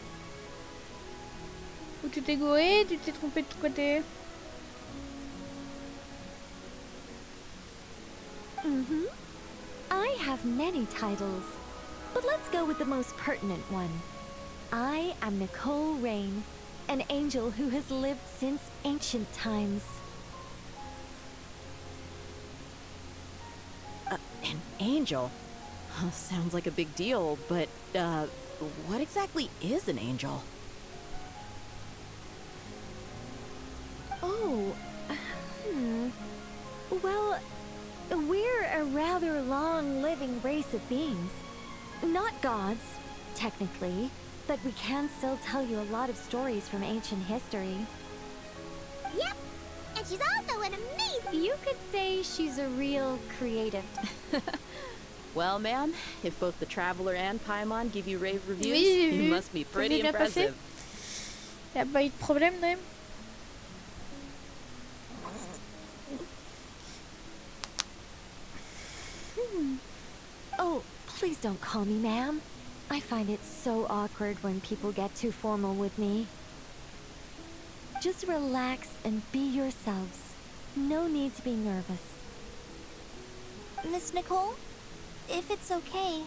Ou tu t'es gouré, tu t'es trompé de côté? I have many titles, but let's go with the most pertinent one. I am Nicole Rain, an angel who has lived since ancient times. An angel? Sounds like a big deal, but, what exactly is an angel? Oh, well, we're a rather long-living race of beings. Not gods, technically, but we can still tell you a lot of stories from ancient history. Yep, and she's also an amazing... You could say she's a real creative. Well, ma'am, if both the Traveler and Paimon give you rave reviews, Oui, you must be pretty impressive. Y a pas eu de problème, même. Oh, please don't call me ma'am. I find it so awkward when people get too formal with me. Just relax and be yourselves. No need to be nervous. Miss Nicole, if it's okay,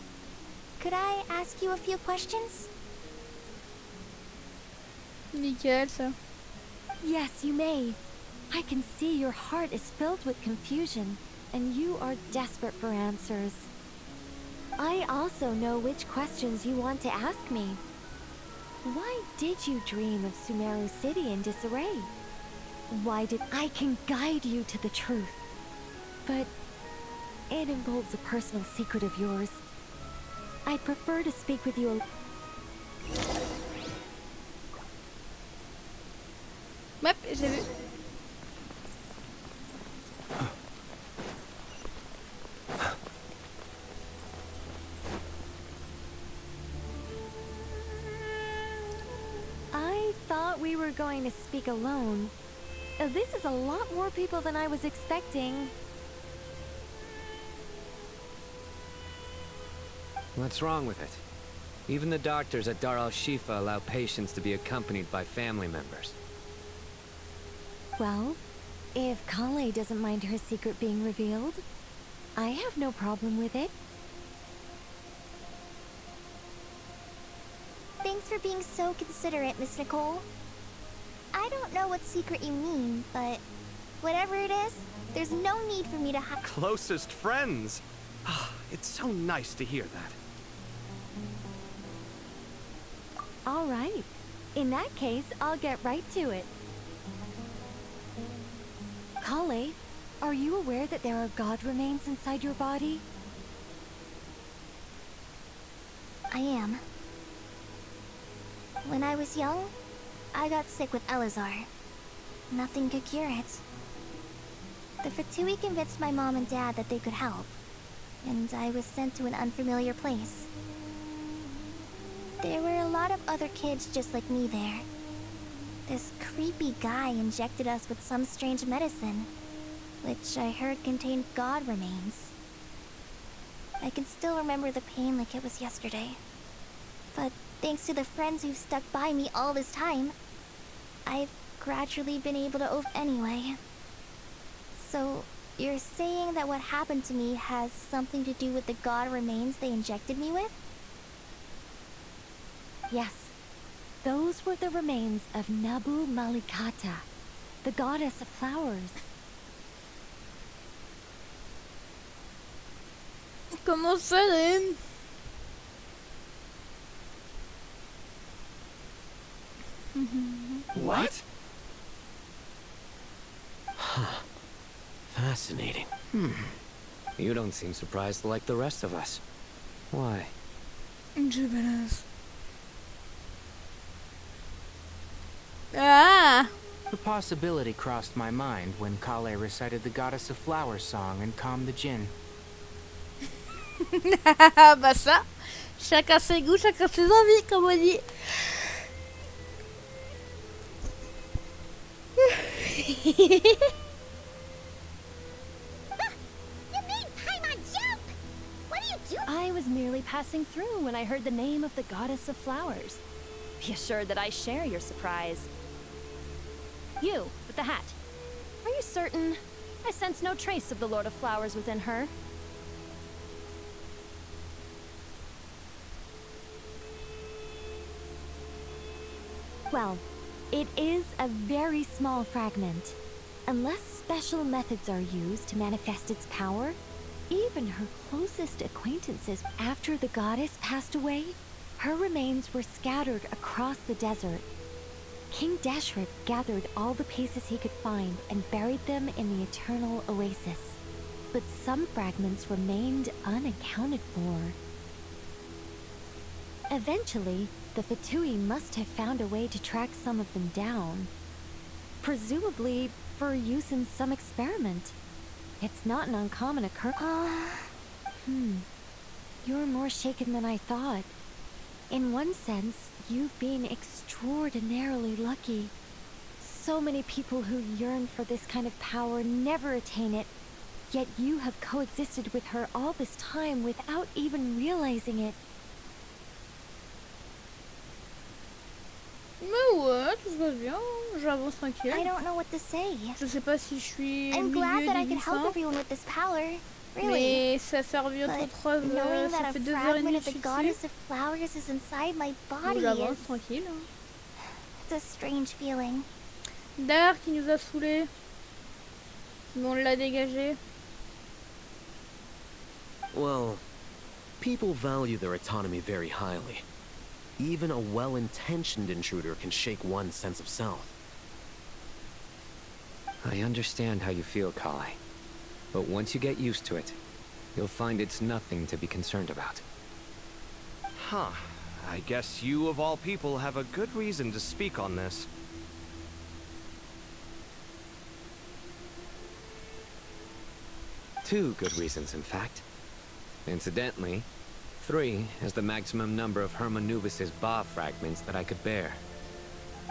could I ask you a few questions? Nickel, ça. Yes, you may. I can see your heart is filled with confusion, and you are desperate for answers. I also know which questions you want to ask me. Why did you dream of Sumeru City in disarray? Why did I can guide you to the truth? But it involves a personal secret of yours. I'd prefer to speak with you. Hop, j'ai vu. I thought we were going to speak alone. This is a lot more people than I was expecting. What's wrong with it? Even the doctors at Dar al-Shifa allow patients to be accompanied by family members. Well, if Kale doesn't mind her secret being revealed, I have no problem with it. Thanks for being so considerate, Miss Nicole. I don't know what secret you mean, but whatever it is, there's no need for me to hide. Closest friends! It's so nice to hear that. All right. In that case, I'll get right to it. Kale, are you aware that there are god remains inside your body? I am. When I was young, I got sick with Elazar. Nothing could cure it. The Fatui convinced my mom and dad that they could help, and I was sent to an unfamiliar place. There were a lot of other kids just like me there. This creepy guy injected us with some strange medicine, which I heard contained god remains. I can still remember the pain like it was yesterday. But thanks to the friends who've stuck by me all this time, I've gradually been able to anyway. So, you're saying that what happened to me has something to do with the god remains they injected me with? Yes. Those were the remains of Nabu Malikata, the goddess of flowers. Comment ça, Ren? What? Huh. Fascinating. You don't seem surprised like the rest of us. Why? Ah! The possibility crossed my mind when Kale recited the Goddess of Flowers song and calmed the djinn. Bah ça, chacun ses goûts, chacun ses envies, comme on dit. I was merely passing through when I heard the name of the Goddess of Flowers. Be assured that I share your surprise. You, with the hat. Are you certain? I sense no trace of the Lord of Flowers within her. Well, it is a very small fragment. Unless special methods are used to manifest its power, even her closest acquaintances after the goddess passed away, her remains were scattered across the desert. King Deshret gathered all the pieces he could find and buried them in the eternal oasis. But some fragments remained unaccounted for. Eventually, the Fatui must have found a way to track some of them down. Presumably for use in some experiment. It's not an uncommon occurrence. You're more shaken than I thought. In one sense, you've been extraordinarily lucky. So many people who yearn for this kind of power never attain it, yet you have coexisted with her all this time without even realizing it. Mais ouais, tout se passe bien, j'avance tranquille. I don't know what to say. Je sais pas si je suis I'm glad that I could help vieillissant, everyone with this power. Really. mais ça servi autre chose, Knowing ça that fait a 2h30 fragment que of je the suis goddess dessus. of flowers is inside my Donc body j'avance is... tranquille. It's a strange feeling. D'ailleurs, qui nous a saoulés. Mais on l'a dégagé. Well, people value their autonomy very highly. Even a well-intentioned intruder can shake one's sense of self. I understand how you feel, Kale. But once you get used to it, you'll find it's nothing to be concerned about. Huh. I guess you of all people have a good reason to speak on this. Two good reasons, in fact. Incidentally, 3 is the maximum number of Hermanubis' Ba fragments that I could bear.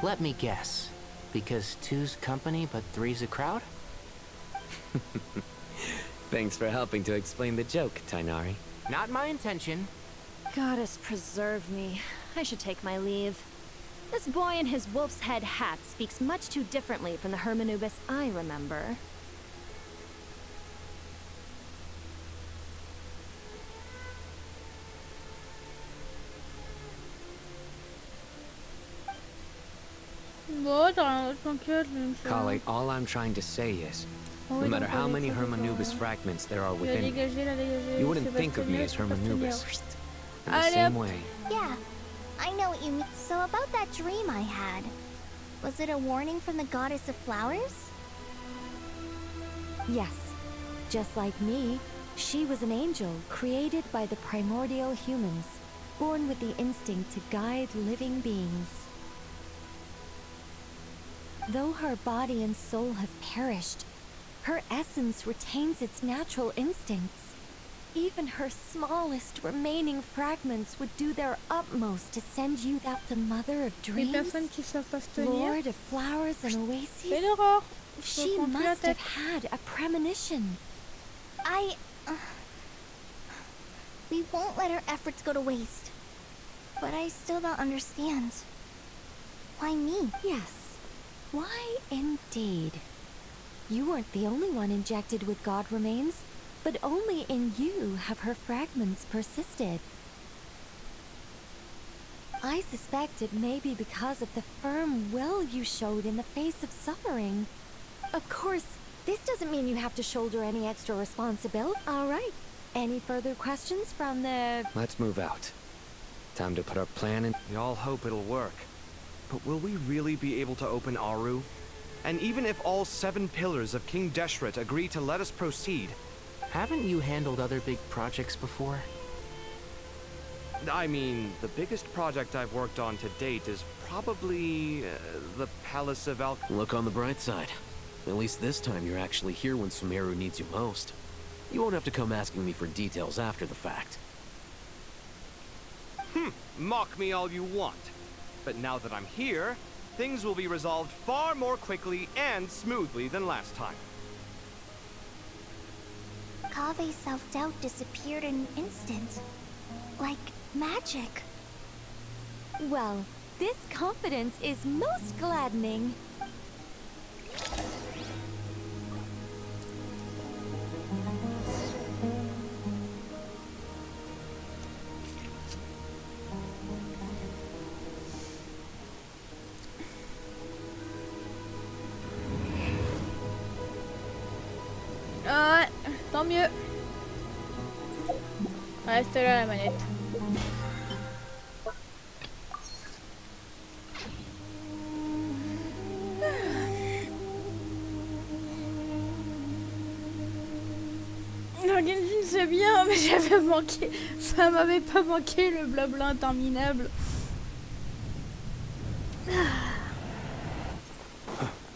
Let me guess. Because 2's company, but 3's a crowd? Thanks for helping to explain the joke, Tainari. Not my intention. Goddess preserve me. I should take my leave. This boy in his wolf's head hat speaks much too differently from the Hermanubis I remember. Bon, t'inquiète, je me Kale, all I'm trying to say is, no matter how many Hermanubis fragments there are within me, you wouldn't think of me as Hermanubis. In the same way. Yeah, I know what you mean. So about that dream I had, was it a warning from the goddess of flowers? Yes. Just like me, she was an angel created by the primordial humans, born with the instinct to guide living beings. Though her body and soul have perished, her essence retains its natural instincts. Even her smallest remaining fragments would do their utmost to send you out the mother of dreams, lord of flowers and oases. She must have had a premonition. We won't let our efforts go to waste. But I still don't understand. Why me? Yes. Why indeed? You weren't the only one injected with God remains, but only in you have her fragments persisted. I suspect it may be because of the firm will you showed in the face of suffering. Of course, this doesn't mean you have to shoulder any extra responsibility. All right. Any further questions from the... Let's move out. Time to put our plan in. We all hope it'll work. But will we really be able to open Aru? And even if all 7 pillars of King Deshret agree to let us proceed... Haven't you handled other big projects before? I mean, the biggest project I've worked on to date is probably... the Palace of Al... Look on the bright side. At least this time you're actually here when Sumeru needs you most. You won't have to come asking me for details after the fact. Mock me all you want. But now that I'm here, things will be resolved far more quickly and smoothly than last time. Kave's self-doubt disappeared in an instant. Like magic. Well, this confidence is most gladdening. Ouais, tant mieux. Reste là la manette. Genshin c'est bien, mais j'avais manqué. Ça m'avait pas manqué le blabla interminable.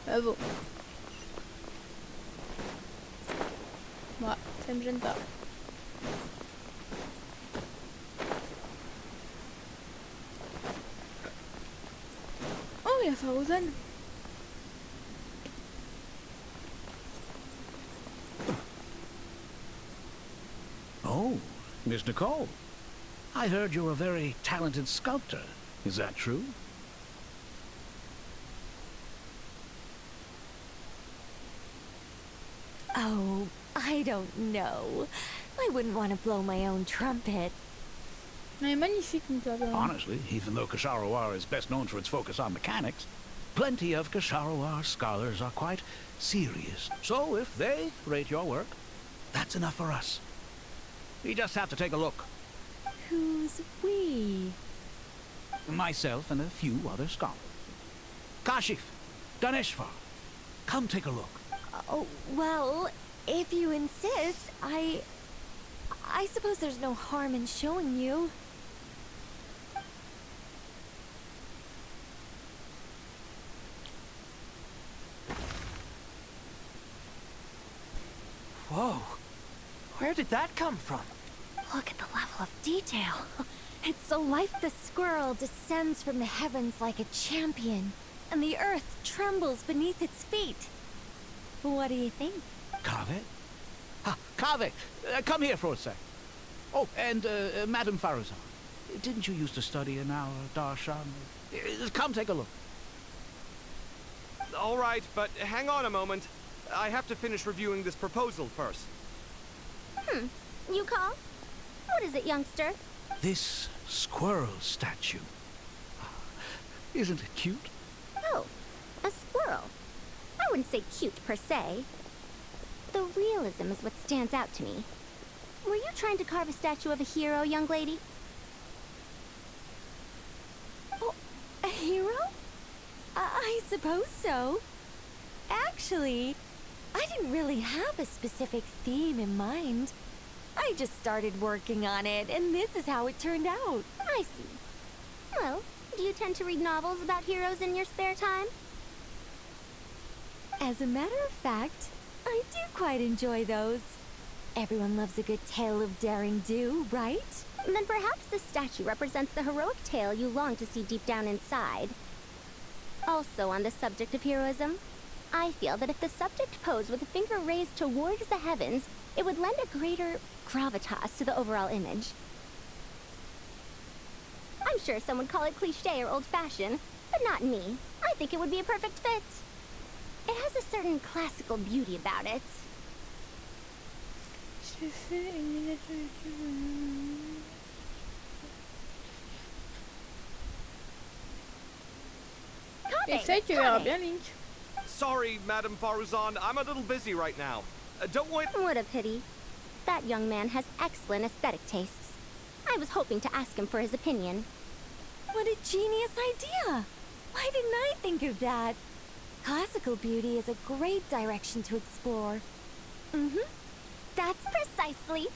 Bravo. Ouais, ça me gêne pas. Oh, il y a Frozen. Oh, Miss Nicole. I heard you're a very talented sculptor. Is that true? Oh, I don't know. I wouldn't want to blow my own trumpet. Elle est magnifique, une table. Honestly, even though Kasharawar is best known for its focus on mechanics, plenty of Kasharawar scholars are quite serious. So if they rate your work, that's enough for us. We just have to take a look. Who's we? Myself and a few other scholars. Kashif, Daneshvar, come take a look. Oh, well, if you insist, I suppose there's no harm in showing you. Whoa! Where did that come from? Look at the level of detail. It's so life. The squirrel descends from the heavens like a champion, and the earth trembles beneath its feet. What do you think? Kaveh? Kaveh, come here for a sec. Oh, and Madame Farazan, didn't you used to study in our darshan? Come take a look. All right, but hang on a moment. I have to finish reviewing this proposal first. You call? What is it, youngster? This squirrel statue. Isn't it cute? Oh, a squirrel. I wouldn't say cute per se. The realism is what stands out to me. Were you trying to carve a statue of a hero, young lady? Oh, a hero? I suppose so. Actually, I didn't really have a specific theme in mind. I just started working on it, and this is how it turned out. I see. Well, do you tend to read novels about heroes in your spare time? As a matter of fact, I do quite enjoy those. Everyone loves a good tale of daring do, right? Then perhaps this statue represents the heroic tale you long to see deep down inside. Also on the subject of heroism, I feel that if the subject posed with a finger raised towards the heavens, it would lend a greater gravitas to the overall image. I'm sure some would call it cliché or old-fashioned, but not me. I think it would be a perfect fit. It has a certain classical beauty about it. Essaye, tu verras bien, Link. Sorry, Madame Faruzan, I'm a little busy right now. Don't wait. What a pity. That young man has excellent aesthetic tastes. I was hoping to ask him for his opinion. What a genius idea! Why didn't I think of that? Classical beauty is a great direction to explore. That's precisely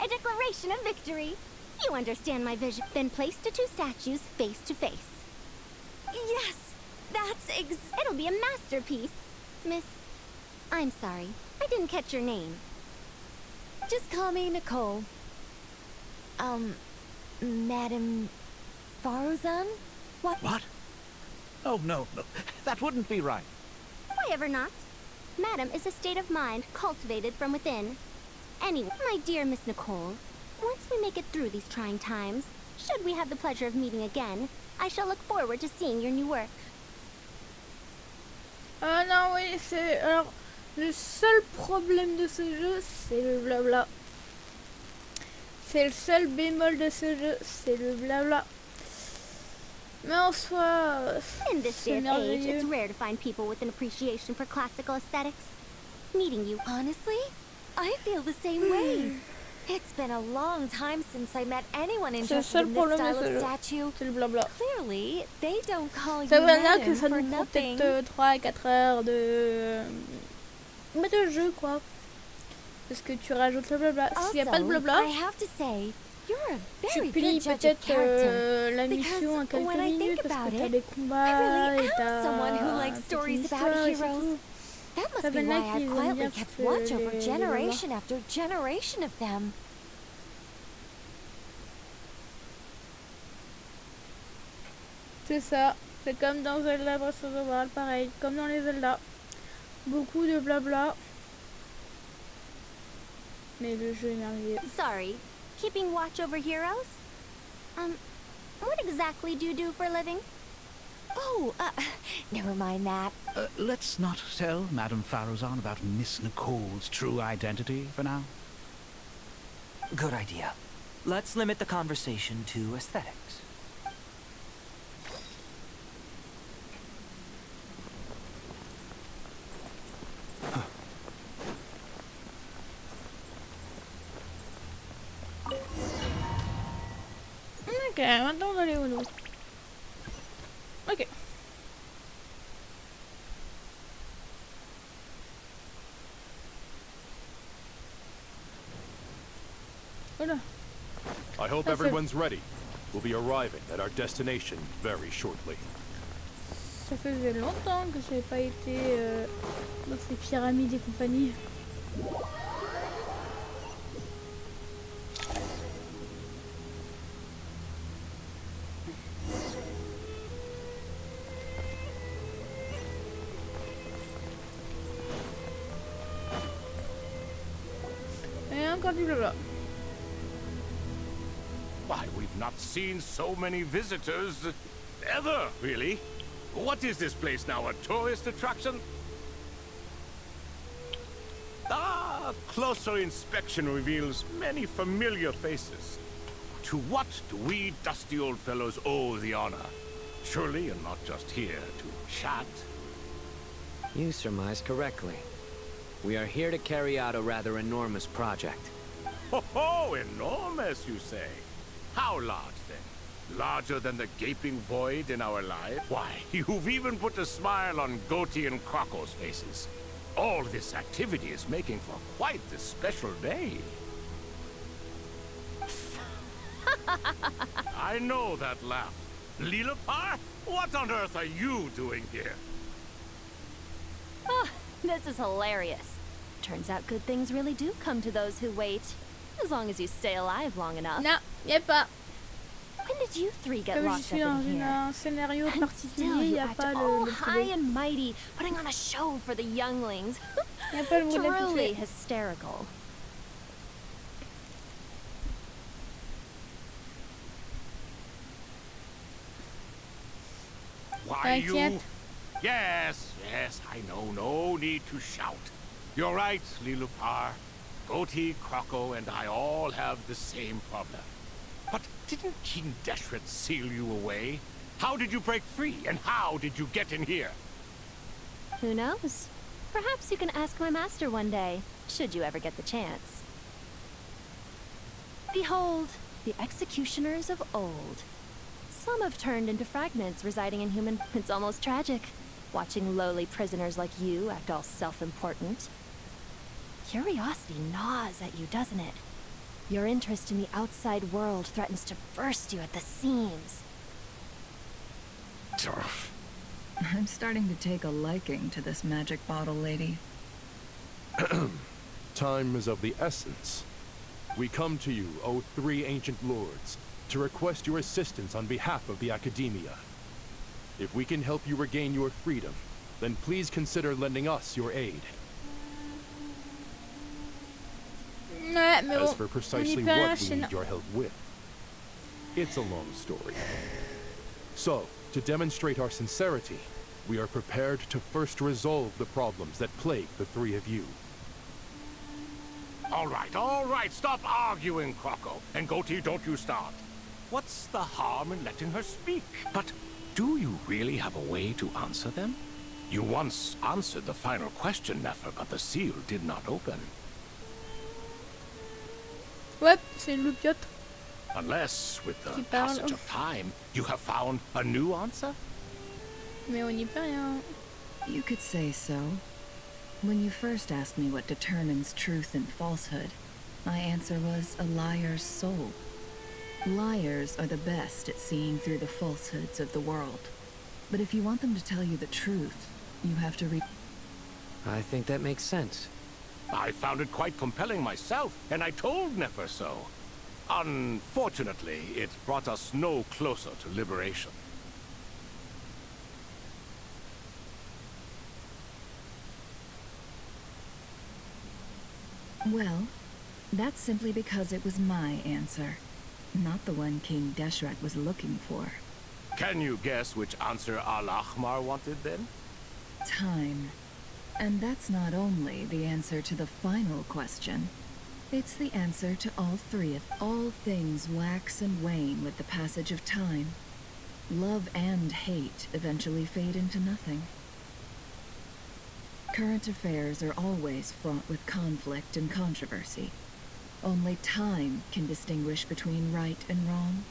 a declaration of victory. You understand my vision. Then place the two statues face to face. Yes, that's It'll be a masterpiece. Miss... I'm sorry. I didn't catch your name. Just call me Nicole. Madame Faruzan? What? Oh, no. That wouldn't be right. Why ever not? Madam is a state of mind cultivated from within. Anyway, my dear Miss Nicole, once we make it through these trying times, should we have the pleasure of meeting again, I shall look forward to seeing your new work. Ah non, oui, c'est... Alors, le seul problème de ce jeu, c'est le blabla. C'est le seul bémol de ce jeu, c'est le blabla. Mais en soi, in this day c'est and age, merveilleux. it's rare to find people with an appreciation for classical aesthetics. Meeting you, honestly, I feel the same way. It's been a long time since I met anyone interested in this style of statue. C'est le blabla. Clearly, they don't call you Ça veut dire que madame ça for nous prend nothing. peut-être 3 à 4 heures de jeu, quoi. Parce que tu rajoutes le blabla. S'il n'y a pas de blabla, I have to say, you're a tu very plies good judge of peut-être character. la mission en Because quelques when I think minutes parce about que t'as it, des I combats really et am someone who t'as likes toute stories une about histoire et c'est heroes. tout. That must Ça be veut why dire I've qu'ils vont quietly dire kept que watch over les generation after generation of them. C'est ça, c'est comme dans Zelda Breath of the Wild, pareil, comme dans les Zelda. Beaucoup de blabla. Mais le jeu est merveilleux. Sorry, keeping watch over heroes? What exactly do you do for a living? Oh, never mind that. Let's not tell Madame Faruzan about Miss Nicole's true identity for now. Good idea. Let's limit the conversation to aesthetics. Ok, maintenant on va aller au dos. Ok. Voilà. I hope everyone's ready. We'll be arriving at our destination very shortly. Ça faisait longtemps que j'avais pas été dans ces pyramides et compagnie. Et encore du blabla. Why, we've not seen so many visitors ever, really. What is this place now, a tourist attraction? Ah, closer inspection reveals many familiar faces. To what do we dusty old fellows owe the honor? Surely you're not just here to chat. You surmise correctly. We are here to carry out a rather enormous project. Ho, enormous, you say? How large, then? Larger than the gaping void in our lives? Why, you've even put a smile on Goatee and Crocco's faces. All this activity is making for quite the special day. I know that laugh. Lilipar, what on earth are you doing here? Oh, this is hilarious. Turns out good things really do come to those who wait. As long as you stay alive long enough. Non, y'a pas. When did you three get Comme je locked suis up dans in here? un scénario And particulier, still you y'a act pas all le high and mighty, putting on a show for the younglings. Y'a pas le mot Truly d'habitué. hysterical. Why you? Yes, yes, I know. No need to shout. You're right, Lilipar. Goatee, Croco, and I all have the same problem. But didn't King Deshret seal you away? How did you break free, and how did you get in here? Who knows? Perhaps you can ask my master one day, should you ever get the chance. Behold, the executioners of old. Some have turned into fragments residing in human... It's almost tragic, watching lowly prisoners like you act all self-important. Curiosity gnaws at you, doesn't it? Your interest in the outside world threatens to burst you at the seams. I'm starting to take a liking to this magic bottle lady. Time is of the essence. We come to you, O three ancient lords, to request your assistance on behalf of the Academia. If we can help you regain your freedom, then please consider lending us your aid. Ouais, mais As bon, for on precisely y peut rien, what we c'est need your help with, it's a long story. So, to demonstrate our sincerity, we are prepared to first resolve the problems that plague the three of you. All right, stop arguing, Croco. And Goatee, don't you start. What's the harm in letting her speak? But do you really have a way to answer them? You once answered the final question, Nefer, but the seal did not open. Ouais, c'est une loupiote. Unless, with the Qui parle. passage of time, you have found a new answer? Mais on n'y peut rien. You could say so. When you first asked me what determines truth and falsehood, my answer was a liar's soul. Liars are the best at seeing through the falsehoods of the world. But if you want them to tell you the truth, you have to I think that makes sense. I found it quite compelling myself, and I told Nefer so. Unfortunately, it brought us no closer to liberation. Well, that's simply because it was my answer, not the one King Deshret was looking for. Can you guess which answer Al-Ahmar wanted then? Time. And that's not only the answer to the final question. It's the answer to all three of all things wax and wane with the passage of time. Love and hate eventually fade into nothing. Current affairs are always fraught with conflict and controversy. Only time can distinguish between right and wrong.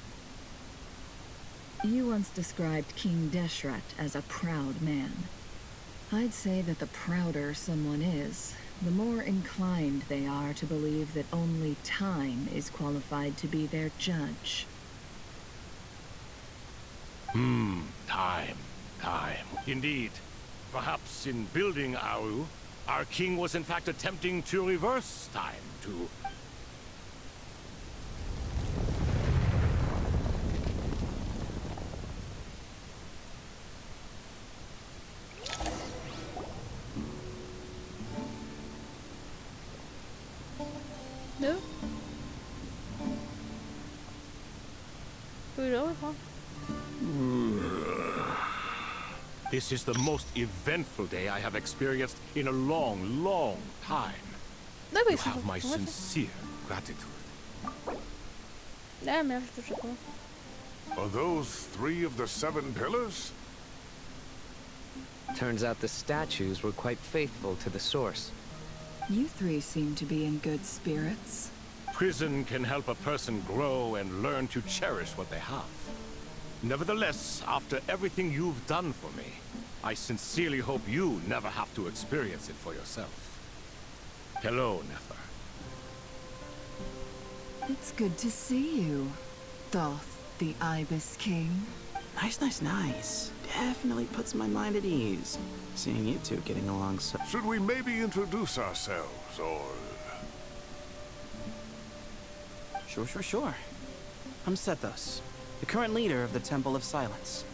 You once described King Deshret as a proud man. I'd say that the prouder someone is, the more inclined they are to believe that only time is qualified to be their judge. Time. Indeed. Perhaps in building Aru, our king was in fact attempting to reverse time, to... Deux. Toujours, je crois. This is the most eventful day I have experienced in a long, long time. You have my sincere gratitude. Ah merde, je touche pas. Are those 3 of the 7 pillars? Turns out the statues were quite faithful to the source. You three seem to be in good spirits. Prison can help a person grow and learn to cherish what they have. Nevertheless, after everything you've done for me, I sincerely hope you never have to experience it for yourself. Hello, Nefer. It's good to see you, Thoth, the Ibis King. Nice. Definitely puts my mind at ease, seeing you two getting along so... Should we maybe introduce ourselves, or... Sure. I'm Sethos, the current leader of the Temple of Silence.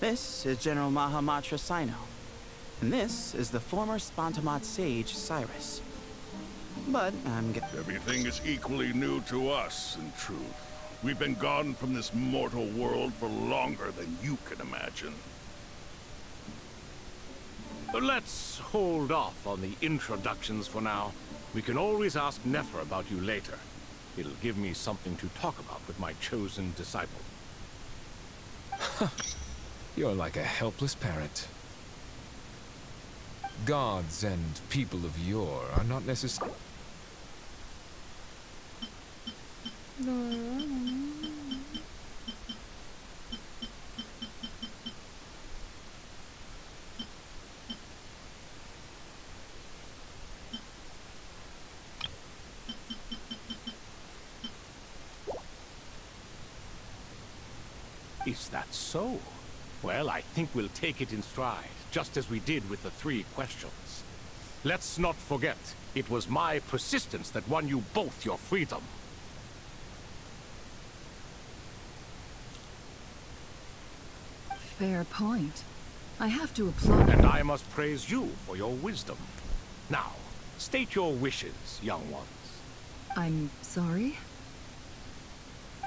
This is General Mahamatra Sino, and this is the former Spantamat sage, Cyrus. But everything is equally new to us, in truth. We've been gone from this mortal world for longer than you can imagine. Let's hold off on the introductions for now. We can always ask Nefer about you later. It'll give me something to talk about with my chosen disciple. You're like a helpless parrot. Gods and people of yore are not necessarily... Is that so? Well, I think we'll take it in stride, just as we did with the 3 questions. Let's not forget, it was my persistence that won you both your freedom. Fair point. I have to applaud... And I must praise you for your wisdom. Now, state your wishes, young ones. I'm sorry?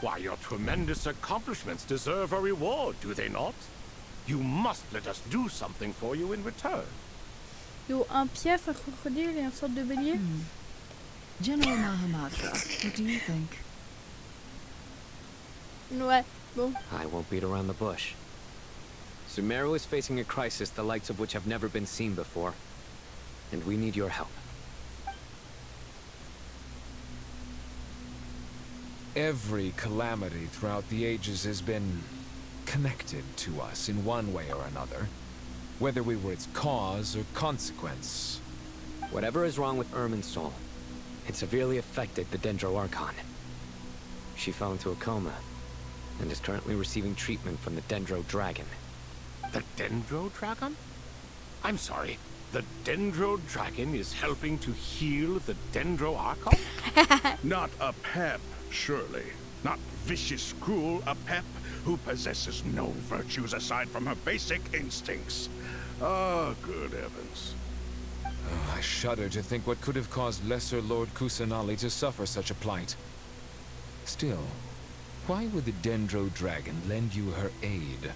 Why, your tremendous accomplishments deserve a reward, do they not? You must let us do something for you in return. Yo, un piètre, un crocodile et un sorte de bélier. General Mahamatra, what do you think? Ouais, bon. I won't beat around the bush. Sumeru is facing a crisis the likes of which have never been seen before. And we need your help. Every calamity throughout the ages has been connected to us in one way or another, whether we were its cause or consequence. Whatever is wrong with Irminsul, it severely affected the Dendro Archon. She fell into a coma, and is currently receiving treatment from the Dendro Dragon. The Dendro Dragon? I'm sorry, the Dendro Dragon is helping to heal the Dendro Archon? Not a pep, surely. Not vicious, cruel, a pep who possesses no virtues aside from her basic instincts. Ah, good heavens. Oh, I shudder to think what could have caused Lesser Lord Kusanali to suffer such a plight. Still, why would the Dendro Dragon lend you her aid?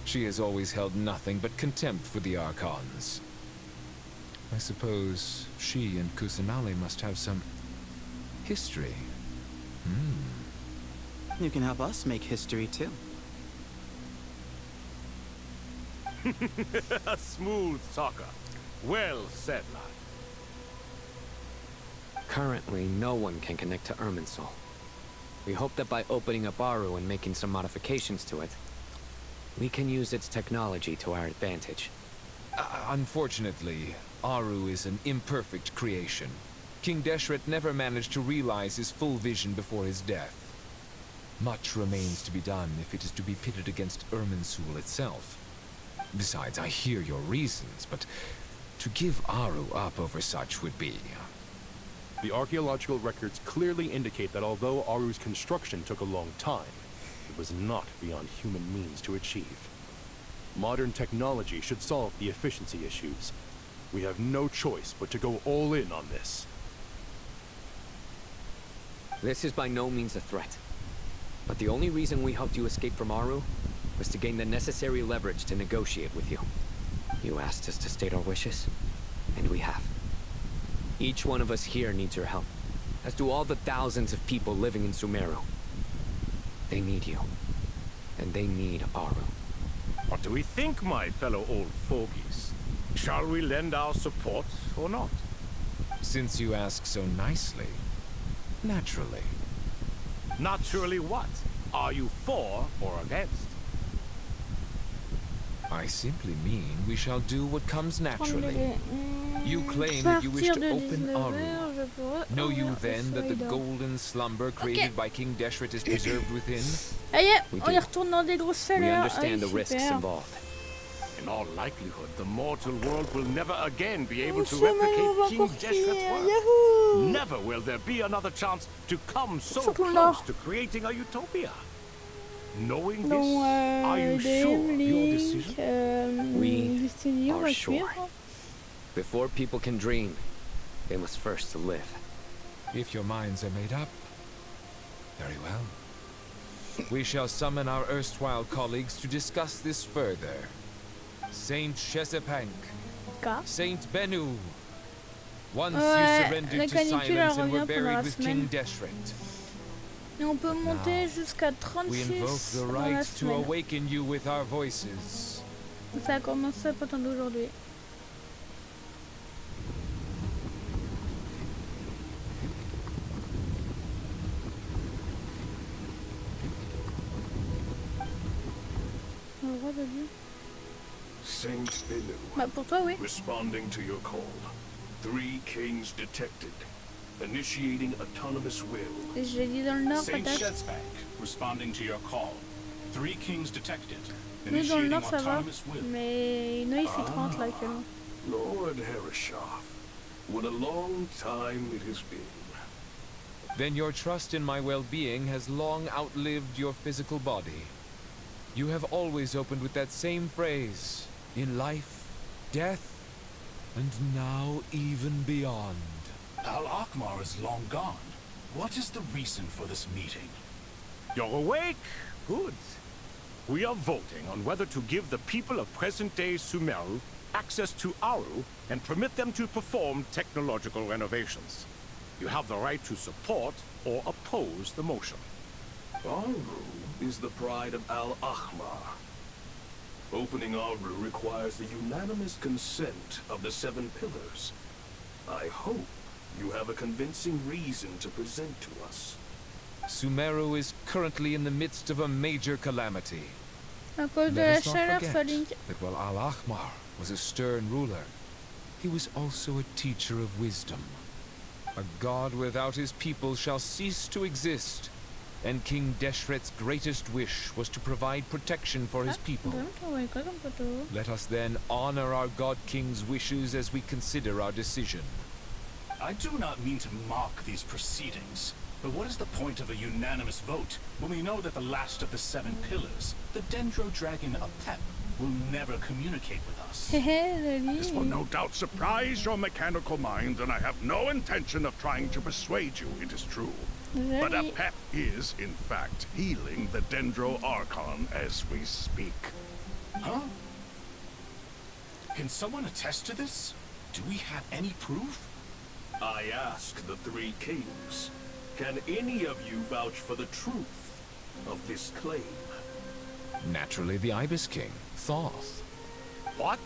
She has always held nothing but contempt for the Archons. I suppose she and Kusanali must have some history. You can help us make history too. A smooth talker. Well said, lad. Currently, no one can connect to Irminsul. We hope that by opening up Aru and making some modifications to it, we can use its technology to our advantage. Unfortunately, Aru is an imperfect creation. King Deshret never managed to realize his full vision before his death. Much remains to be done if it is to be pitted against Irminsul itself. Besides, I hear your reasons, but to give Aru up over such would be... The archaeological records clearly indicate that although Aru's construction took a long time, it was not beyond human means to achieve. Modern technology should solve the efficiency issues. We have no choice but to go all in on this. This is by no means a threat. But the only reason we helped you escape from Aru was to gain the necessary leverage to negotiate with you. You asked us to state our wishes, and we have. Each one of us here needs your help, as do all the thousands of people living in Sumeru. They need you, and they need Aru. What do we think, my fellow old fogies? Shall we lend our support or not? Since you ask so nicely, naturally. Naturally what? Are you for or against? I simply mean we shall do what comes naturally. You claim that you wish to open Aru. Know you then that the golden slumber created by King Deshret is preserved within? On y retourne dans des grosses salaires. We understand the risks involved. In all likelihood, the mortal world will never again be able to replicate King Deshret's work. Never will there be another chance to come so close to creating a utopia. Knowing this, are you sure of your decision? We are sure. Before people can dream, they must first live. If your minds are made up, very well. We shall summon our erstwhile colleagues to discuss this further. Saint Chesepank, Saint Bennu. Once you surrendered to silence and were buried with King Deshret. Et on peut monter jusqu'à 36 We invoke the dans la right to semaine. awaken you with our voices. Ça a commencé à partir d'aujourd'hui. On a le droit de dire. Saint Bennu. Bah pour toi oui. Responding to your call. 3 kings detected. Initiating autonomous will. Et je l'ai dit dans le nord Saint peut-être. Chesepank, responding to your call. 3 kings detected. Nous dans le Initiating nord ça va. autonomous will. Mais non il fait 30 là actuellement. Lord Herreshoff, what a long time it has been. Then your trust in my well-being has long outlived your physical body. You have always opened with that same phrase, in life, death, and now even beyond. Al-Akmar is long gone. What is the reason for this meeting? You're awake? Good. We are voting on whether to give the people of present-day Sumeru access to Aru and permit them to perform technological renovations. You have the right to support or oppose the motion. Aru is the pride of Al-Akmar. Opening Aru requires the unanimous consent of the 7 pillars. I hope you have a convincing reason to present to us. Sumeru is currently in the midst of a major calamity. À cause de Let la us not chaleur forget Falink. that while Al-Ahmar was a stern ruler, he was also a teacher of wisdom. A god without his people shall cease to exist, and King Deshret's greatest wish was to provide protection for his people. Let us then honor our god king's wishes as we consider our decision. I do not mean to mock these proceedings, but what is the point of a unanimous vote when we know that the last of the 7 pillars, the Dendro Dragon Apep, will never communicate with us? This will no doubt surprise your mechanical mind, and I have no intention of trying to persuade you, it is true. But Apep is, in fact, healing the Dendro Archon as we speak. Huh? Can someone attest to this? Do we have any proof? I ask the 3 kings, can any of you vouch for the truth of this claim? Naturally, the Ibis King, Thoth. What?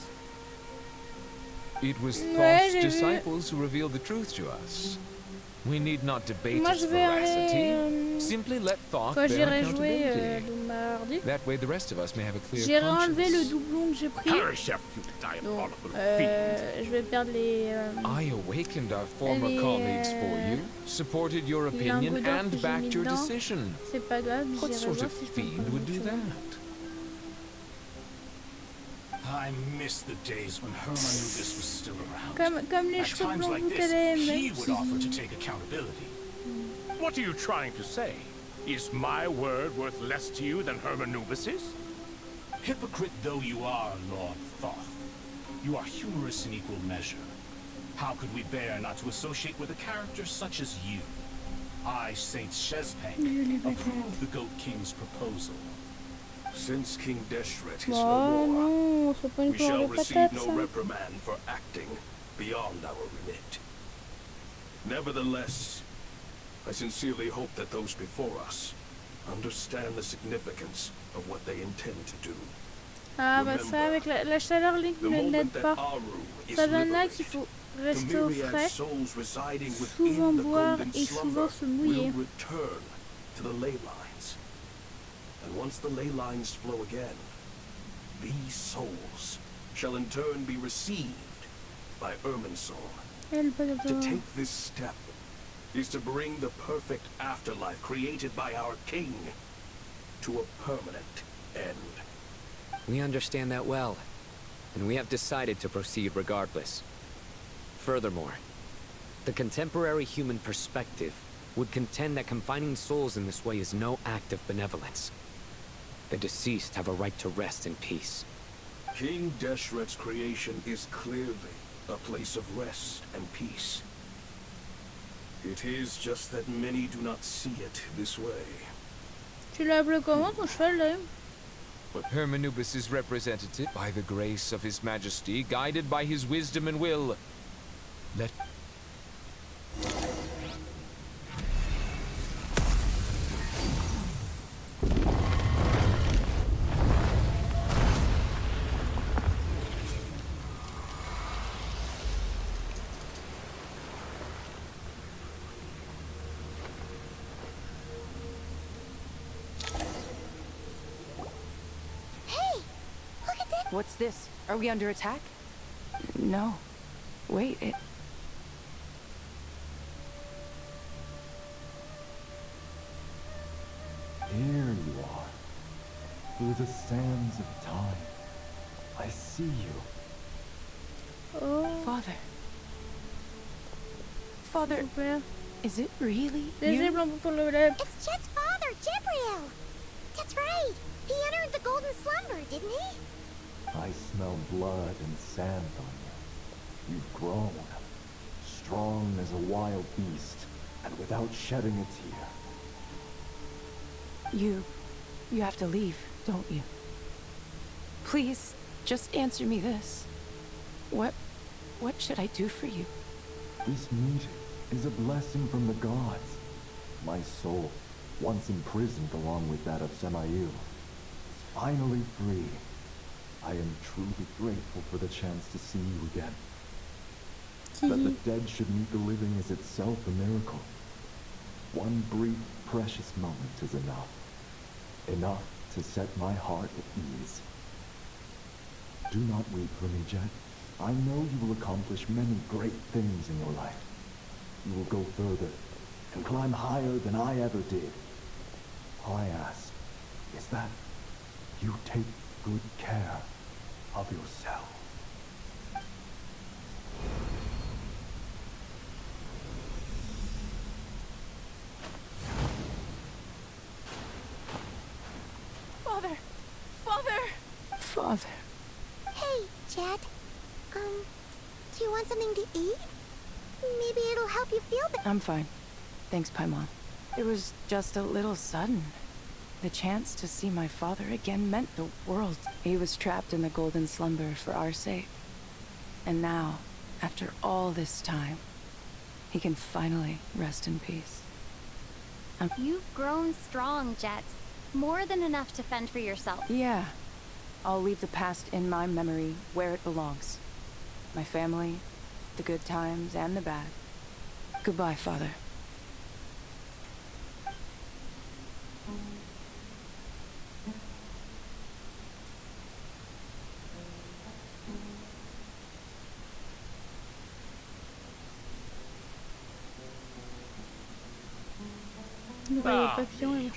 It was Thoth's disciples who revealed the truth to us. We need not debate its veracity. Simply let Thoth bear accountability. That way the rest of us may have a clear J'ai conscience. enlevé le doublon que j'ai pris. Donc, je vais perdre les... I awakened our former colleagues for you, supported your opinion, and backed your decision. C'est pas grave, What sort of fiend would do that? I miss the days when Hermanubis was still around. Comme les At cheveux times blancs like qu'elle this, aime. he would offer to take accountability. What are you trying to say? Is my word worth less to you than Hermanubis's? Hypocrite though you are, Lord Thoth, you are humorous in equal measure. How could we bear not to associate with a character such as you? I, Saint Chesepank, approve the Goat King's proposal. Since King Deshret is no more, we shall receive no reprimand for acting beyond our remit. Nevertheless, I sincerely hope that those before us understand the significance of what they intend to do. Ah bah ça avec la chaleur Link ne l'aide pas. Ça donne là qu'il faut rester au frais, souvent boire et souvent se mouiller. once the ley lines flow again, these souls shall in turn be received by Irminsul. To take this step is to bring the perfect afterlife created by our king to a permanent end. We understand that well, and we have decided to proceed regardless. Furthermore, the contemporary human perspective would contend that confining souls in this way is no act of benevolence. The deceased have a right to rest in peace. King Deshret's creation is clearly a place of rest and peace. It is just that many do not see it this way. Tu l'as appelé comment ton cheval là? Hermanubis is represented by the grace of His Majesty, guided by his wisdom and will. Let... What's this? Are we under attack? No. Wait, it... Here you are. Through the sands of time. I see you. Oh. Father. Father, is it really you? It's Jet's father, Jibril! That's right! He entered the golden slumber, didn't he? I smell blood and sand on you. You've grown. Strong as a wild beast, and without shedding a tear. You have to leave, don't you? Please, just answer me this. What should I do for you? This meeting is a blessing from the gods. My soul, once imprisoned along with that of Semail, is finally free. I am truly grateful for the chance to see you again. That the dead should meet the living is itself a miracle. One brief, precious moment is enough. Enough to set my heart at ease. Do not weep for me, Jet. I know you will accomplish many great things in your life. You will go further and climb higher than I ever did. All I ask is that you take good care of yourself. Father! Hey, Jet. Do you want something to eat? Maybe it'll help you feel better. I'm fine. Thanks, Paimon. It was just a little sudden. The chance to see my father again meant the world. He was trapped in the golden slumber for our sake. And now, after all this time, he can finally rest in peace. You've grown strong, Jet. More than enough to fend for yourself. Yeah. I'll leave the past in my memory where it belongs. My family, the good times and the bad. Goodbye, Father.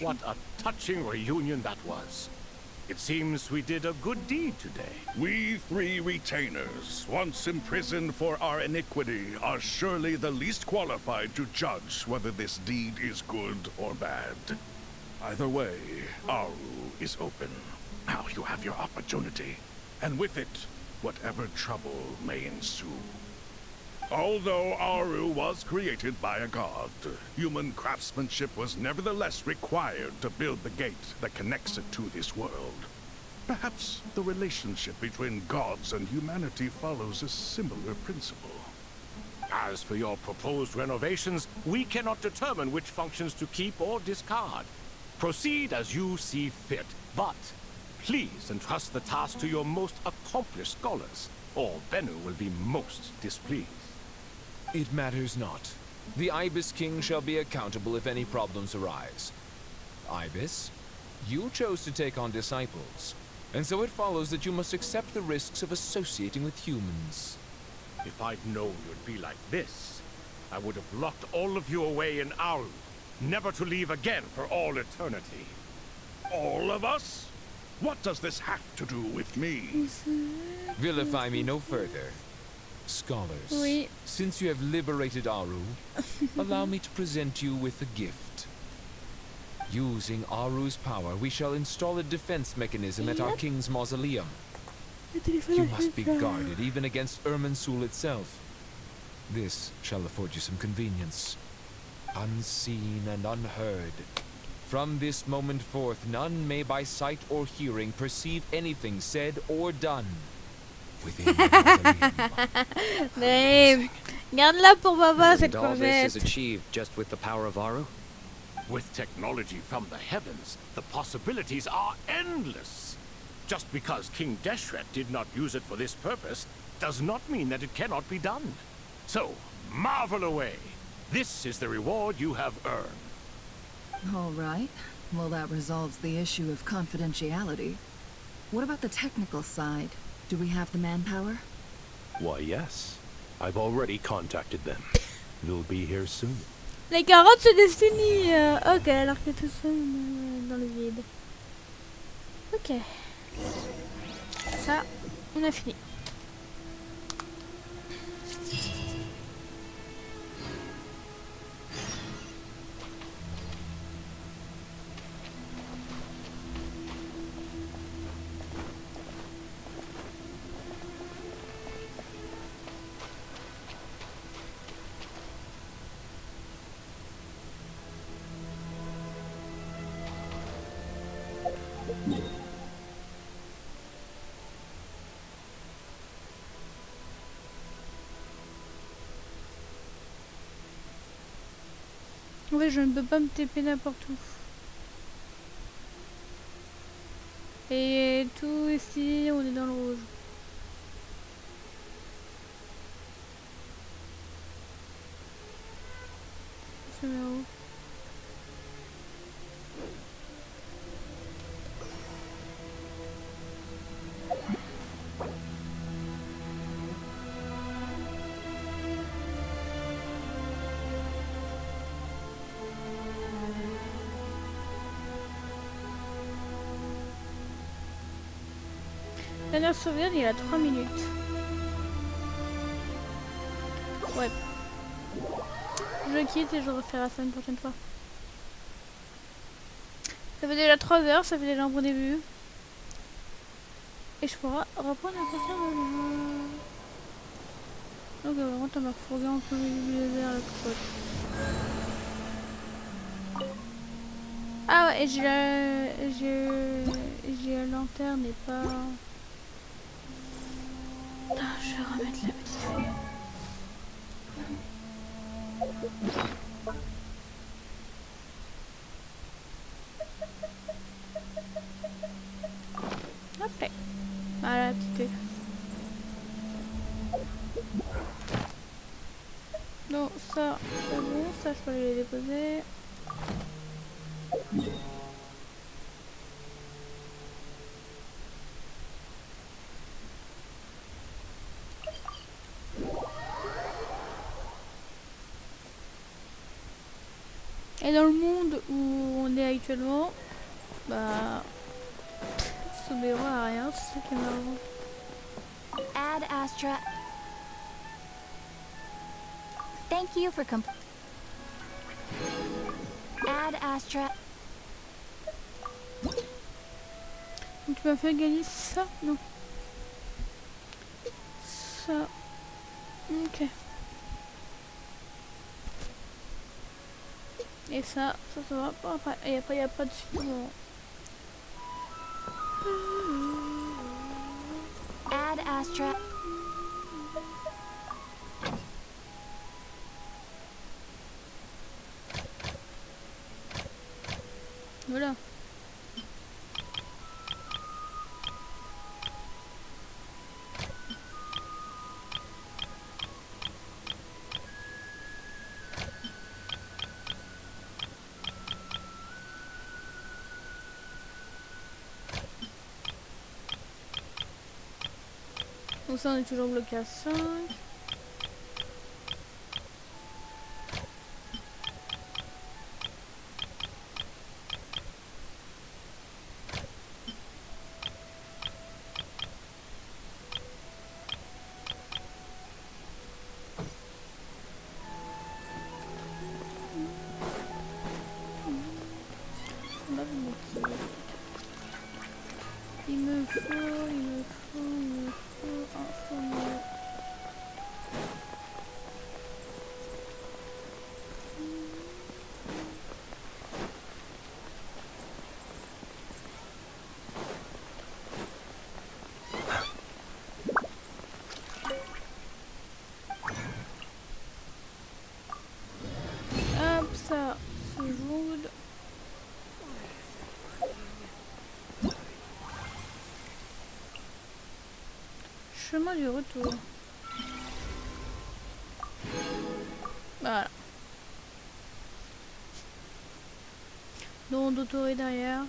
What a touching reunion that was. It seems we did a good deed today. We three retainers, once imprisoned for our iniquity, are surely the least qualified to judge whether this deed is good or bad. Either way, Aru is open. Now you have your opportunity, and with it, whatever trouble may ensue. Although Aru was created by a god, human craftsmanship was nevertheless required to build the gate that connects it to this world. Perhaps the relationship between gods and humanity follows a similar principle. As for your proposed renovations, we cannot determine which functions to keep or discard. Proceed as you see fit, but please entrust the task to your most accomplished scholars, or Bennu will be most displeased. It matters not. The Ibis King shall be accountable if any problems arise. Ibis, You chose to take on disciples, and so it follows that you must accept the risks of associating with humans. If I'd known you'd be like this, I would have locked all of you away in Aru, never to leave again for all eternity. All of us? What does this have to do with me? Vilify me no further. Scholars, Oui. since you have liberated Aru, allow me to present you with a gift. Using Aru's power, we shall install a defense mechanism at our king's mausoleum. You must be guarded even against Irminsul itself. This shall afford you some convenience. Unseen and unheard. From this moment forth, none may by sight or hearing perceive anything said or done within the mausoleum. Mais garde-la pour papa cette And all this is courgette. achieved just with the power of Aru? With technology from the heavens, the possibilities are endless. Just because King Deshret did not use it for this purpose does not mean that it cannot be done. So, marvel away. This is the reward you have earned. All right. Well, that resolves the issue of confidentiality. What about the technical side? Do we have the manpower? Why, yes. I've already contacted them. They'll be here soon. Les carottes se destinent. Ok, alors que tout ça dans le vide. Ok. Ça, on a fini. En fait, je ne peux pas me TP n'importe où. Et tout ici, on est dans le rouge. C'est où? Dernière sauvegarde, il a 3 minutes. Ouais. Je quitte et je refais ça une prochaine fois. Ça fait déjà 3 heures, ça fait déjà un bon début. Et je pourrai reprendre à partir de là. Donc vraiment t'as ma fourguée en plein milieu vers la côte. Ah ouais, et j'ai la lanterne et pas... Attends, je vais remettre la petite fille. Hop. Voilà, tout est. Donc ça, c'est bon, ça je peux aller les déposer. Et dans le monde où on est actuellement, bah, ce bureau a rien, c'est ça qui est marrant. Ad Astra. Thank you for Ad Astra. Donc tu m'as fait gagner ça? Non. Ça. Ok. Et ça va pas après. Et après, il n'y a pas de suivant. Ad Astra. Voilà. ça, on est toujours bloqué à 5. Il me faut un sommet. Hop, ça, c'est good. Chemin du retour. Voilà. Donc d'autoré derrière.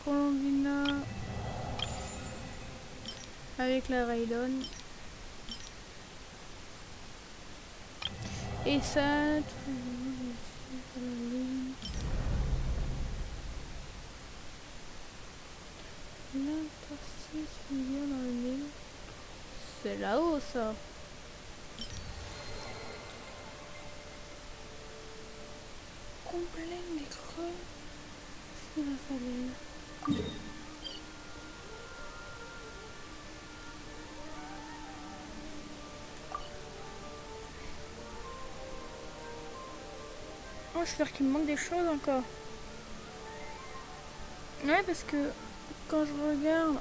Colombina. Avec la Raidon. Et ça. L'interstice vient dans le nez. C'est là-haut ça. Complète des creux. C'est la falaise. Oh, j'espère qu'il me manque des choses encore. Ouais, parce que quand je regarde,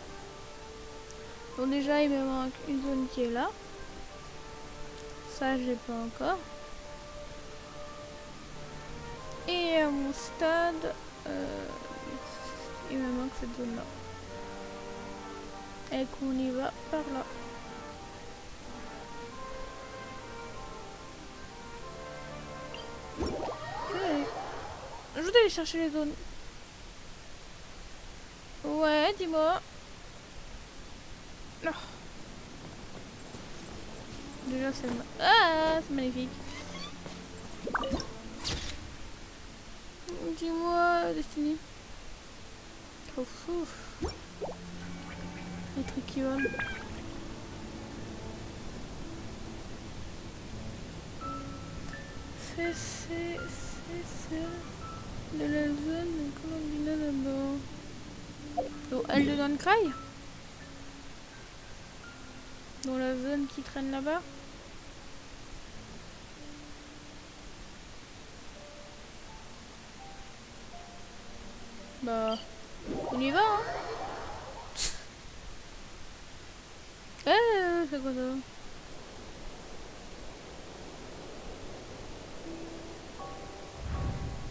bon déjà il me manque une zone qui est là, ça j'ai pas encore, et à mon stade il me manque cette zone là, et qu'on y va par là. Okay. Je vais aller chercher les zones. Ouais, dis-moi. Oh. Déjà, c'est magnifique. Dis-moi, Destiny. Ouf, ouf. Les trucs qui volent. C'est de la zone de Colombina d'abord. Oh, elle de donne craille dans la zone qui traîne là-bas. Bah, on y va, hein. C'est quoi ça?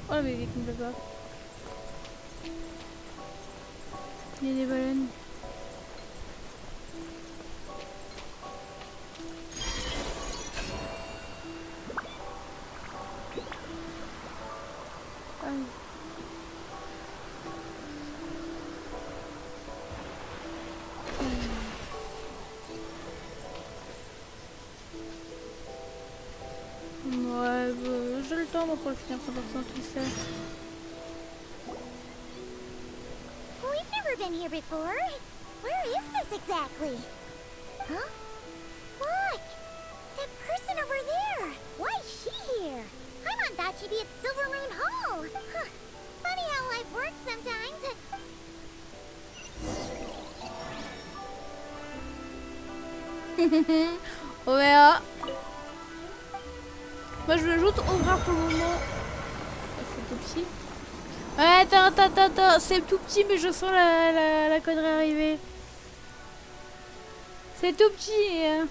Oh la bébé qui me plaît pas. Il y a des baleines. Ouais, j'ai le temps pour le finir 100%, tu sais. We've never been here before. Where is this exactly? Huh? Look! That person over there! Why is she here? Paimon thought she'd be at Silverlane Hall! Huh. Funny how life works sometimes. On verra. Moi je vais juste ouvrir pour le moment. C'est tout petit. Ouais, attends. C'est tout petit, mais je sens la connerie arriver. C'est tout petit. Hein.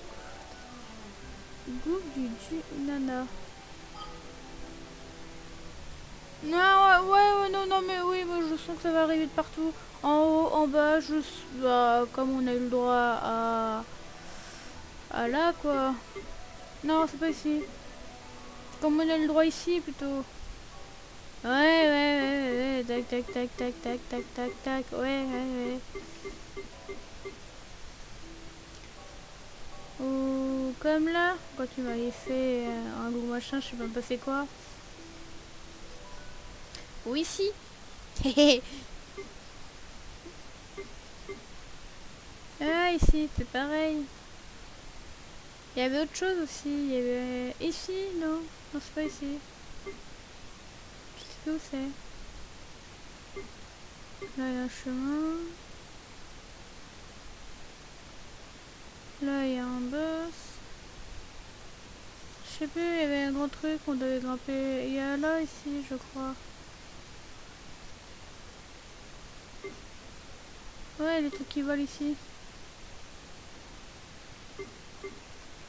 Goût du nana. Non, ouais, non, mais oui, moi je sens que ça va arriver de partout. En haut, en bas, bah, comme on a eu le droit à là, quoi. Non, c'est pas ici. Comme on a le droit ici, plutôt. Ouais, tac, tac, tac, tac, tac, tac, tac, tac. Ouais, ouais, ouais. Ou comme là, quand tu m'avais fait un gros machin, je sais même pas c'est quoi. Ou ici. Ah, ici, c'est pareil. Il y avait autre chose aussi. Il y avait... Ici, non. Non, c'est pas ici. Je sais plus où c'est. Là, il y a un chemin. Là, il y a un boss. Je sais plus, il y avait un grand truc qu'on devait grimper. Il y a là, ici, je crois. Ouais, les trucs qui volent ici.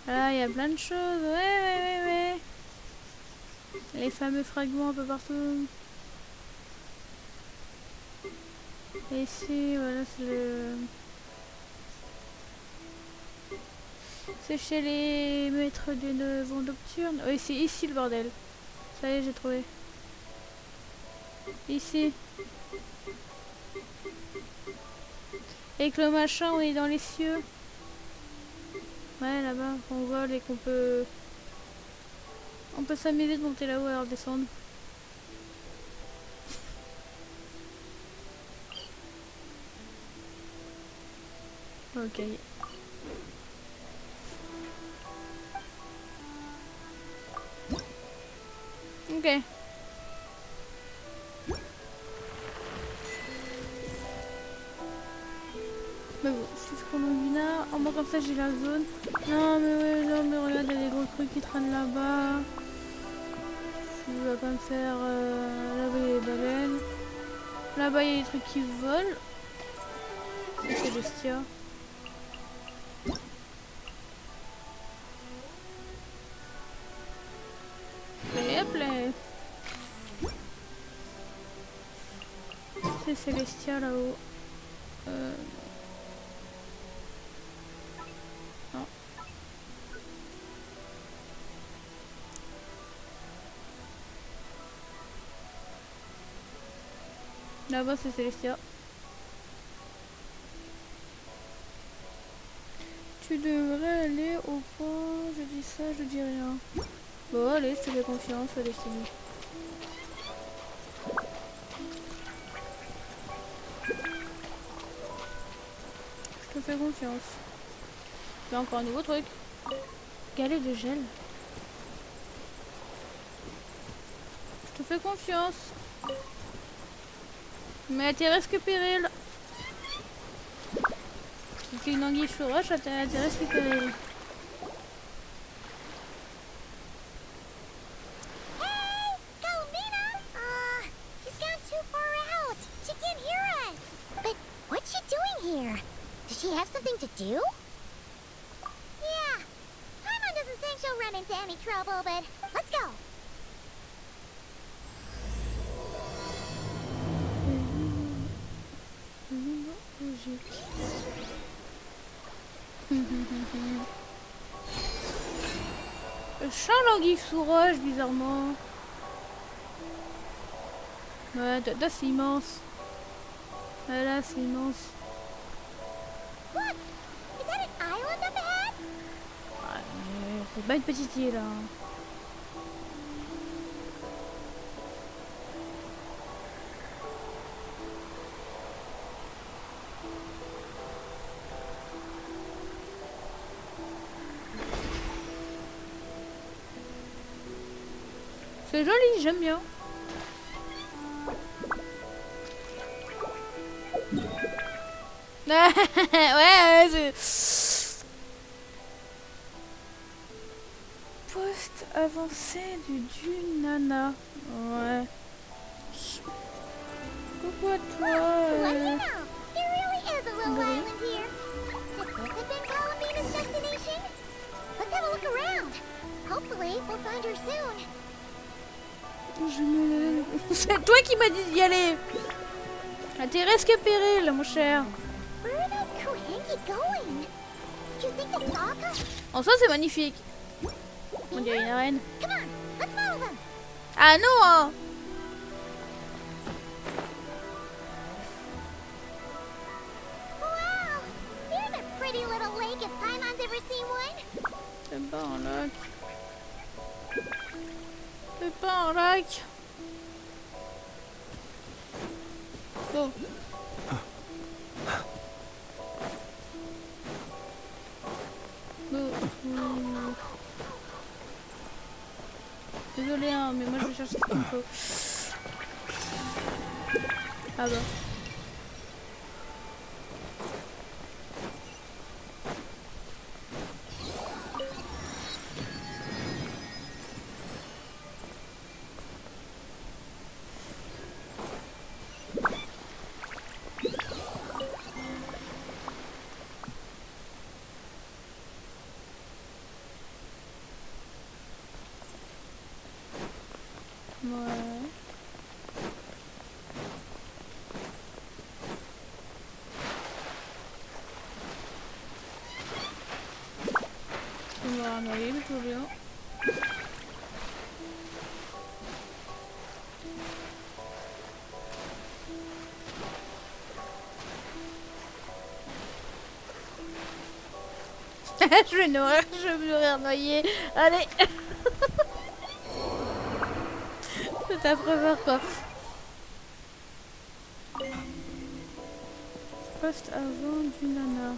Là, il y a plein de choses. Ouais. Les fameux fragments un peu partout. Et ici, voilà, c'est le... C'est chez les maîtres du vent nocturne. Oui, c'est ici le bordel. Ça y est, j'ai trouvé. Ici. Et que le machin, on est dans les cieux. Ouais, là-bas, on vole et qu'on peut... On peut s'amuser de monter là-haut et redescendre. Ok. Ok. Mais bon, c'est ce qu'on a vu là. Oh, moi comme ça j'ai la zone. Non mais ouais, non mais regarde, il y a des gros trucs qui traînent là-bas. Il va pas me faire... Là-bas il y a des baleines. Là-bas il y a des trucs qui volent. C'est Celestia. Et hop là. C'est Celestia là-haut. Non. Là-bas c'est Celestia. Tu devrais aller au point, je dis ça, je dis rien. Bon allez, je te fais confiance, Destiny. Je te fais confiance. J'ai encore un nouveau truc. Galet de gel. Je te fais confiance. Mais elle t'intéresse que péril. Si c'est une anguille sous roche, elle t'intéresse que péril. Does she have something to do? Yeah. Paimon doesn't think she'll run into any trouble, but let's go. Chant l'anguille sous roche, bizarrement. Ouais, là c'est immense. Là c'est immense. Look! Is that an island up ahead? Ouais, c'est pas une petite île, hein. C'est joli, j'aime bien. Ouais, c'est... Poste avancé du Nana. Ouais. Pourquoi toi What do you know? There really is a little island here. Could this have been Columbina's destination? Let's have a look around. Hopefully, we'll find her soon. C'est toi qui m'as dit d'y aller. Intéresse que péril, mon cher. En soi, c'est magnifique. On dirait une arène. Ah non, hein. like if Paimon's ever seen one. C'est pas un lac. C'est pas un lac. Oh. Désolé hein, mais moi je vais chercher ce qu'il me faut. Ah bah. Je vais mourir noyée. Allez. C'est affreux voir quoi. Poste avant du nana.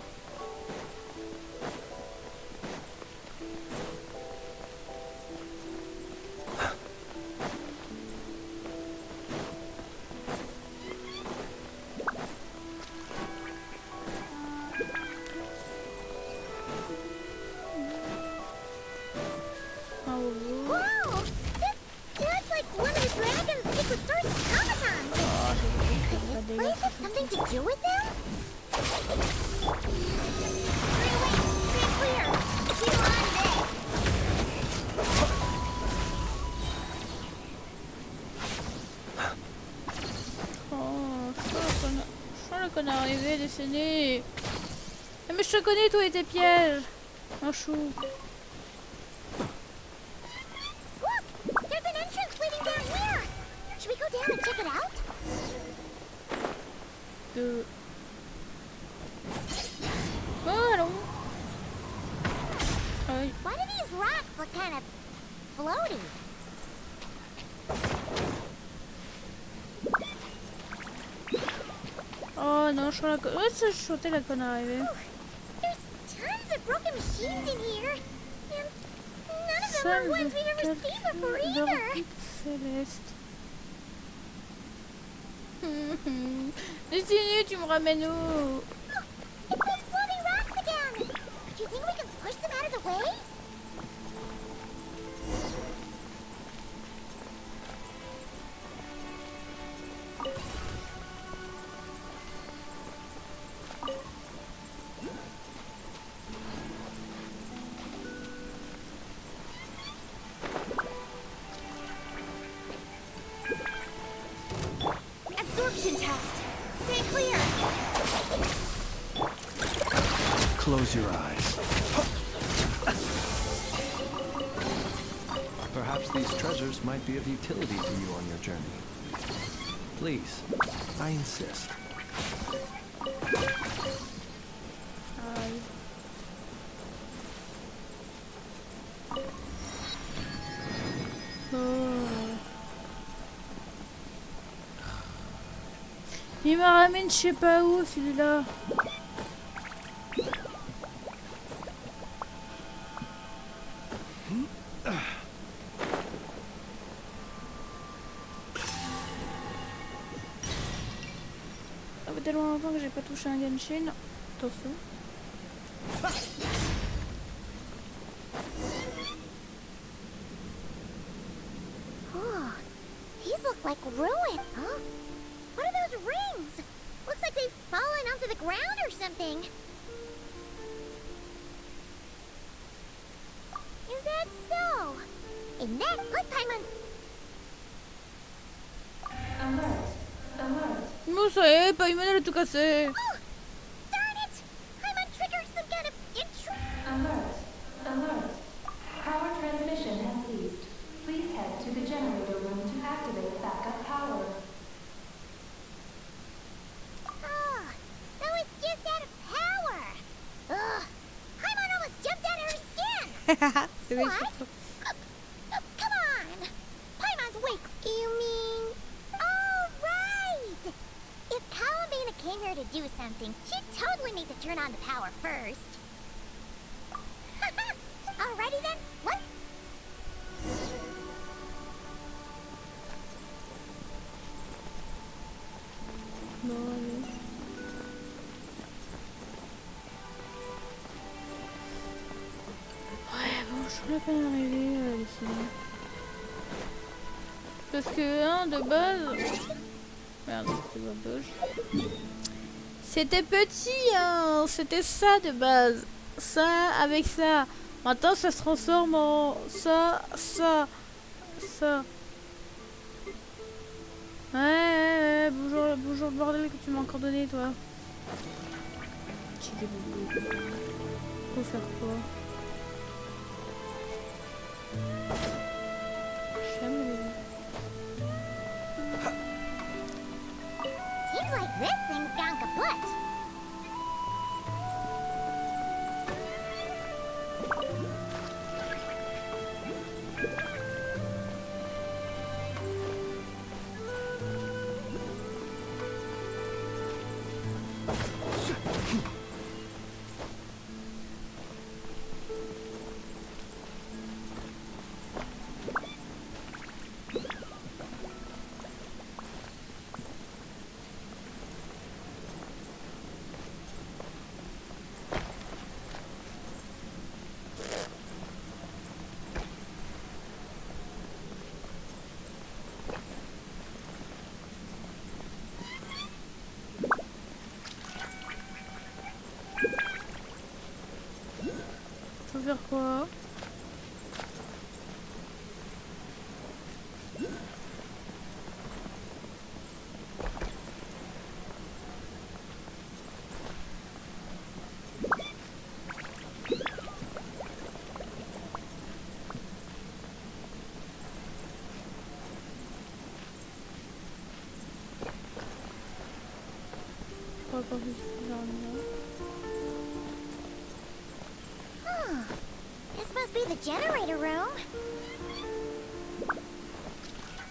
Décennie. Mais je te connais toi et tes pièges. Un chou. There's an entrance leading down here. Should we go down and check it out? Oh, allons. Aïe. Why do these rocks look kind of floaty? Oh non, je crois la conne. Ouais, je sentais la conne arriver. There's tons of broken machines in here. And none of them are ones we've ever seen before either. Céleste. Décennie, tu me ramènes où? It's those floating rocks again. Do you think we can push them out of the way? Close your eyes. Perhaps these treasures might be of utility to you on your journey. Please, I insist. Il me ramène je sais pas où celui-là. Ça fait tellement longtemps que j'ai pas touché un Genshin. Attention. Oh, these look like ruins, huh? What are those rings? Looks like they've fallen onto the ground or something. Is that so? And that, look, Paimon's... Non, ça y est, Paimon elle a tout cassé. Oh, darn it! Paimon triggered some kind of Alert. Power transmission has ceased. Please head to the generator room to activate backup power. Oh, that was just out of power. Ugh. C'est vrai, What? Come on! Paimon's awake. You mean... Oh, right! If Calabina came here to do something, she'd totally need to turn on the power first. Alrighty then, what? Bon, allez. Ouais, bon, je suis la peine d'arriver ici. Parce que, hein, de base... Merde, c'est pas gauche. C'était petit, hein. C'était ça de base. Ça avec ça. Maintenant, ça se transforme en ça, ça, ça. Ouais, bonjour, bonjour le bordel que tu m'as encore donné, toi. Faut faire quoi? Seems like this thing's gone kaput. Faut faire quoi? This must be the generator room.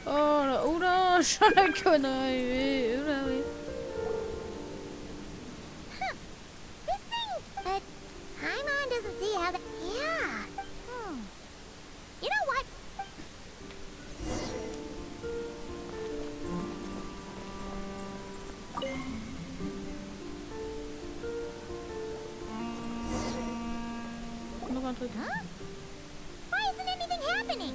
Oh là, oula, je suis la connerie, oula, oui. This thing, but Paimon doesn't see how that. Yeah. You know what? Huh? Why isn't anything happening?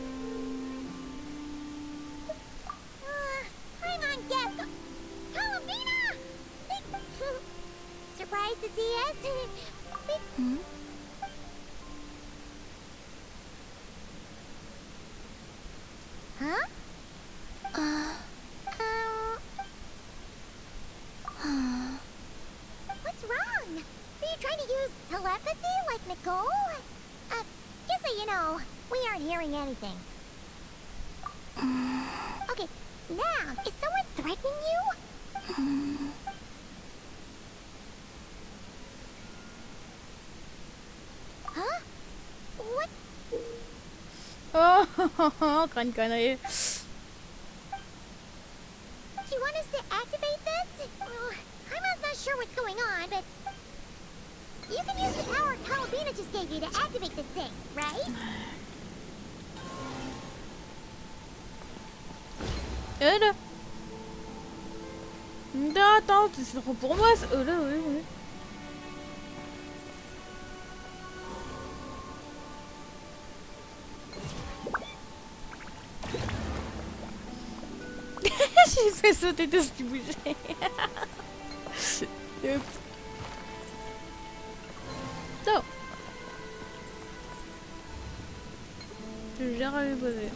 Paimon guessed. Calabina! Surprised to see us? Huh? What's wrong? Are you trying to use telepathy like Nicole? Just so you know, we aren't hearing anything. Okay, now, is someone threatening you? Huh? What? Oh, grande connerie. Do you want us to activate this? I'm not sure what's going on, but you can use the power Calabina just gave you to activate this thing, right? Là. Attends, c'est trop pour moi. Là, oui. J'ai fait sauter tout ce qui bougeait. Yep. So. Je gère à les poser.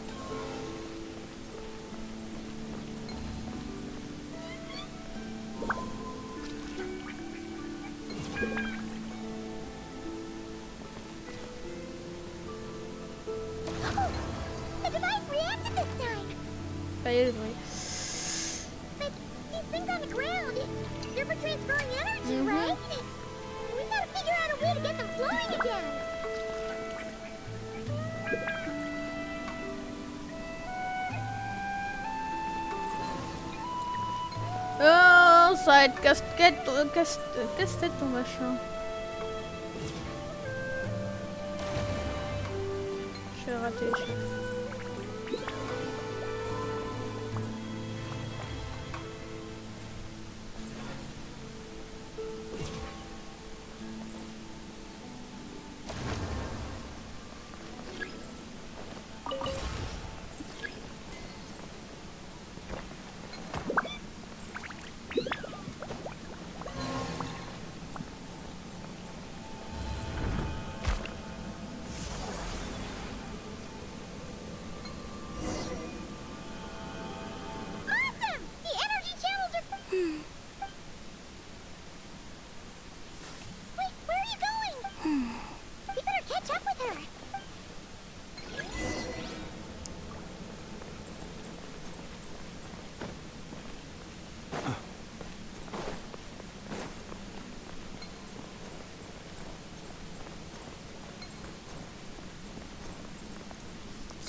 The device reacted this time! Ça y est, le bruit. But these things on the ground, they're for transferring energy, right? We gotta figure out a way to get them flowing again. ça va être casse-tête ton machin. Je vais rater les chefs.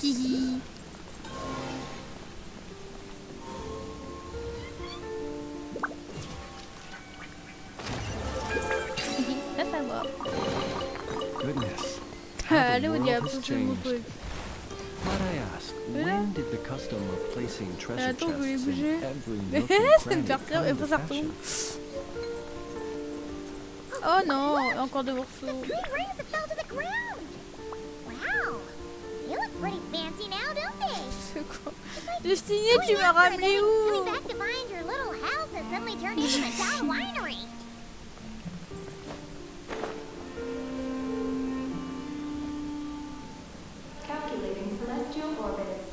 Hihi. Ça va. Goodness. Allez au diable, c'est mon truc. Might I ask, when did the custom of placing treasure Attends, vous voulez chests bouger? in every nook and Ça me cranny perturbe, et come après to ça retombe. fashion? Oh non, encore des morceaux. Three rings that fell to the ground. Wow. They look pretty fancy now, don't they? C'est quoi? Destiné, tu m'as ramené où? Coming back to find your little house has suddenly turned into a town winery. Calculating celestial orbits.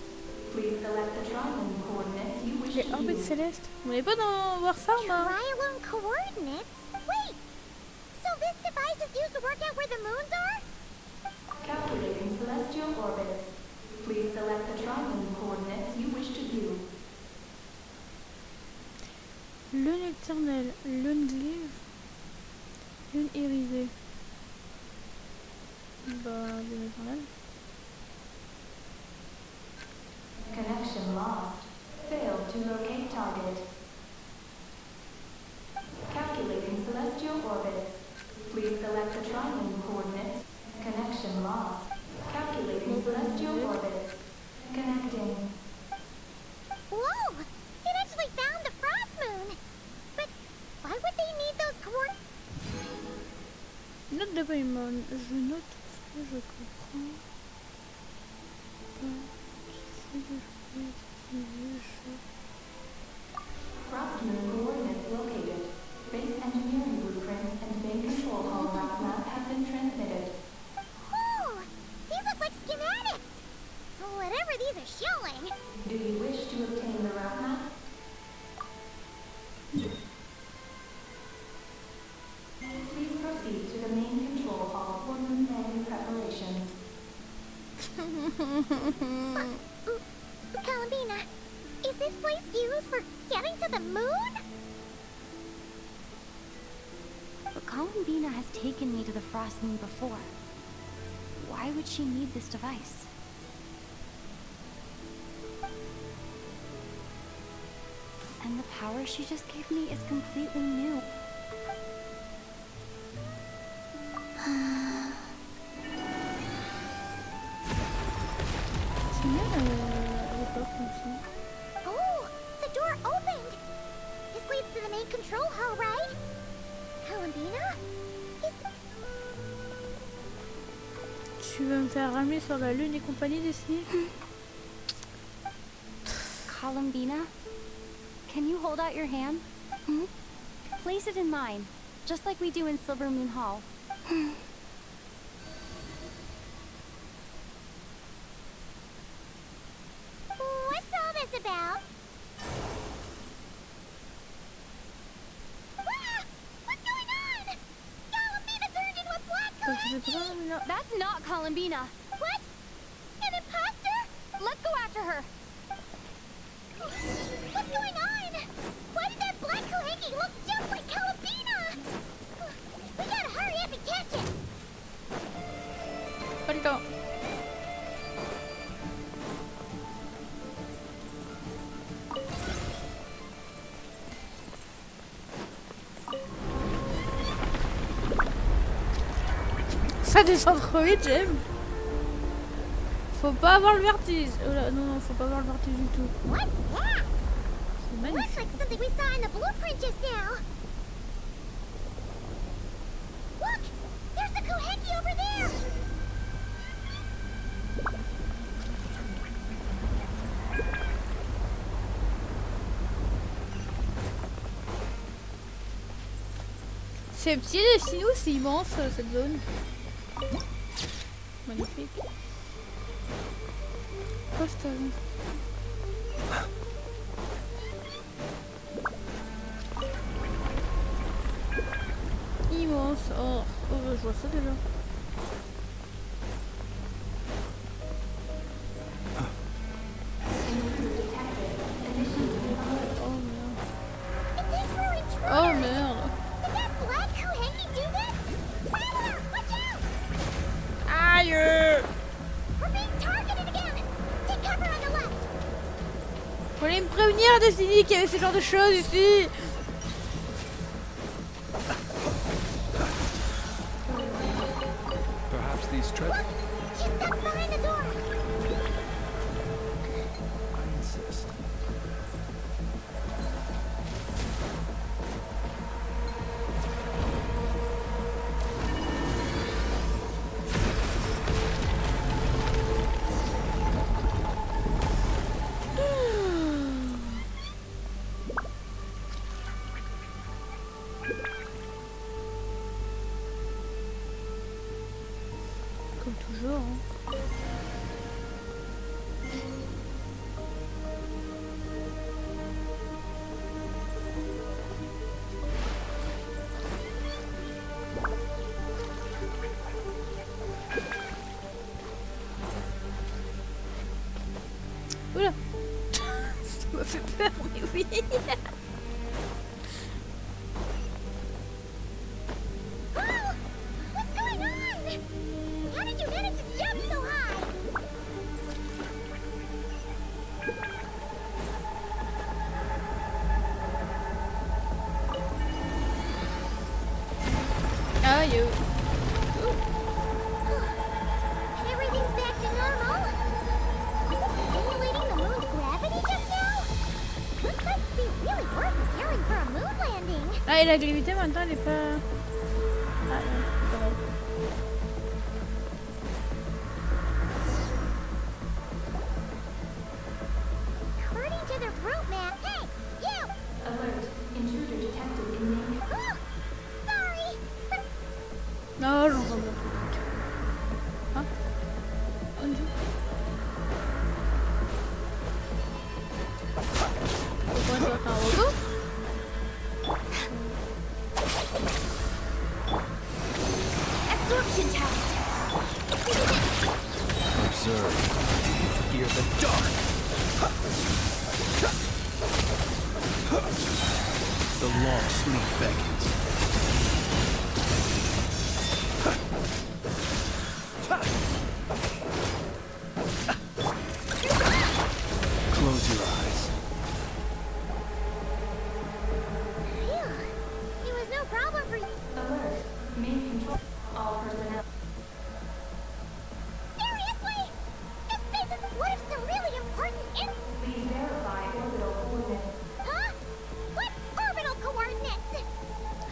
Please select the triangle coordinates you wish Les to orbites use. célestes. On n'est pas dans Warsaw, non? Trialone coordinates? Wait. So this device is used to work out where the moons are? Calculating celestial orbits. Please select the triangle coordinates you wish to view. Lune éternelle, lune glaive, lune irisée. Bah, lune éternelle. Connection lost. Failed to locate target. Calculating celestial orbits. Please select the triangle coordinates. Connection lost. Calculating celestial orbits. Connecting. Whoa! It actually found the frost moon. But why would they need those coordinates? Note de Paimon. Je note ce que je comprends. Frost moon coordinates located. Base engineering blueprints and main control hall route map have been transmitted. Oh! These look like schematics! Whatever these are showing. Do you wish to obtain the route map? Please proceed to the main control hall for moon landing preparations. Columbina, is this place used for getting to the moon? But Columbina has taken me to the Frost Moon before. Why would she need this device? And the power she just gave me is completely new. Oh, the door opened! This leads to the main control hall, right? Columbina? Tu vas me faire ramener sur la lune et compagnie Destiny? Columbina, can you hold out your hand? Place it in mine, just like we do in Silver Moon Hall. What's all this about? Ah! What's going on? Columbina turned into a black That's not Columbina. What? An imposter? Let's go after her. What's going on? Why did that black Kahegi look just like Columbina? We gotta hurry up and catch it. Pas le temps. Ça descend trop vite, j'aime. Faut pas avoir le vertige. Oh là, non, non, faut pas avoir le vertige du tout. C'est magnifique. Looks like something we saw in the blueprint just now. Look! There's the Koheki over there! C'est petit de chez nous, c'est immense cette zone. Magnifique. Costaud. Immense. Oh, je vois ça déjà. Oh merde. Aïe! Fallait me prévenir, Destiny, qu'il y avait ce genre de choses ici. Perhaps these treasures. She's stuck behind the door! I insist. Comme toujours. Hein. Oula. Ça m'a fait peur, mais oui. Aïe. Everything's back to normal. Was it simulating the moon's gravity just now? Looks like we really were preparing for a moon landing. Ah, et la gravité maintenant elle est pas. Ah non, c'est pas vrai. According to the route map. Hey, you! Alert. Intruder detected in main. Oh, sorry. Non, j'en vois pas. Hein? Oh Dieu. Pourquoi tu vas faire un robot? Absorption test. Observe. Fear the dark. The long sleep beckons. Close your eyes. Phew. It was no problem for you. Alert. Main control. All personnel. Seriously? This base is one of some really important Please verify orbital coordinates. Huh? What orbital coordinates?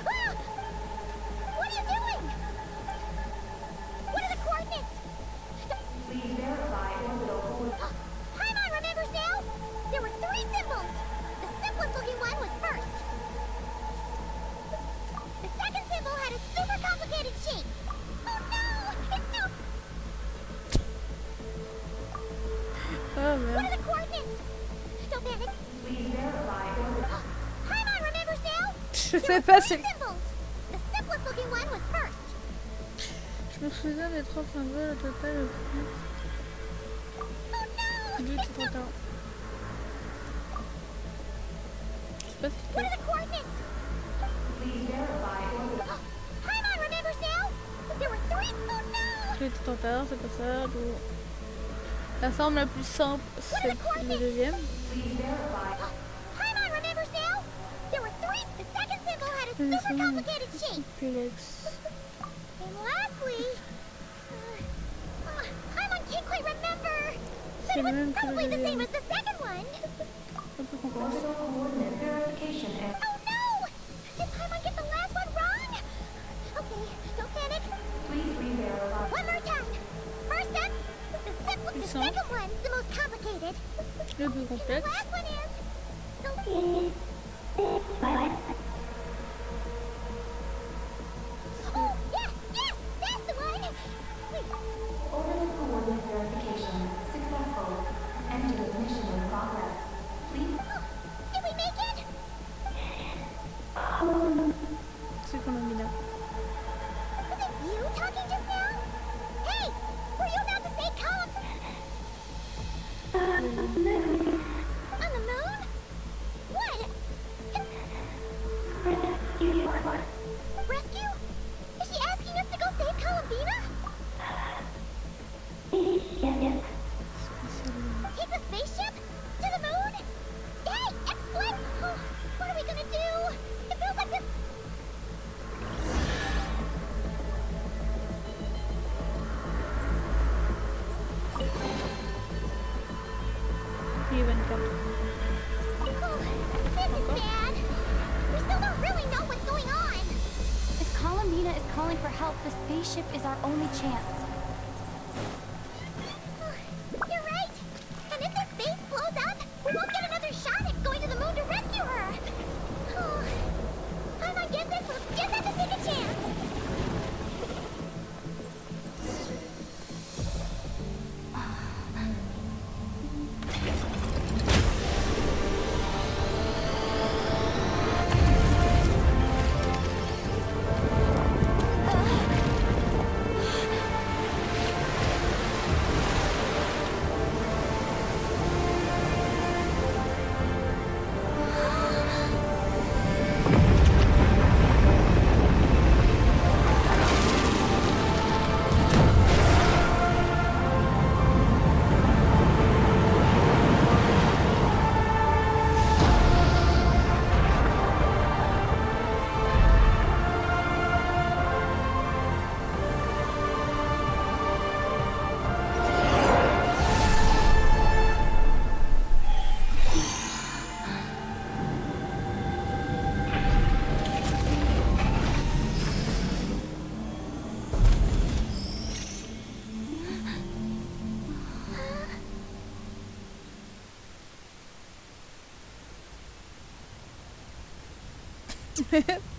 Ah! What are you doing? What are the coordinates? Please verify orbital coordinates. Paimon remembers now? There were 3 symbols. The simplest looking one was first. The second symbol had a super complicated shape. Oh no! It's too... Oh What merde. are the coordinates? Don't panic. Please verify orbital. Paimon remembers now? Je sais pas, c'est. Symbols. The simplest looking one was first. Je me souviens des 3 symboles au total. Oh no! Du tout trop tard. Je sais pas si What are the coordinates? Please verify orbital. Paimon remembers now? There were 3... Oh no! c'est tout tard, c'est pas ça. Donc... La forme la plus simple, c'est le deuxième. Please verify. Paimon remembers now? There were 3... The second symbol had a super complicated shape. Complexe. And lastly, C'est le même que le Probably the same deuxième. as the second one. Un peu complexe. Orbital coordinate verification and Oh no! Did Paimon get the last one wrong? Okay, don't panic. please re-verify. One more time. First up, the second one's the most complicated. Le plus The complexe. last one is... Oh, yes, yes, that's the one! Wait, Orbital coordinate verification successful. Enter mission in progress. Please. did we make it? C'est quand même bien. Was it you talking just now? Hey, were you about to say come? On the moon? What? Rescue? Is she asking us to go save Columbina? Take the spaceship? To the moon? Hey, explain! Oh, what are we gonna do? It feels like this... Puis 24. Oh, this is bad. We still don't really know what's going on. If Columbina is calling for help, the spaceship is our only chance. You're right. And if this base blows up, we won't get another shot at going to the moon to rescue her. Oh, Paimon guesses we'll just have to take a chance.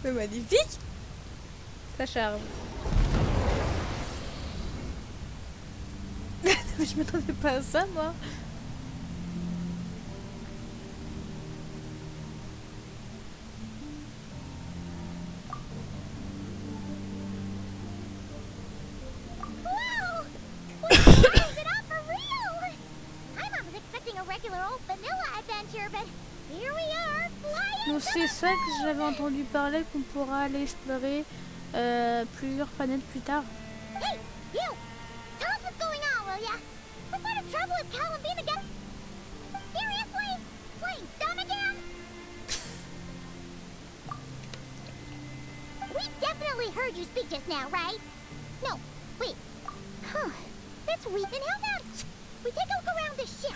C'est magnifique. Ça charge. Mais je m'attendais pas à ça, moi. Wow! We closed it up for real! Paimon was expecting a regular old vanilla adventure, but here we are, flying! Donc c'est ça que j'avais entendu parler, qu'on pourra aller explorer plusieurs planètes plus tard. Hey, you! Tell us what's going on, will ya? What sort of trouble is Columbina getting? Seriously? Playing dumb again? We definitely heard you speak just now, right? No, wait. Huh. That's weird. Then how about we take a look around the ship?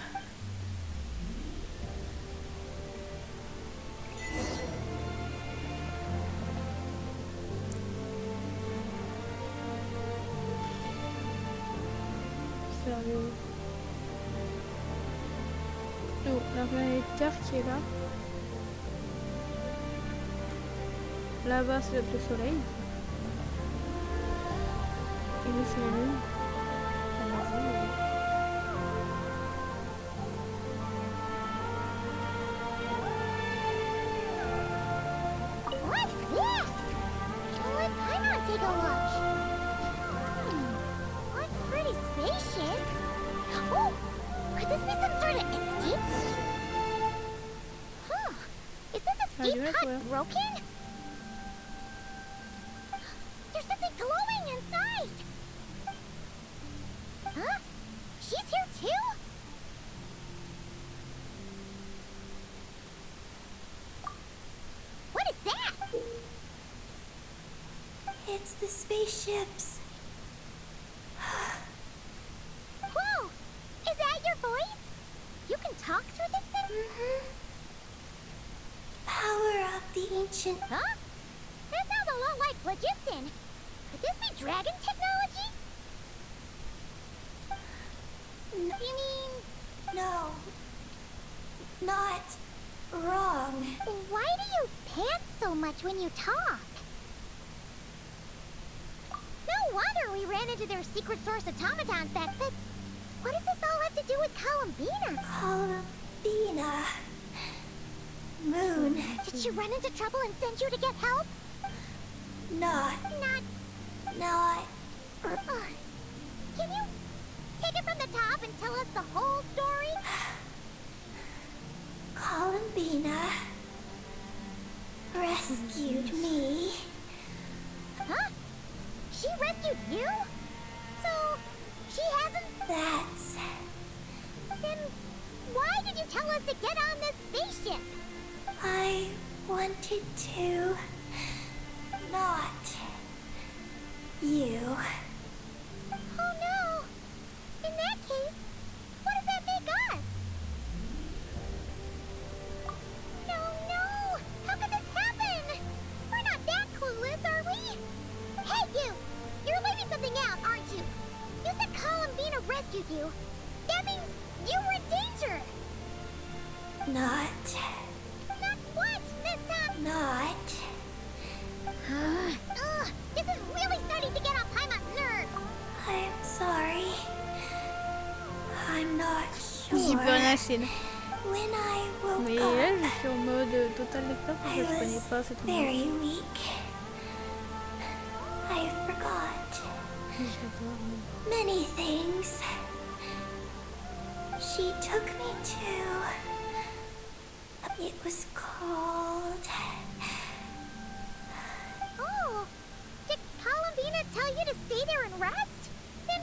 Sérieux. Oh, la planète Terre qui est là. Là-bas, c'est le soleil. Et là, c'est la lune. What's this? Let Paimon take a look. Looks pretty spacious. Oh, could this be some sort of escape? Huh. Is this escape pod broken? There's something glowing inside. Huh? She's here too? What is that? It's the spaceships. Whoa! Is that your voice? Power of the ancient. Huh? That sounds a lot like phlogiston. Could this be dragon technology? You mean... No. Not wrong. Why do you pant so much when you talk? No wonder we ran into their secret source automatons back, but what does this all have to do with Columbina? Columbina. Moon. Did she run into trouble and send you to get help? Not. Can you take it from the top and tell us the whole story? Columbina rescued me. Huh? She rescued you? So, she hasn't... That's... Then why did you tell us to get on this spaceship? I wanted to... not... you. Oh no! In that case, what does that make us? No! How could this happen? We're not that clueless, are we? Hey, you! You're leaving something out, aren't you? You said Columbina rescued you. That means you were in danger. Not... Not what, Miss Tom? Not... Ugh, this is really starting to get on Paimon's nerves. I'm sorry. I'm not J'y sure. peux rien lâcher là. When I woke Mais là, up, je suis en mode total lecteur parce que je connais pas cette very musique. weak. I forgot J'adore. many things. She took me to... It was called... Oh, did Columbina tell you to stay there and rest? Then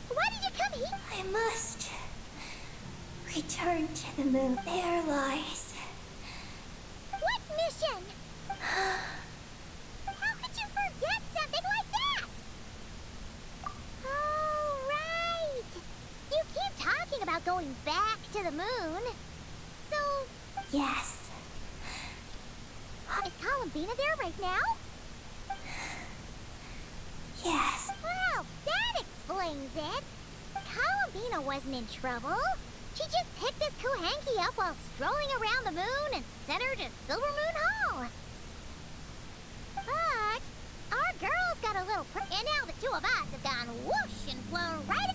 why did you come here? I must return to the moon. There lies. What mission? How could you forget something like that? Oh, right. You keep talking about going back to the moon. So... Yes. Is Columbina there right now? Yes. Well, that explains it. Columbina wasn't in trouble. She just picked this Kuhanki up while strolling around the moon and sent her to Silver Moon Hall. But our girls got a little and now the two of us have gone whoosh and flown right...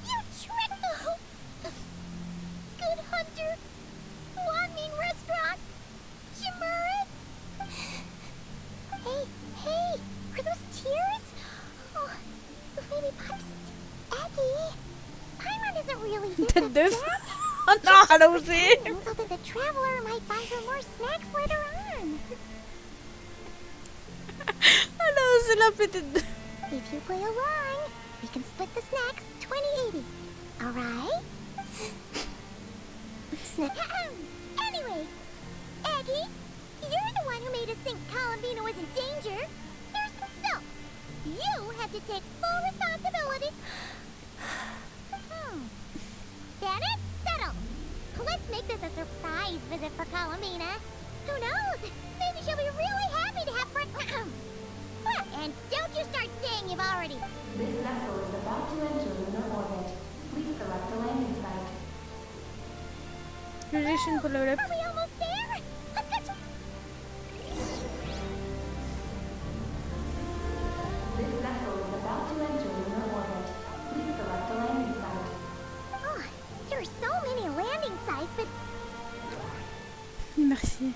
You tricked... Good hunter. One mean restaurant. Shimurin. Hey, are those tears? Oh, maybe Pops. Aggie. Paimon isn't really this This. upset. Oh non, elle a osé. So that the traveler might buy her more snacks later on. Elle a osé la péter de... If you play along, we can split the snacks 20-80. Alright? Anyway, Aggie, you're the one who made us think Columbina was in danger. So, you have to take full responsibility. Then it's settled. Let's make this a surprise visit for Columbina. Who knows? Maybe she'll be really happy to have friends. Well, and don't you start saying you've already... This vessel is about to enter lunar orbit. Please select the landing site. Position pour le lap. Are we almost there? Let's go. This vessel is about to enter lunar orbit. Please select the landing site. Oh, there are so many landing sites, but... Merci.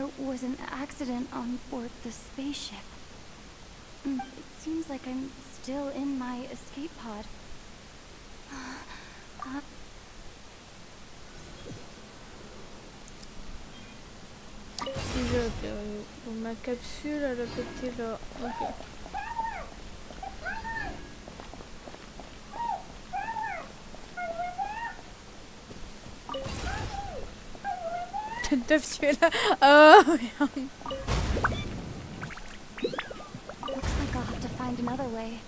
there was an accident on board the spaceship. It seems like I'm still in my escape pod. Déjà, donc ma capsule, elle a pété là. Ok. Teuf, tu es là. Oh merde. Looks like I'll have to find another way.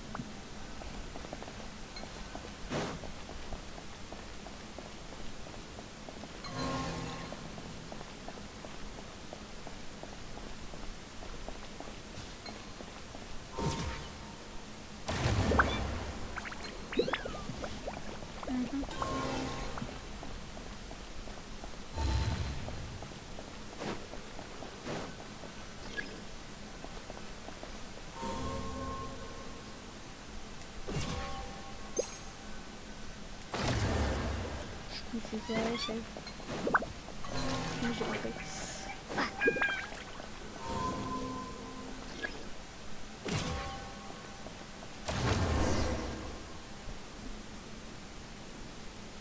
C'est un échec. J'ai compris.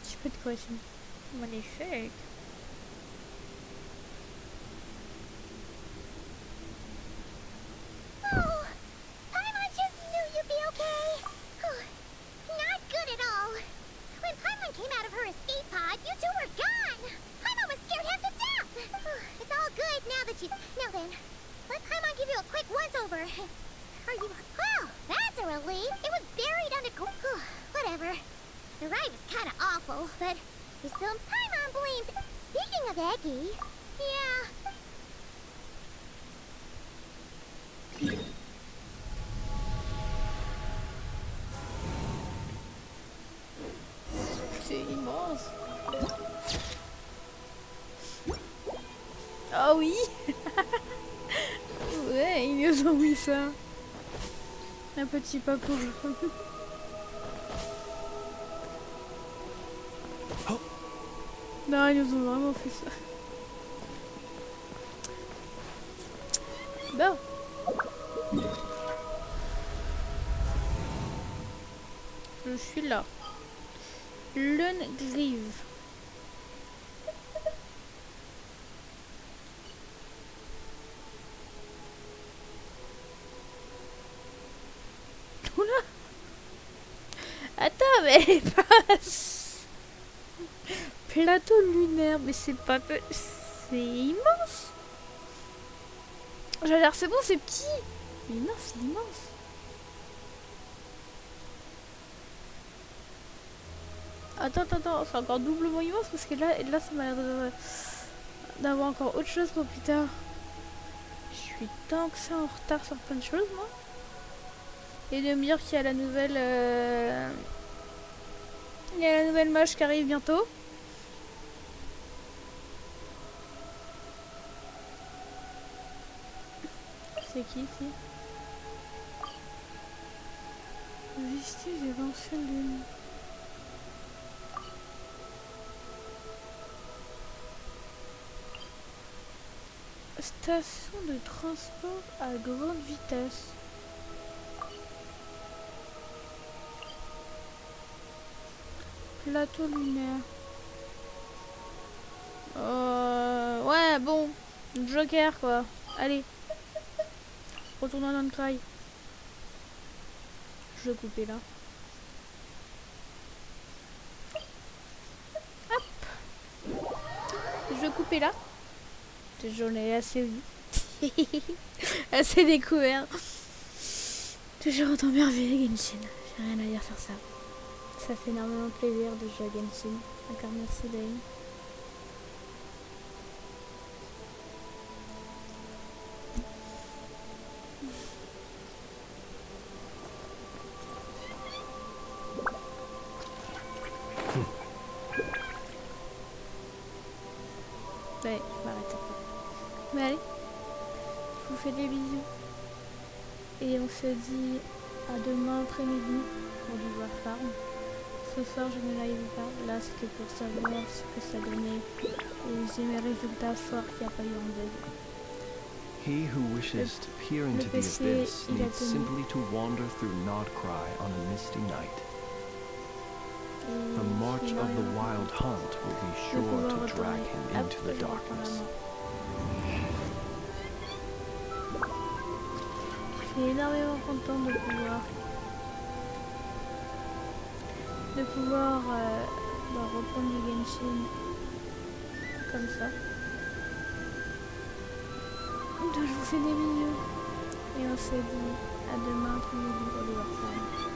J'ai pas de question. Magnifique. C'est immense. Oh oui. Ouais, ils nous ont mis ça. Un petit papou. Non, ils nous ont vraiment fait ça. Bon. Je suis là. Lune grive. Oula. Attends, mais passe. Plateau lunaire, mais c'est pas peu... C'est immense. J'allais dire, c'est bon, c'est petit. Mais non, c'est immense. Attends, c'est encore doublement immense parce que là ça m'a l'air d'avoir encore autre chose pour plus tard. Je suis tant que ça en retard sur plein de choses, moi. Et de me dire qu'il y a la nouvelle... Il y a la nouvelle moche qui arrive bientôt. C'est qui ici? Vestige des anciennes lunes. Station de transport à grande vitesse. Plateau lunaire. Ouais, bon. Joker, quoi. Allez. Retournons dans le trail. Je vais couper là. Hop. Je vais couper là. J'en ai assez vu. Assez découvert. Toujours autant merveilleux Genshin. J'ai rien à dire sur ça. Ça fait énormément plaisir de jouer à Genshin. Encore merci Dane. Ouais, je m'arrête. Mais allez, je vous fais des bisous. Et on se dit à demain après-midi pour du voir farm. Ce soir je ne live pas. Là c'était pour savoir ce que ça donnait. Et j'ai mes résultats forts qu'il n'y a pas eu en deuil. He who wishes to peer into the abyss needs simply to wander through Nodcry on a misty night. The march of the wild hunt will be sure to drag him into the darkness. Je suis énormément content de pouvoir reprendre du Genshin comme ça. Donc je vous fais des bisous et on se dit à demain tous les jours pour les voir.